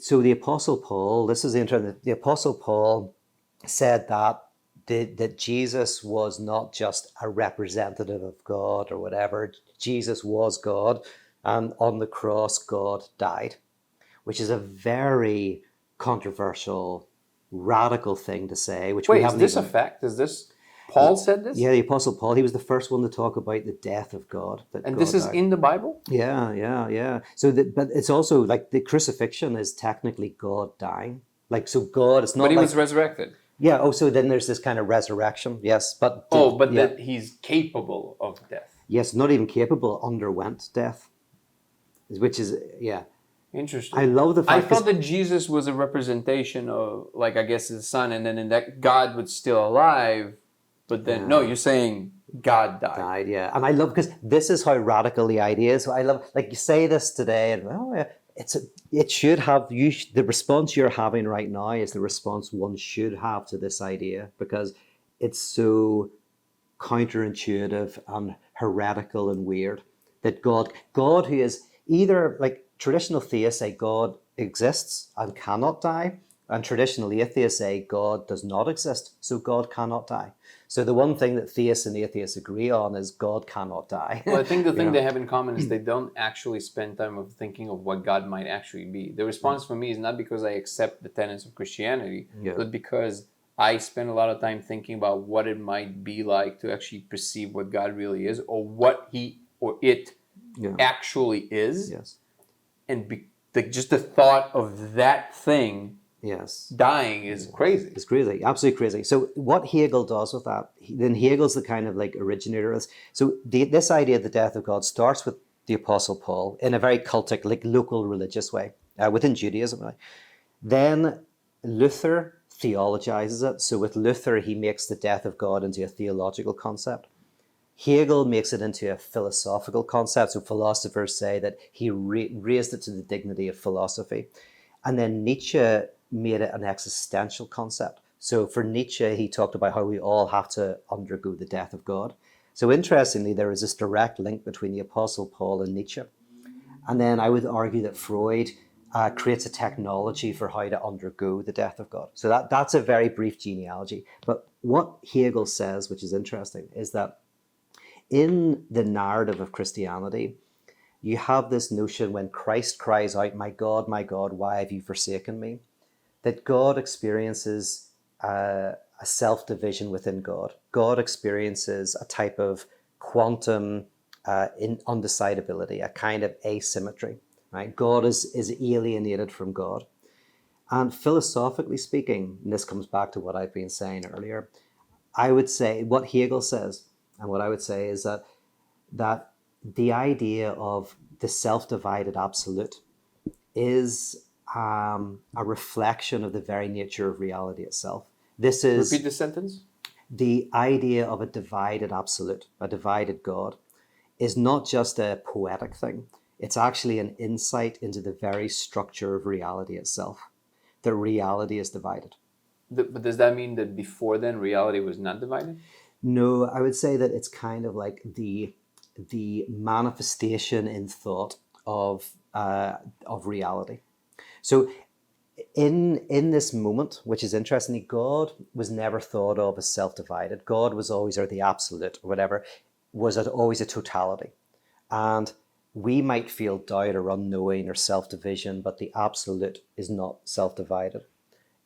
So the Apostle Paul, this is interesting. The Apostle Paul said that that Jesus was not just a representative of God or whatever. Jesus was God, and on the cross, God died, which is a very controversial, radical thing to say. Which we Wait, is haven't this a even. fact? Is this Paul said this? Yeah, the Apostle Paul. He was the first one to talk about the death of God. That And God this is died. in the Bible? Yeah. So, but it's also like the crucifixion is technically God dying. Like, so God, it's not But he like. was resurrected. Yeah. Oh, so then there's this kind of resurrection. Yes, but But yeah. that he's capable of death. Yes, not even capable, underwent death, which is, yeah. Interesting. I love the I fact thought that Jesus was a representation of, like, I guess his son, and then in that God was still alive, but then no, you're saying God died. died, yeah. And I love, because this is how radical the idea is. So I love, like, you say this today, and it should have, the response you're having right now is the response one should have to this idea, because it's so counterintuitive and heretical and weird that God who is either, like, traditional theists say God exists and cannot die, and traditional atheists say God does not exist, so God cannot die. So the one thing that theists and atheists agree on is God cannot die. Well, I think the thing they have in common is they don't actually spend time of thinking of what God might actually be. The response for me is not because I accept the tenets of Christianity, but because I spend a lot of time thinking about what it might be like to actually perceive what God really is, or what he or it actually is. Yes. And just the thought of that thing dying is crazy. It's crazy, absolutely crazy. So what Hegel does with that, then Hegel's the kind of like originator of this. So this idea of the death of God starts with the Apostle Paul in a very cultic, like local religious way, within Judaism. Right? Then Luther theologizes it. So with Luther, he makes the death of God into a theological concept. Hegel makes it into a philosophical concept. So philosophers say that he raised it to the dignity of philosophy. And then Nietzsche made it an existential concept. So for Nietzsche, he talked about how we all have to undergo the death of God. So interestingly, there is this direct link between the Apostle Paul and Nietzsche. And then I would argue that Freud creates a technology for how to undergo the death of God. So that's a very brief genealogy. But what Hegel says, which is interesting, is that in the narrative of Christianity, you have this notion when Christ cries out, my God, why have you forsaken me? That God experiences a self-division within God. God experiences a type of quantum undecidability, a kind of asymmetry. Right? God is alienated from God. And philosophically speaking, and this comes back to what I've been saying earlier, I would say what Hegel says, and what I would say is that the idea of the self-divided absolute is a reflection of the very nature of reality itself. This is Repeat the sentence. The idea of a divided absolute, a divided God, is not just a poetic thing. It's actually an insight into the very structure of reality itself. That reality is divided. But does that mean that before then reality was not divided? No, I would say that it's kind of like the manifestation in thought of reality. So in this moment, which is interesting, God was never thought of as self-divided. God was always, or the absolute, or whatever, was always a totality. And we might feel doubt or unknowing or self-division, but the absolute is not self-divided.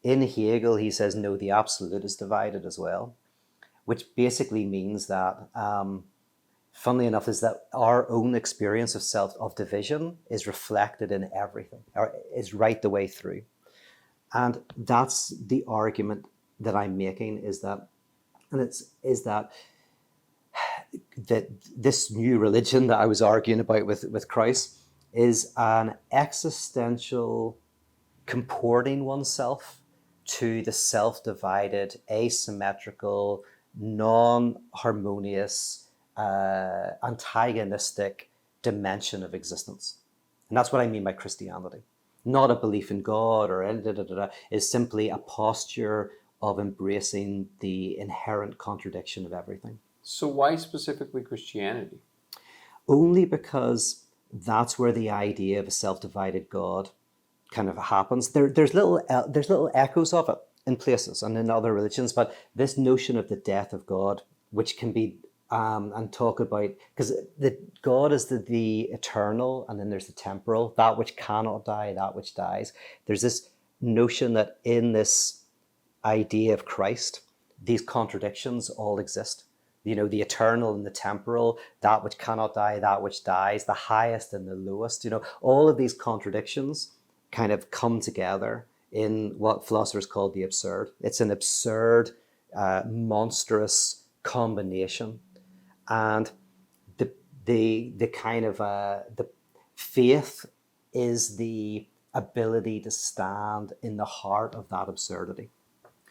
In Hegel, he says, no, the absolute is divided as well, which basically means that, funnily enough, is that our own experience of division is reflected in everything, or is right the way through. And that's the argument that I'm making, is that this new religion that I was arguing about with Christ is an existential comporting oneself to the self-divided, asymmetrical, non-harmonious, antagonistic dimension of existence. And that's what I mean by Christianity. Not a belief in God or is simply a posture of embracing the inherent contradiction of everything. So why specifically Christianity? Only because that's where the idea of a self-divided God kind of happens. There's little echoes of it in places and in other religions, but this notion of the death of God, which can be and talk about, because the God is the eternal, and then there's the temporal, that which cannot die, that which dies. There's this notion that in this idea of Christ, these contradictions all exist. You know, the eternal and the temporal, that which cannot die, that which dies, the highest and the lowest. You know, all of these contradictions kind of come together in what philosophers call the absurd. It's an absurd, monstrous combination. And the kind of the faith is the ability to stand in the heart of that absurdity.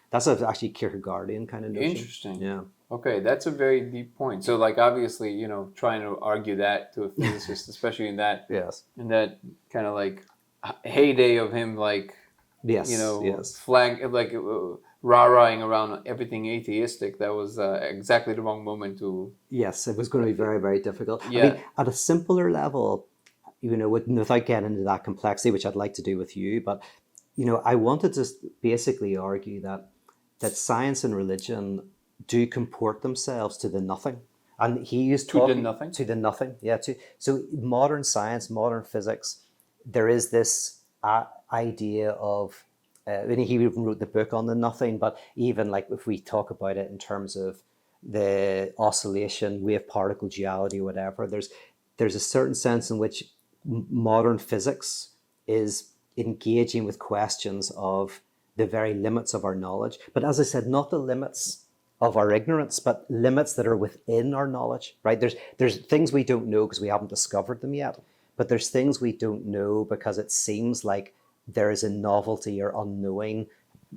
That's actually Kierkegaardian kind of notion. Interesting. Yeah. Okay, that's a very deep point. So, like, obviously, you know, trying to argue that to a physicist, especially in that Yes. in that kind of like heyday of him, like, Yes. you know, Yes. flag like rah-rahing around everything atheistic, that was exactly the wrong moment to. Yes, it was going to be very, very difficult. Yeah. I mean, at a simpler level, you know, without getting into that complexity, which I'd like to do with you, but, you know, I wanted to basically argue that science and religion do comport themselves to the nothing. And he used To the nothing? To the nothing, yeah. So modern science, modern physics, there is this idea of, and he even wrote the book on the nothing, but even like if we talk about it in terms of the oscillation, wave particle duality, or whatever, there's a certain sense in which modern physics is engaging with questions of the very limits of our knowledge. But as I said, not the limits of our ignorance, but limits that are within our knowledge, right? There's things we don't know because we haven't discovered them yet, but there's things we don't know because it seems like there is a novelty or unknowing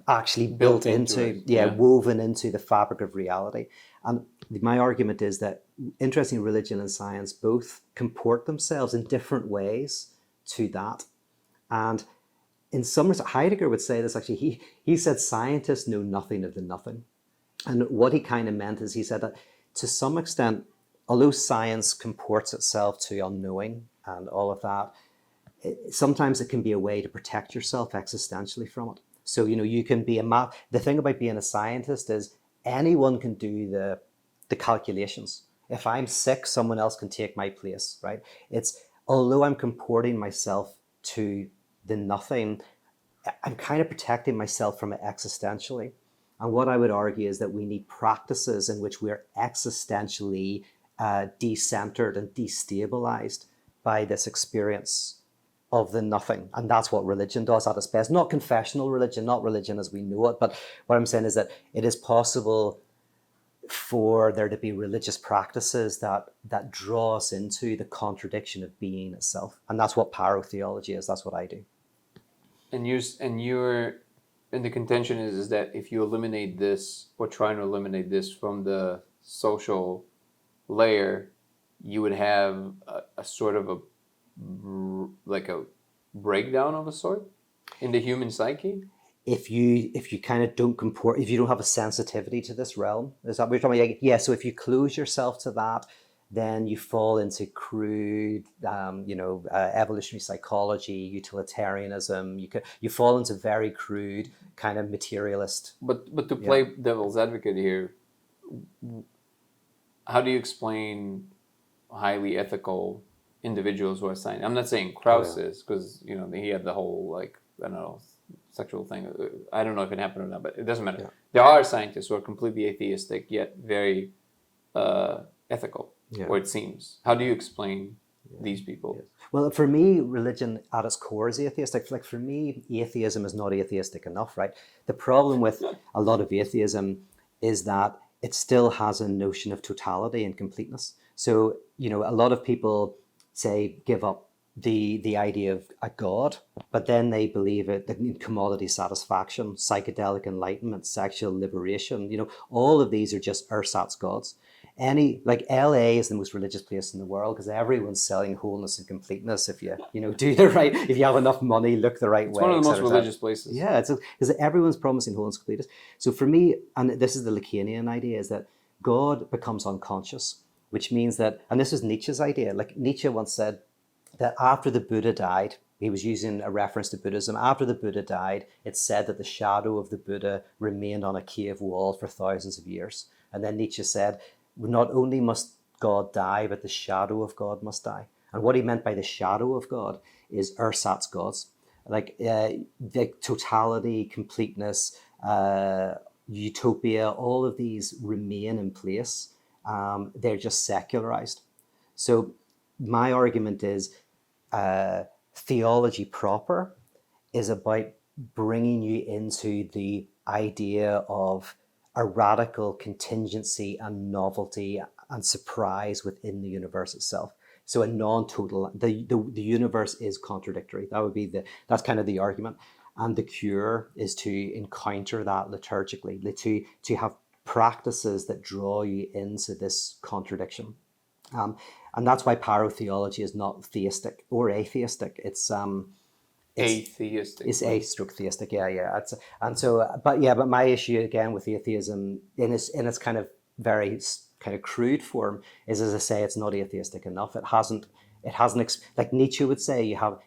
actually built into woven into the fabric of reality. And my argument is that, interesting, religion and science both comport themselves in different ways to that. And in some respects, Heidegger would say this actually, he said scientists know nothing of the nothing. And what he kind of meant is he said that to some extent, although science comports itself to unknowing and all of that, sometimes it can be a way to protect yourself existentially from it. So, you know, you can be the thing about being a scientist is anyone can do the calculations. If I'm sick, someone else can take my place, right? Although I'm comporting myself to the nothing, I'm kind of protecting myself from it existentially. And what I would argue is that we need practices in which we're existentially decentered and destabilized by this experience of the nothing. And that's what religion does at its best. Not confessional religion, not religion as we know it, but what I'm saying is that it is possible for there to be religious practices that draw us into the contradiction of being itself. And that's what parotheology is. That's what I do. And the contention is that if you eliminate this, or trying to eliminate this from the social layer, you would have a sort of a breakdown of a sort in the human psyche. If you kind of don't comport, if you don't have a sensitivity to this realm, is that what you're talking about? Yeah. So if you close yourself to that, then you fall into crude, evolutionary psychology, utilitarianism. You fall into very crude kind of materialist. But to play devil's advocate here, how do you explain highly ethical individuals who are scientists? I'm not saying Krauss is, because he had the whole sexual thing. I don't know if it happened or not, but it doesn't matter. Yeah. There are scientists who are completely atheistic yet very ethical. Yeah. Or it seems. How do you explain these people? Yes. Well, for me, religion at its core is atheistic. Like, for me, atheism is not atheistic enough, right? The problem with a lot of atheism is that it still has a notion of totality and completeness. So, a lot of people say give up the idea of a God, but then they believe it, that commodity satisfaction, psychedelic enlightenment, sexual liberation, all of these are just ersatz gods. LA is the most religious place in the world because everyone's selling wholeness and completeness. If you do the right, if you have enough money, look the right way. It's one of the most religious places. Yeah, it's because everyone's promising wholeness and completeness. So for me, and this is the Lacanian idea, is that God becomes unconscious, which means that, and this is Nietzsche's idea. Like, Nietzsche once said that after the Buddha died, He was using a reference to Buddhism. After the Buddha died, it's said that the shadow of the Buddha remained on a cave wall for thousands of years. And then Nietzsche said, not only must God die, but the shadow of God must die. And what he meant by the shadow of God is ersatz gods, like the totality, completeness, utopia, all of these remain in place. They're just secularized. So my argument is theology proper is about bringing you into the idea of a radical contingency and novelty and surprise within the universe itself. So a non-total, the universe is contradictory. That's kind of the argument. And the cure is to encounter that liturgically, to have practices that draw you into this contradiction. And that's why parotheology is not theistic or atheistic. It's atheistic. It's a-theistic, yeah. But my issue again with atheism in its kind of very kind of crude form is, as I say, it's not atheistic enough. It hasn't like Nietzsche would say, you have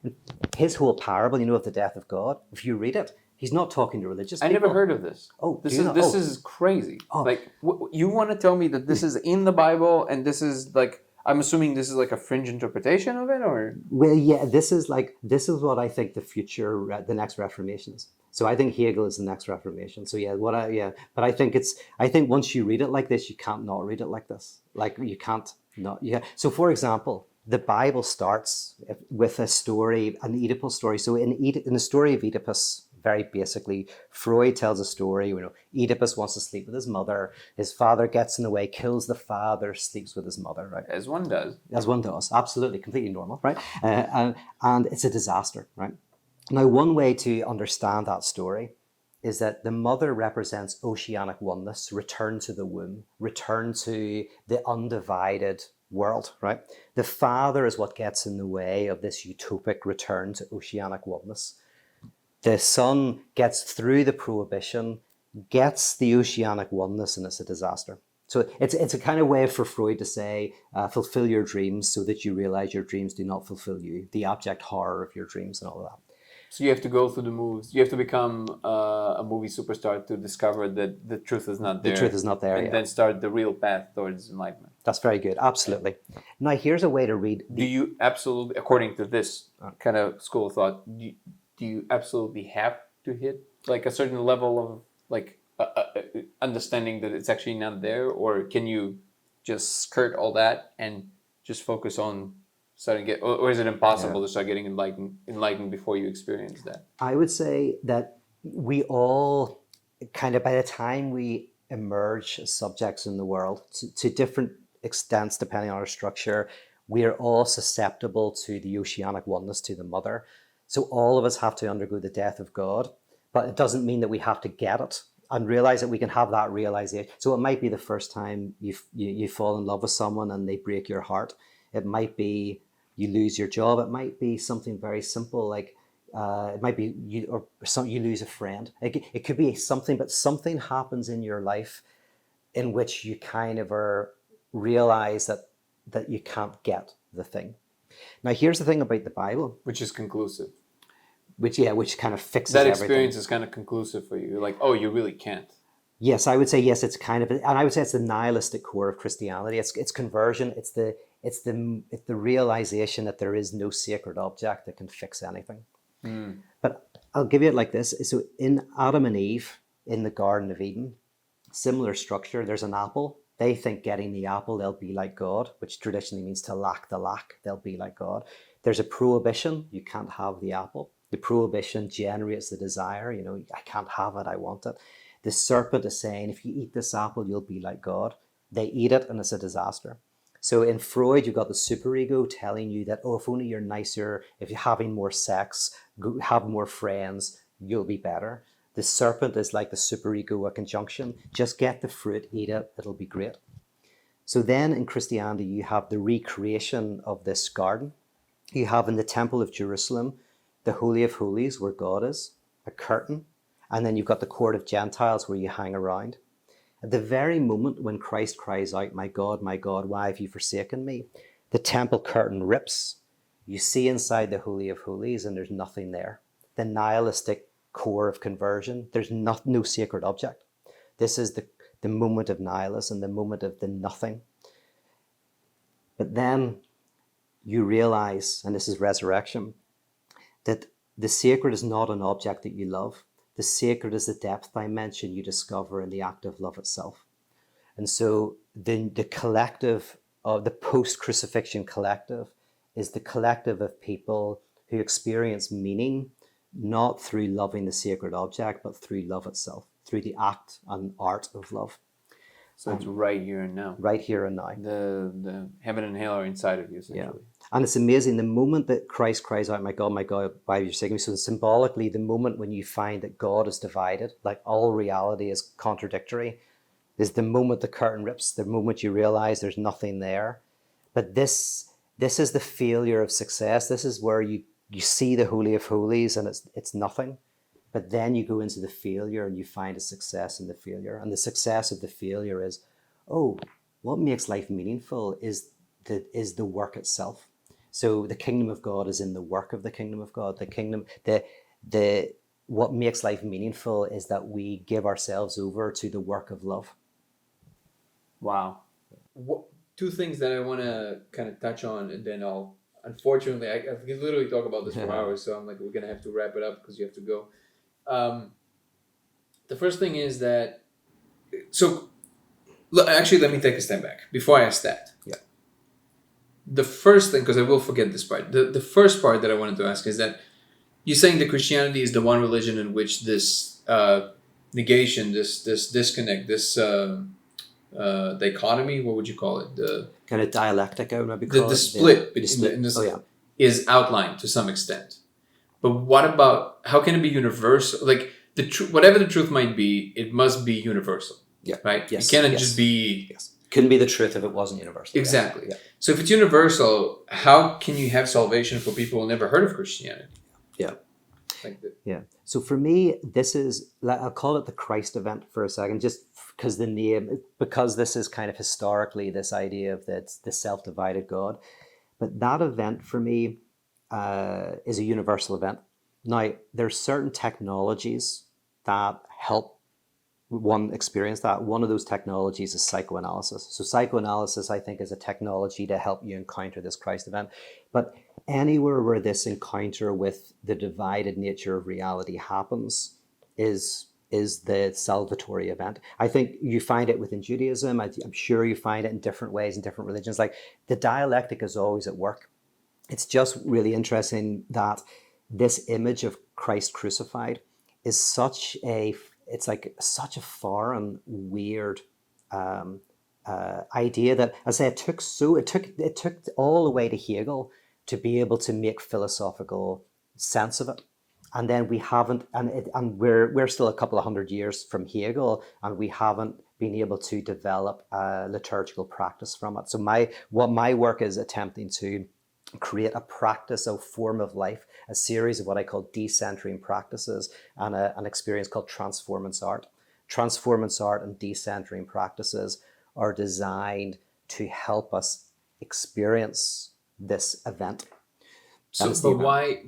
his whole parable, of the death of God. If you read it, he's not talking to religious people. I never heard of this. Oh, this is crazy. Oh. Like, you want to tell me that this is in the Bible, and this is like, I'm assuming this is like a fringe interpretation of it, or? Well, yeah, this is what I think the next Reformation is. So I think Hegel is the next Reformation. So but I think once you read it like this, you can't not read it like this. Like you can't not. Yeah. So for example, the Bible starts with a story, an Oedipus story. So in the story of Oedipus, very basically, Freud tells a story. Oedipus wants to sleep with his mother. His father gets in the way, kills the father, sleeps with his mother. Right, as one does. As one does, absolutely, completely normal, right? And it's a disaster, right? Now, one way to understand that story is that the mother represents oceanic oneness, return to the womb, return to the undivided world, right? The father is what gets in the way of this utopic return to oceanic oneness. The son gets through the prohibition, gets the oceanic oneness, and it's a disaster. So it's a kind of way for Freud to say, fulfill your dreams so that you realize your dreams do not fulfill you, the abject horror of your dreams and all of that. So you have to go through the moves. You have to become a movie superstar to discover that the truth is not there. The truth is not there, and then start the real path towards enlightenment. That's very good. Absolutely. Now, here's a way to read. Do you absolutely, according to this kind of school of thought, do you absolutely have to hit like a certain level of like understanding that it's actually not there, or can you just skirt all that and just focus on starting to get, or is it impossible to start getting enlightened before you experience that? I would say that we all kind of, by the time we emerge as subjects in the world to different extents, depending on our structure, we are all susceptible to the oceanic oneness, to the mother. So all of us have to undergo the death of God, but it doesn't mean that we have to get it and realize that we can have that realization. So it might be the first time you fall in love with someone and they break your heart. It might be you lose your job. It might be something very simple, like it might be you lose a friend. It could be something, but something happens in your life in which you kind of realize that you can't get the thing. Now, here's the thing about the Bible, which is conclusive. Which kind of fixes that everything. Experience is kind of conclusive for you. You're like, oh, you really can't. Yes, I would say yes. It's kind of, and I would say it's the nihilistic core of Christianity. It's conversion. It's the realization that there is no sacred object that can fix anything. But I'll give you it like this. So in Adam and Eve in the Garden of Eden, similar structure. There's an apple. They think getting the apple, they'll be like God, which traditionally means to lack the lack. They'll be like God. There's a prohibition. You can't have the apple. The prohibition generates the desire. I can't have it. I want it. The serpent is saying, if you eat this apple, you'll be like God. They eat it and it's a disaster. So in Freud, you've got the superego telling you that, if only you're nicer, if you're having more sex, have more friends, you'll be better. The serpent is like the superego, a conjunction. Just get the fruit, eat it, it'll be great. So then in Christianity, you have the recreation of this garden. You have in the Temple of Jerusalem, the Holy of Holies, where God is, a curtain. And then you've got the court of Gentiles where you hang around. At the very moment when Christ cries out, my God, why have you forsaken me? The temple curtain rips. You see inside the Holy of Holies and there's nothing there. The nihilistic core of conversion, there's no sacred object. This is the moment of nihilism, the moment of the nothing. But then you realize, and this is resurrection, that the sacred is not an object that you love. The sacred is the depth dimension you discover in the act of love itself. And so the collective of the post-crucifixion collective is the collective of people who experience meaning not through loving the sacred object, but through love itself, through the act and art of love. So it's right here and now. Right here and now. The heaven and hell are inside of you, essentially. Yeah. And it's amazing, the moment that Christ cries out, my God, why have you forsaken me? So symbolically, the moment when you find that God is divided, like all reality is contradictory, is the moment the curtain rips, the moment you realize there's nothing there. But this is the failure of success. This is where you see the Holy of Holies and it's nothing. But then you go into the failure and you find a success in the failure. And the success of the failure is, oh, what makes life meaningful is the work itself. So the kingdom of God is in the work of the kingdom of God. What makes life meaningful is that we give ourselves over to the work of love. Wow. Two things that I want to kind of touch on, and then unfortunately, I can literally talk about this for hours, so I'm like, we're going to have to wrap it up because you have to go. The first thing is that, actually, let me take a step back before I ask that. Yeah. The first thing, because I will forget this part, the first part that I wanted to ask is that you're saying that Christianity is the one religion in which this negation, this disconnect, this dichotomy, what would you call it? The kind of dialectic, I would maybe call it. The split is outlined to some extent. But what about, how can it be universal? Like, whatever the truth might be, it must be universal. Yeah. Right? Yes. It cannot just be... Yes. Couldn't be the truth if it wasn't universal. Exactly. Yeah. So if it's universal, how can you have salvation for people who never heard of Christianity? Yeah. Like that. Yeah. So for me, this is, I'll call it the Christ event for a second, just because the name, because this is kind of historically this idea of the self-divided God. But that event for me is a universal event. Now, there's certain technologies that help one experience that. One of those technologies is psychoanalysis. So psychoanalysis, I think, is a technology to help you encounter this Christ event. But anywhere where this encounter with the divided nature of reality happens is the salvatory event. I think you find it within Judaism. I'm sure you find it in different ways in different religions. Like, the dialectic is always at work. It's just really interesting that this image of Christ crucified is such a foreign, weird idea that, as I say, it took all the way to Hegel to be able to make philosophical sense of it. And then we haven't, and we're still a couple of hundred years from Hegel, and we haven't been able to develop a liturgical practice from it. So my work is attempting to create a practice, a form of life, a series of what I call decentering practices, and an experience called transformance art. Transformance art and decentering practices are designed to help us experience this event. So, but why?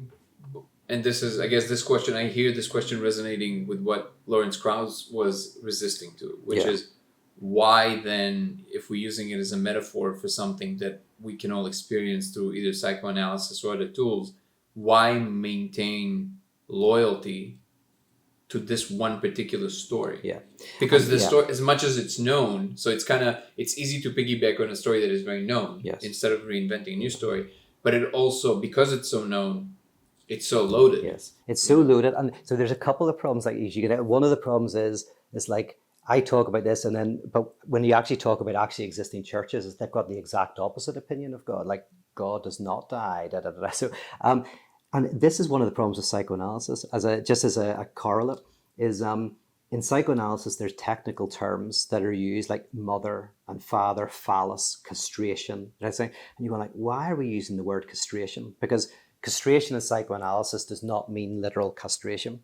And this is, I guess, I hear this question resonating with what Lawrence Krauss was resisting to, which is, why then, if we're using it as a metaphor for something that we can all experience through either psychoanalysis or other tools, why maintain loyalty to this one particular story? Yeah. Because the story, as much as it's known, so it's easy to piggyback on a story that is very known instead of reinventing a new story. But it also, because it's so known, it's so loaded. Yes, it's so loaded. And so there's a couple of problems that you get. One of the problems is like, I talk about this, but when you actually talk about actually existing churches, they've got the exact opposite opinion of God. Like, God does not die. So, and this is one of the problems with psychoanalysis, as a correlate, is in psychoanalysis there's technical terms that are used, like mother and father, phallus, castration. And you go like, why are we using the word castration? Because castration in psychoanalysis does not mean literal castration,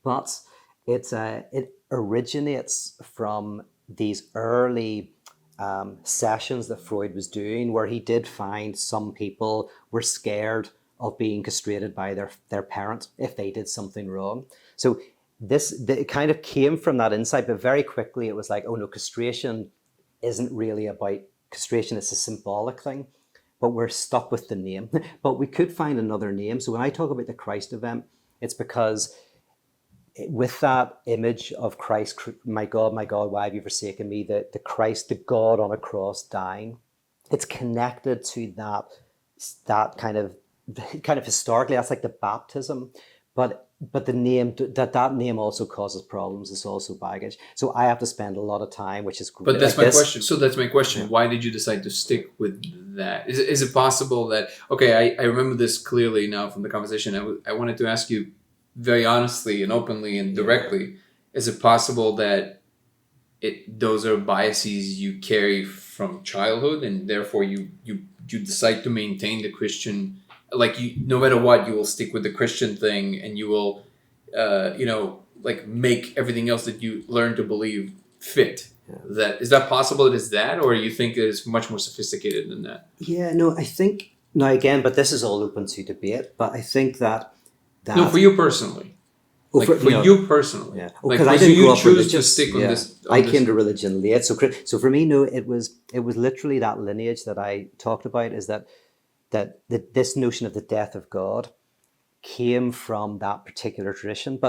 but it originates from these early sessions that Freud was doing, where he did find some people were scared of being castrated by their parent if they did something wrong. So it kind of came from that insight, but very quickly it was like, oh no, castration isn't really about castration, it's a symbolic thing, but we're stuck with the name. But we could find another name. So when I talk about the Christ event, it's because with that image of Christ, my God, why have you forsaken me? The Christ, the God on a cross dying, it's connected to that kind of historically, that's like the baptism, but the name that name also causes problems. It's also baggage. So I have to spend a lot of time, which is. But that's my question. So that's my question. Yeah. Why did you decide to stick with that? Is it possible that I remember this clearly now from the conversation. I wanted to ask you very honestly and openly and directly. Is it possible that those are biases you carry from childhood, and therefore you decide to maintain the Christian? Like no matter what, you will stick with the Christian thing, and you will, make everything else that you learn to believe fit. Yeah. Is that possible? Is that, or you think it's much more sophisticated than that? Yeah, no, I think now again, but this is all open to debate. But I think that no, for you personally. You personally, yeah, because I didn't grow up religious. To stick on this. I came to religion late, so for me, no, it was literally that lineage that I talked about. Is that this notion of the death of God came from that particular tradition.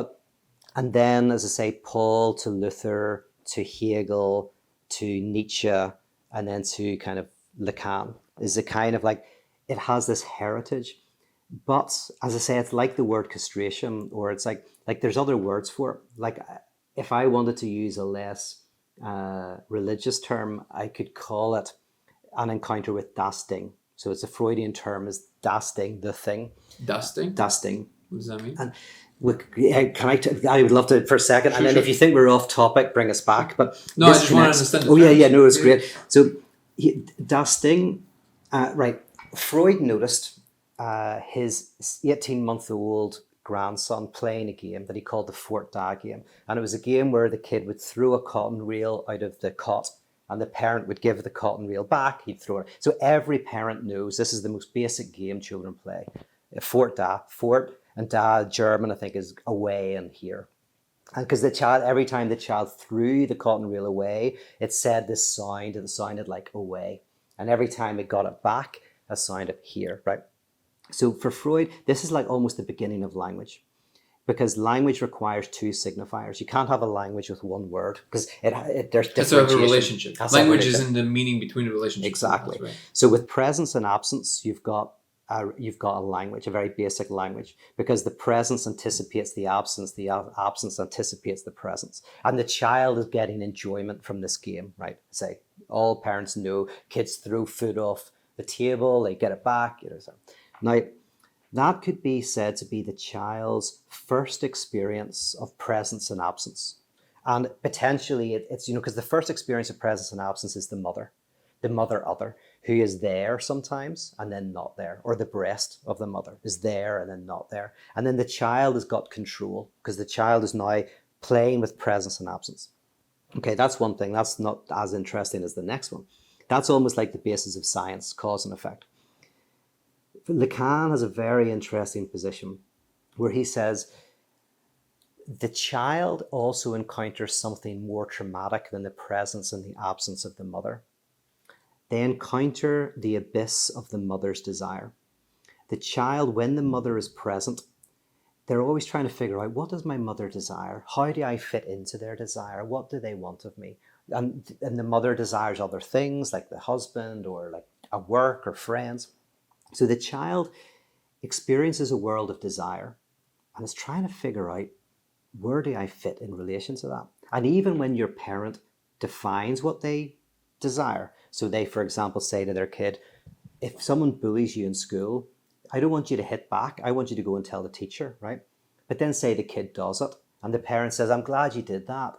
And then, as I say, Paul to Luther to Hegel to Nietzsche and then to kind of Lacan is a kind of like, it has this heritage. But as I say, it's like the word castration, or it's like there's other words for it. Like if I wanted to use a less religious term, I could call it an encounter with dasting. So it's a Freudian term, is dasting the thing. Dasting? Dasting. What does that mean? And I would love to for a second. Sure, and then if you think we're off topic, bring us back. But no, I just want to understand. Oh yeah, no, it's great. So dasting, right. Freud noticed his 18-month-old grandson playing a game that he called the Fort Da game. And it was a game where the kid would throw a cotton reel out of the cot, and the parent would give the cotton reel back, he'd throw it. So every parent knows this is the most basic game children play. Fort Da, fort, and Da, German, I think, is away and here. And because the child, every time the child threw the cotton reel away, it said this sound, and it sounded like away. And every time it got it back, it sounded here, right? So for Freud, this is like almost the beginning of language, because language requires two signifiers. You can't have a language with one word because there's differentiation. That's a relationship. Language is in the meaning between the relationship. Exactly. Right. So with presence and absence, you've got a language, a very basic language, because the presence anticipates the absence anticipates the presence. And the child is getting enjoyment from this game, right? Say, all parents know kids throw food off the table, they get it back. So. Now, that could be said to be the child's first experience of presence and absence. And potentially it's, because the first experience of presence and absence is the mother other, who is there sometimes and then not there, or the breast of the mother is there and then not there. And then the child has got control because the child is now playing with presence and absence. Okay, that's one thing. That's not as interesting as the next one. That's almost like the basis of science, cause and effect. Lacan has a very interesting position where he says the child also encounters something more traumatic than the presence and the absence of the mother. They encounter the abyss of the mother's desire. The child, when the mother is present, they're always trying to figure out, what does my mother desire? How do I fit into their desire? What do they want of me? And the mother desires other things like the husband or like a work or friends. So the child experiences a world of desire and is trying to figure out, where do I fit in relation to that? And even when your parent defines what they desire, so they, for example, say to their kid, if someone bullies you in school, I don't want you to hit back. I want you to go and tell the teacher, right? But then say the kid does it and the parent says, I'm glad you did that.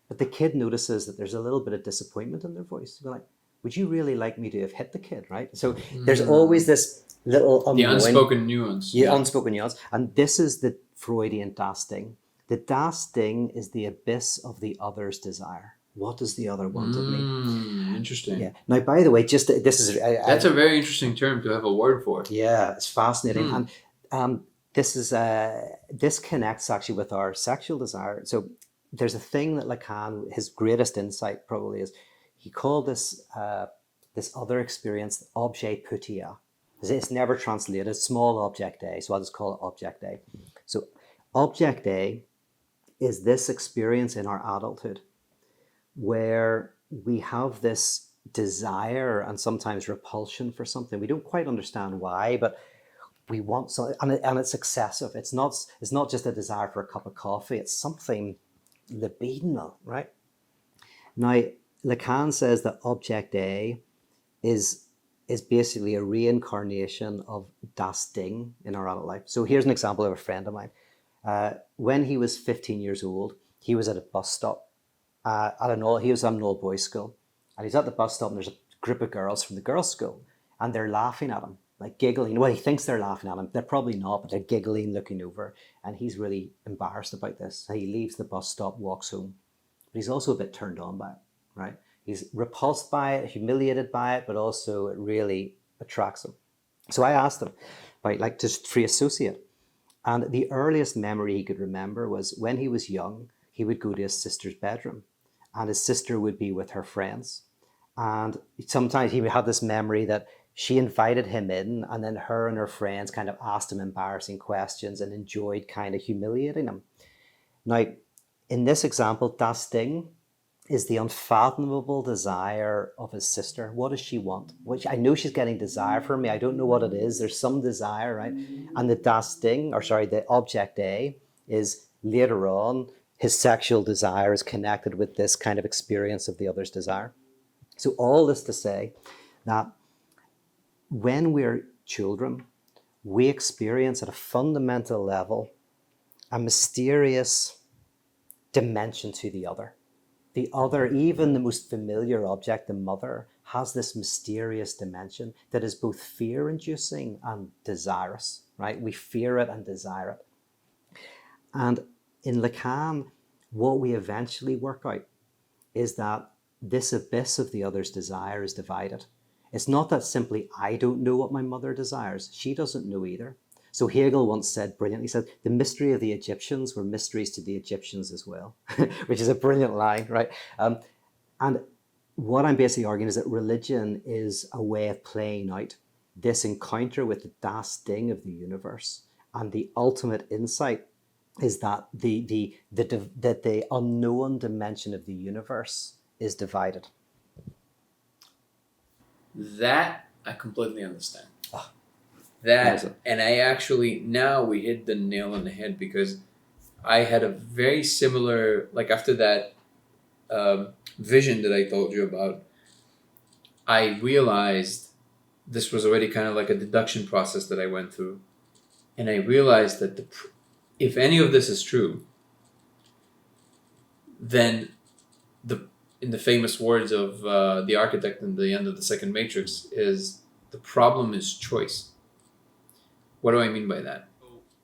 But the kid notices that there's a little bit of disappointment in their voice. They're like, would you really like me to have hit the kid, right? So there's always this little unknown. The unspoken nuance. Yeah, unspoken nuance. And this is the Freudian dasting. The dasting is the abyss of the other's desire. What does the other want of me? Interesting. Yeah. Now, by the way, just this is That's a very interesting term to have a word for. Yeah, it's fascinating, and this connects actually with our sexual desire. So there's a thing that Lacan, his greatest insight probably is, he called this this other experience objet putia. It's never translated, small object A, so I'll just call it object A. So object A is this experience in our adulthood where we have this desire and sometimes repulsion for something. We don't quite understand why, but we want something, and it's excessive. It's not just a desire for a cup of coffee. It's something libidinal, right? Now, Lacan says that object A is basically a reincarnation of das Ding in our adult life. So here's an example of a friend of mine. When he was 15 years old, he was at a bus stop. He was at an all-boys school, and he's at the bus stop, and there's a group of girls from the girls' school, and they're laughing at him, like giggling. Well, he thinks they're laughing at him. They're probably not, but they're giggling, looking over, and he's really embarrassed about this. So he leaves the bus stop, walks home, but he's also a bit turned on by it, right? He's repulsed by it, humiliated by it, but also it really attracts him. So I asked him about like just free associate, and the earliest memory he could remember was when he was young. He would go to his sister's bedroom, and his sister would be with her friends. And sometimes he would have this memory that she invited him in, and then her and her friends kind of asked him embarrassing questions and enjoyed kind of humiliating him. Now, in this example, das Ding is the unfathomable desire of his sister. What does she want? I know she's getting desire from me. I don't know what it is. There's some desire, right? And the das Ding, the object A, is later on, his sexual desire is connected with this kind of experience of the other's desire. So all this to say that when we're children, we experience at a fundamental level a mysterious dimension to the other. The other, even the most familiar object, the mother, has this mysterious dimension that is both fear-inducing and desirous, right? We fear it and desire it. And in Lacan, what we eventually work out is that this abyss of the other's desire is divided. It's not that simply I don't know what my mother desires. She doesn't know either. So Hegel once said brilliantly, he said, the mystery of the Egyptians were mysteries to the Egyptians as well, which is a brilliant line, right? And what I'm basically arguing is that religion is a way of playing out this encounter with the das Ding of the universe. And the ultimate insight is that the unknown dimension of the universe is divided. That I completely understand. Amazing. And I actually, now we hit the nail on the head, because I had a very similar, like after that vision that I told you about, I realized this was already kind of like a deduction process that I went through. And I realized that if any of this is true, then in the famous words of the architect in the end of the second Matrix, is the problem is choice. What do I mean by that?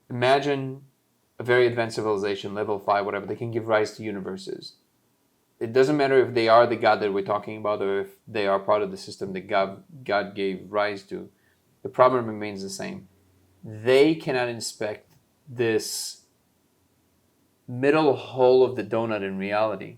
Imagine a very advanced civilization, level 5, whatever, they can give rise to universes. It doesn't matter if they are the God that we're talking about, or if they are part of the system that God gave rise to. The problem remains the same. They cannot inspect this middle hole of the donut in reality.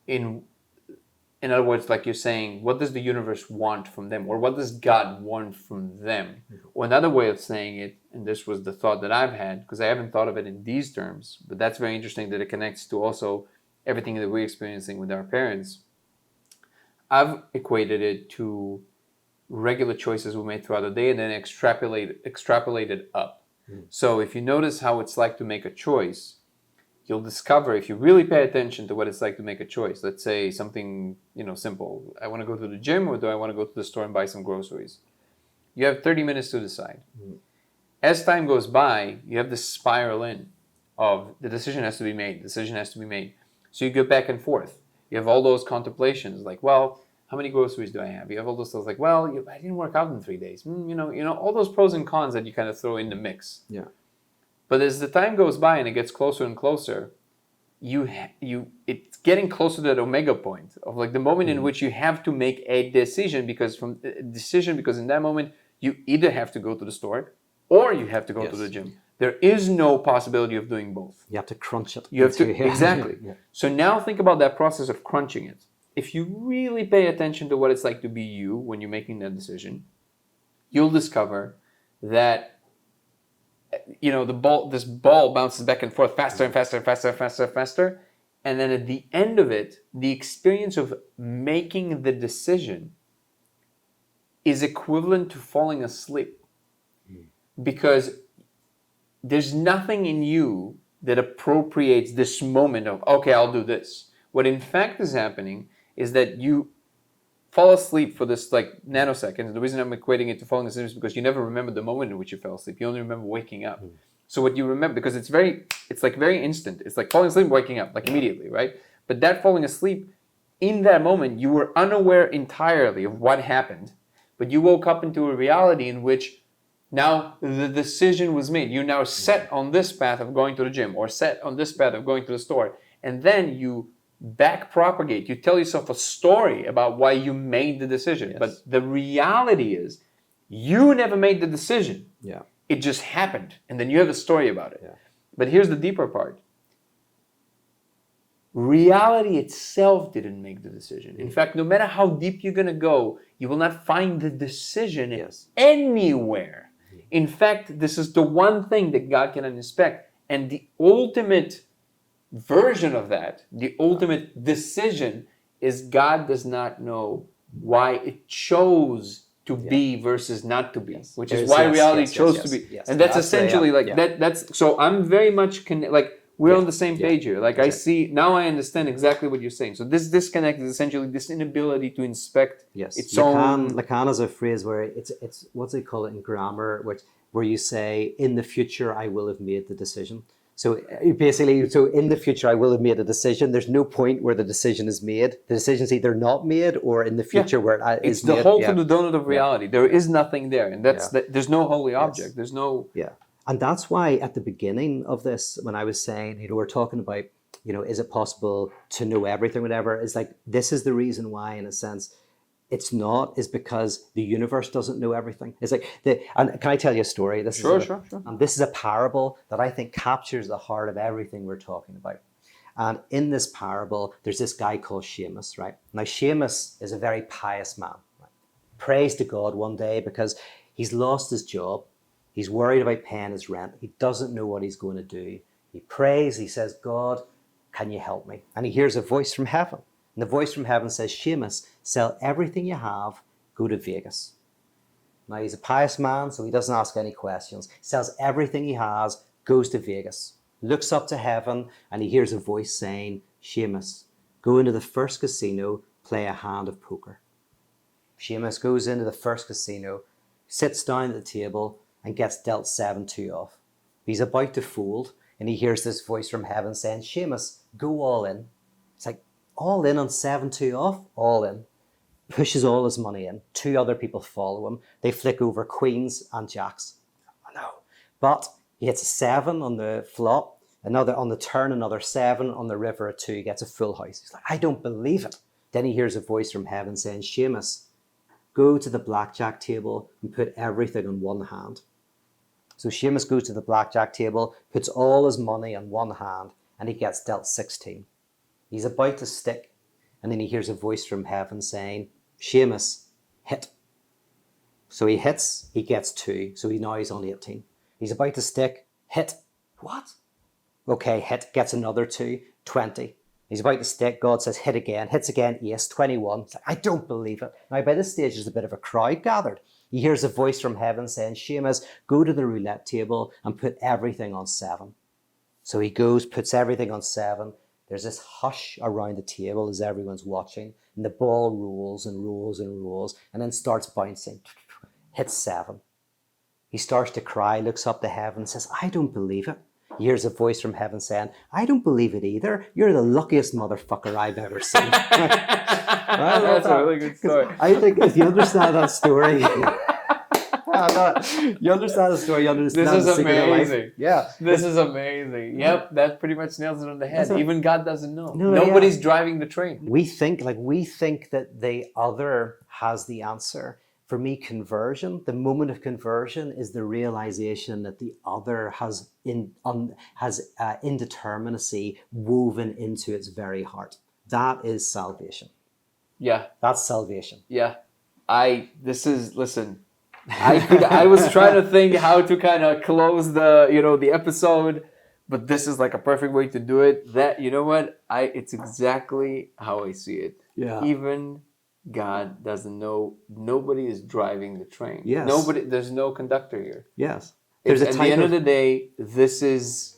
In other words, like you're saying, what does the universe want from them? Or what does God want from them? Or another way of saying it, and this was the thought that I've had, because I haven't thought of it in these terms, but that's very interesting that it connects to also everything that we're experiencing with our parents. I've equated it to regular choices we made throughout the day and then extrapolated up. So if you notice how it's like to make a choice, you'll discover, if you really pay attention to what it's like to make a choice, let's say something, simple. I want to go to the gym, or do I want to go to the store and buy some groceries? You have 30 minutes to decide. As time goes by, you have this spiral in of the decision has to be made. So you go back and forth. You have all those contemplations like, well, how many groceries do I have? You have all those things like, well, I didn't work out in 3 days. All those pros and cons that you kind of throw in the mix. Yeah. But as the time goes by and it gets closer and closer, it's getting closer to that omega point of like the moment in which you have to make a decision because in that moment you either have to go to the store or you have to go to the gym. There is no possibility of doing both. You have to crunch it. You have to exactly. So now think about that process of crunching it. If you really pay attention to what it's like to be you when you're making that decision, you'll discover that this ball bounces back and forth faster and faster and faster and faster and faster. And then at the end of it, the experience of making the decision is equivalent to falling asleep. Because there's nothing in you that appropriates this moment of, okay, I'll do this. What in fact is happening is that you fall asleep for this like nanoseconds. The reason I'm equating it to falling asleep is because you never remember the moment in which you fell asleep. You only remember waking up. So what you remember, because it's like very instant. It's like falling asleep, waking up, like immediately, right? But that falling asleep, in that moment, you were unaware entirely of what happened. But you woke up into a reality in which now the decision was made. You're now set on this path of going to the gym or set on this path of going to the store. And then you back propagate. You tell yourself a story about why you made the decision. But the reality is you never made the decision. It just happened. And then you have a story about it. But here's the deeper part. Reality itself didn't make the decision. In fact, no matter how deep you're going to go, you will not find the decision anywhere. In fact, this is the one thing that God can inspect. And the ultimate version of that, the ultimate decision, is God does not know why it chose to be versus not to be, which is why reality chose to be. And that's essentially that's so I'm very much we're on the same page here. Like I see now, I understand exactly what you're saying. So this disconnect is essentially this inability to inspect its own. Lacan has a phrase where it's what do they call it in grammar, where you say, "In the future, I will have made the decision." So basically, in the future, I will have made a decision. There's no point where the decision is made. The decision's either not made or in the future where it is it's the made. whole to the donut of reality. There is nothing there, and there's no holy object. There's no. And that's why at the beginning of this, when I was saying, we're talking about, is it possible to know everything, whatever, it's like, this is the reason why, in a sense, it's not, is because the universe doesn't know everything. It's like, and can I tell you a story? Sure. And this is a parable that I think captures the heart of everything we're talking about. And in this parable, there's this guy called Seamus, right? Now, Seamus is a very pious man. Right? Prays to God one day because he's lost his job. He's worried about paying his rent. He doesn't know what he's going to do. He prays. He says, God, can you help me? And he hears a voice from heaven. And the voice from heaven says, Seamus, sell everything you have, go to Vegas. Now, he's a pious man, so he doesn't ask any questions. Sells everything he has, goes to Vegas, looks up to heaven, and he hears a voice saying, Seamus, go into the first casino, play a hand of poker. Seamus goes into the first casino, sits down at the table, and gets dealt 7-2 off. He's about to fold, and he hears this voice from heaven saying, Seamus, go all in. It's like, all in on 7-2 off? All in. Pushes all his money in. 2 other people follow him. They flick over queens and jacks. I know. But he hits a 7 on the flop, another on the turn, another 7 on the river, a 2. He gets a full house. He's like, I don't believe it. Then he hears a voice from heaven saying, Seamus, go to the blackjack table and put everything on one hand. So Seamus goes to the blackjack table, puts all his money on one hand, and he gets dealt 16. He's about to stick, and then he hears a voice from heaven saying, Seamus, hit. So he hits, he gets 2, so now he's on 18. He's about to stick, hit. What? Okay, hit, gets another 2, 20. He's about to stick, God says hit again, hits again, ace, 21. It's like, I don't believe it. Now by this stage there's a bit of a crowd gathered. He hears a voice from heaven saying, Seamus, go to the roulette table and put everything on 7. So he goes, puts everything on 7. There's this hush around the table as everyone's watching, and the ball rolls and rolls and rolls, and then starts bouncing. Hits 7. He starts to cry, looks up to heaven, and says, I don't believe it. He hears a voice from heaven saying, I don't believe it either. You're the luckiest motherfucker I've ever seen. That's a really good story. I think if you understand that story, You understand the story. You understand This is the secret of life. amazing. Yeah. This is amazing. Yep, that pretty much nails it on the head. Even God doesn't know. No, Nobody's driving the train. We think that the other has the answer. For me, conversion, the moment of conversion, is the realization that the other has indeterminacy woven into its very heart. That is salvation. Yeah, That's salvation. yeah. Listen. I was trying to think how to kind of close the episode, but this is like a perfect way to do it. That, you know what? It's exactly how I see it. Yeah. Even God doesn't know. Nobody is driving the train. Yes. There's no conductor here. Yes. At the end of the day, this is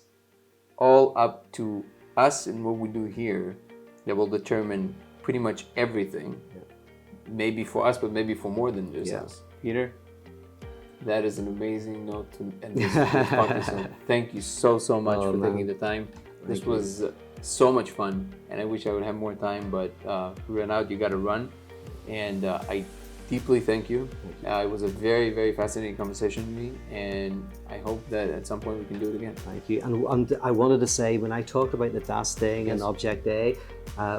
all up to us and what we do here that will determine pretty much everything. Yeah. Maybe for us, but maybe for more than just Yeah. us. Peter, that is an amazing note to end this podcast on. Thank you so much for taking the time. This was so much fun, and I wish I would have more time, but we ran out. You got to run, and I deeply thank you. It was a very, very fascinating conversation with me, and I hope that at some point we can do it again. Thank you. And I wanted to say, when I talked about the Das Ding and Object A,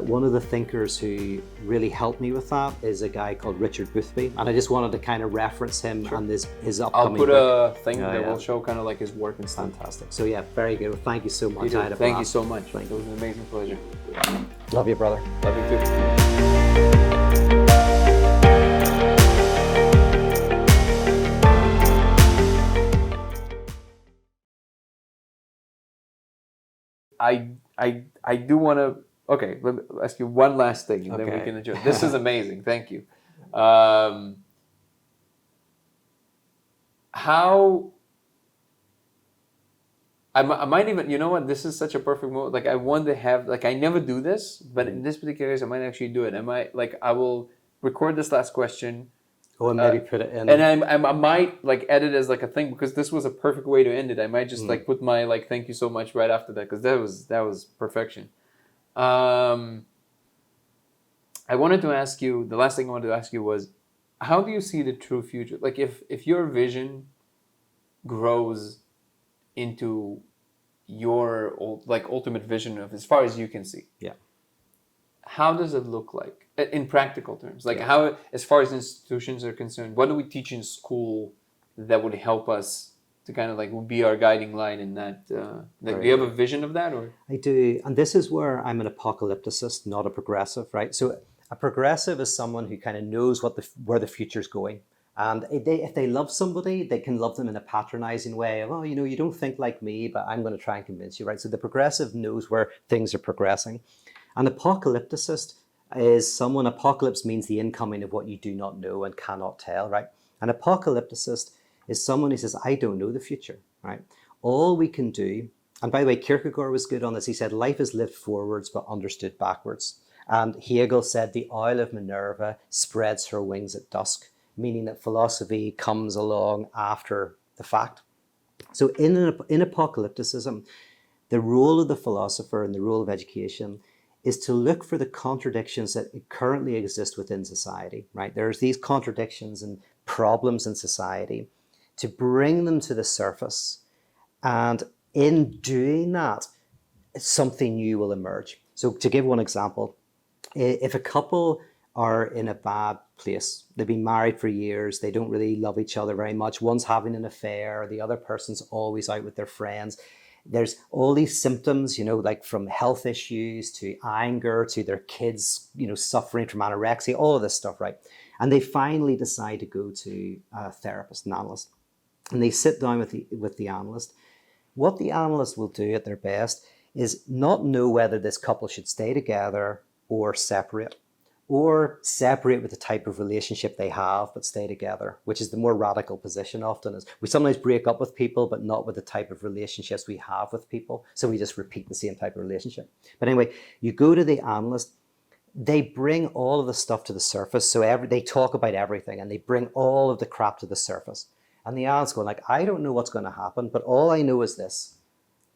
one of the thinkers who really helped me with that is a guy called Richard Boothby, and I just wanted to kind of reference him and his upcoming I'll put book. a thing that will show kind of like his work and stuff. Fantastic. So yeah, very good. Well, thank you so much. Peter, I had a thank you blast. so much. It was an amazing pleasure. Love you, brother. Love you too. I do want to. Okay, let me ask you one last thing, and then we can enjoy. This is amazing. Thank you. How I might even, you know what? This is such a perfect moment. Like, I want to have, like, I never do this, but in this particular case, I might actually do it. I will record this last question. Oh, and maybe put it in. And I might like edit as like a thing, because this was a perfect way to end it. I might just like put my like thank you so much right after that, because that was perfection. I wanted to ask you, the last thing I wanted to ask you was, how do you see the true future? Like, if your vision grows into your like ultimate vision of as far as you can see, how does it look like in practical terms? Like, how, as far as institutions are concerned, what do we teach in school that would help us to kind of like be our guiding light in that? Do you have a vision of that? Or I do, and this is where I'm an apocalypticist, not a progressive, right? So a progressive is someone who kind of knows where the future's going. And if they love somebody, they can love them in a patronizing way of, oh, you don't think like me, but I'm going to try and convince you, right? So the progressive knows where things are progressing. An apocalypticist is someone, apocalypse means the incoming of what you do not know and cannot tell, right? An apocalypticist is someone who says, I don't know the future, right? All we can do, and by the way, Kierkegaard was good on this. He said, life is lived forwards but understood backwards. And Hegel said, the owl of Minerva spreads her wings at dusk, meaning that philosophy comes along after the fact. So in apocalypticism, the role of the philosopher and the role of education is to look for the contradictions that currently exist within society, right? There's these contradictions and problems in society, to bring them to the surface. And in doing that, something new will emerge. So to give one example, if a couple are in a bad place, they've been married for years, they don't really love each other very much, one's having an affair, the other person's always out with their friends, there's all these symptoms, like from health issues to anger to their kids, suffering from anorexia, all of this stuff, right? And they finally decide to go to a therapist, an analyst, and they sit down with the analyst. What the analyst will do at their best is not know whether this couple should stay together or separate with the type of relationship they have but stay together, which is the more radical position often. Is we sometimes break up with people but not with the type of relationships we have with people, so we just repeat the same type of relationship. But anyway, you go to the analyst, they bring all of the stuff to the surface, so they talk about everything and they bring all of the crap to the surface, and the analyst going like, I don't know what's going to happen, but all I know is this: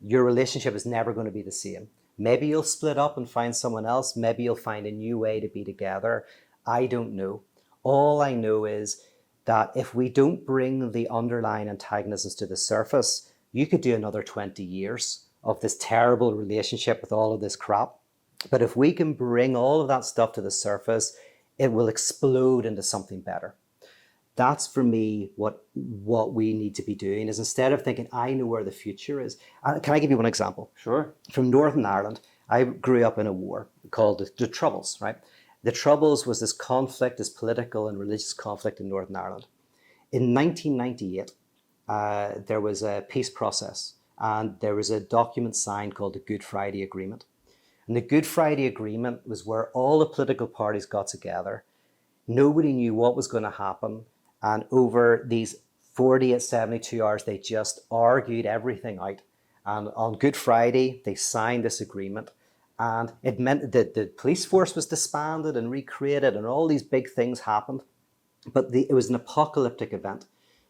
your relationship is never going to be the same. Maybe you'll split up and find someone else. Maybe you'll find a new way to be together. I don't know. All I know is that if we don't bring the underlying antagonisms to the surface, you could do another 20 years of this terrible relationship with all of this crap. But if we can bring all of that stuff to the surface, it will explode into something better. That's for me what we need to be doing, is instead of thinking, I know where the future is. Can I give you one example? Sure. From Northern Ireland, I grew up in a war called the Troubles, right? The Troubles was this conflict, this political and religious conflict in Northern Ireland. In 1998, there was a peace process, and there was a document signed called the Good Friday Agreement. And the Good Friday Agreement was where all the political parties got together. Nobody knew what was going to happen. And over these 48, 72 hours, they just argued everything out. And on Good Friday, they signed this agreement. And it meant that the police force was disbanded and recreated, and all these big things happened. But it was an apocalyptic event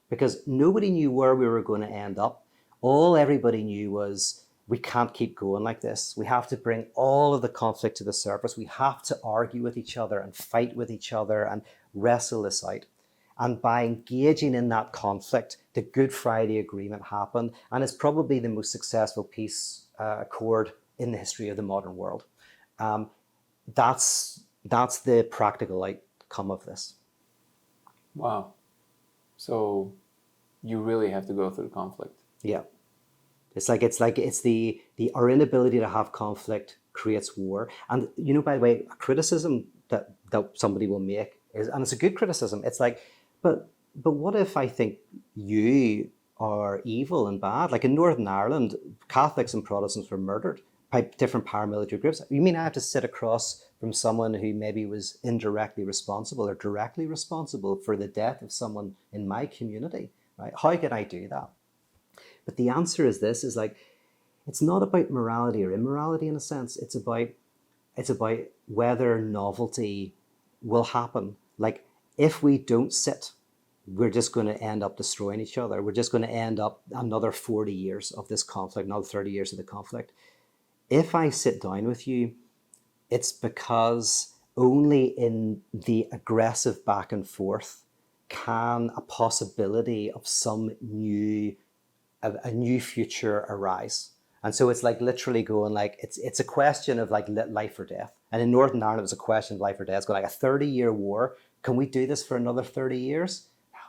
because nobody knew where we were going to end up. All everybody knew was, we can't keep going like this. We have to bring all of the conflict to the surface. We have to argue with each other and fight with each other and wrestle this out. And by engaging in that conflict, the Good Friday Agreement happened. And it's probably the most successful peace accord in the history of the modern world. That's the practical outcome of this. Wow. So you really have to go through conflict. Yeah. It's our inability to have conflict creates war. And by the way, a criticism that somebody will make is, and it's a good criticism, it's like, but what if I think you are evil and bad? Like in Northern Ireland, Catholics and Protestants were murdered by different paramilitary groups. You mean I have to sit across from someone who maybe was indirectly responsible or directly responsible for the death of someone in my community, right? How can I do that? But the answer is this, is like, it's not about morality or immorality in a sense. It's about whether novelty will happen. Like, if we don't sit, we're just going to end up destroying each other. We're just going to end up another 40 years of this conflict, another 30 years of the conflict. If I sit down with you, it's because only in the aggressive back and forth can a possibility of a new future arise. And so it's like literally going like, it's a question of like life or death. And in Northern Ireland, it was a question of life or death. It's going like a 30-year war. Can we do this for another 30 years? No.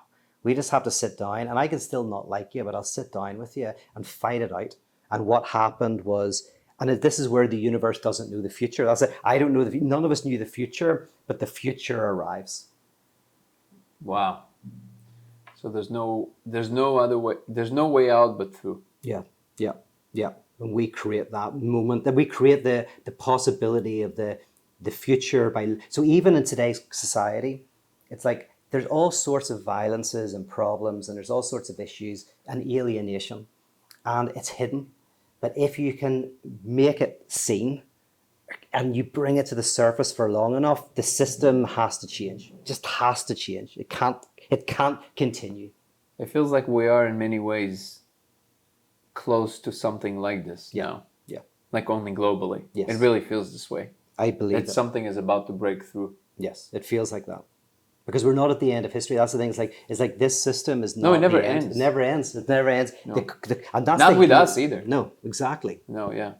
We just have to sit down, and I can still not like you, but I'll sit down with you and fight it out. And what happened was, and this is where the universe doesn't know the future. That's it. I don't know none of us knew the future, but the future arrives. Wow. So there's no other way. There's no way out but through. Yeah. And we create that moment, that we create the possibility of the future so even in today's society, it's like there's all sorts of violences and problems, and there's all sorts of issues and alienation, and it's hidden. But if you can make it seen and you bring it to the surface for long enough, the system has to change. It just has to change. It can't continue. It feels like we are in many ways close to something like this now. Yeah. Like only globally. Yes. It really feels this way. I believe that something is about to break through. Yes, it feels like that. Because we're not at the end of history. That's the thing. It's like this system is not. No, it never ends. It never ends. It never ends. No. And that's not with us either. No, exactly. No, yeah.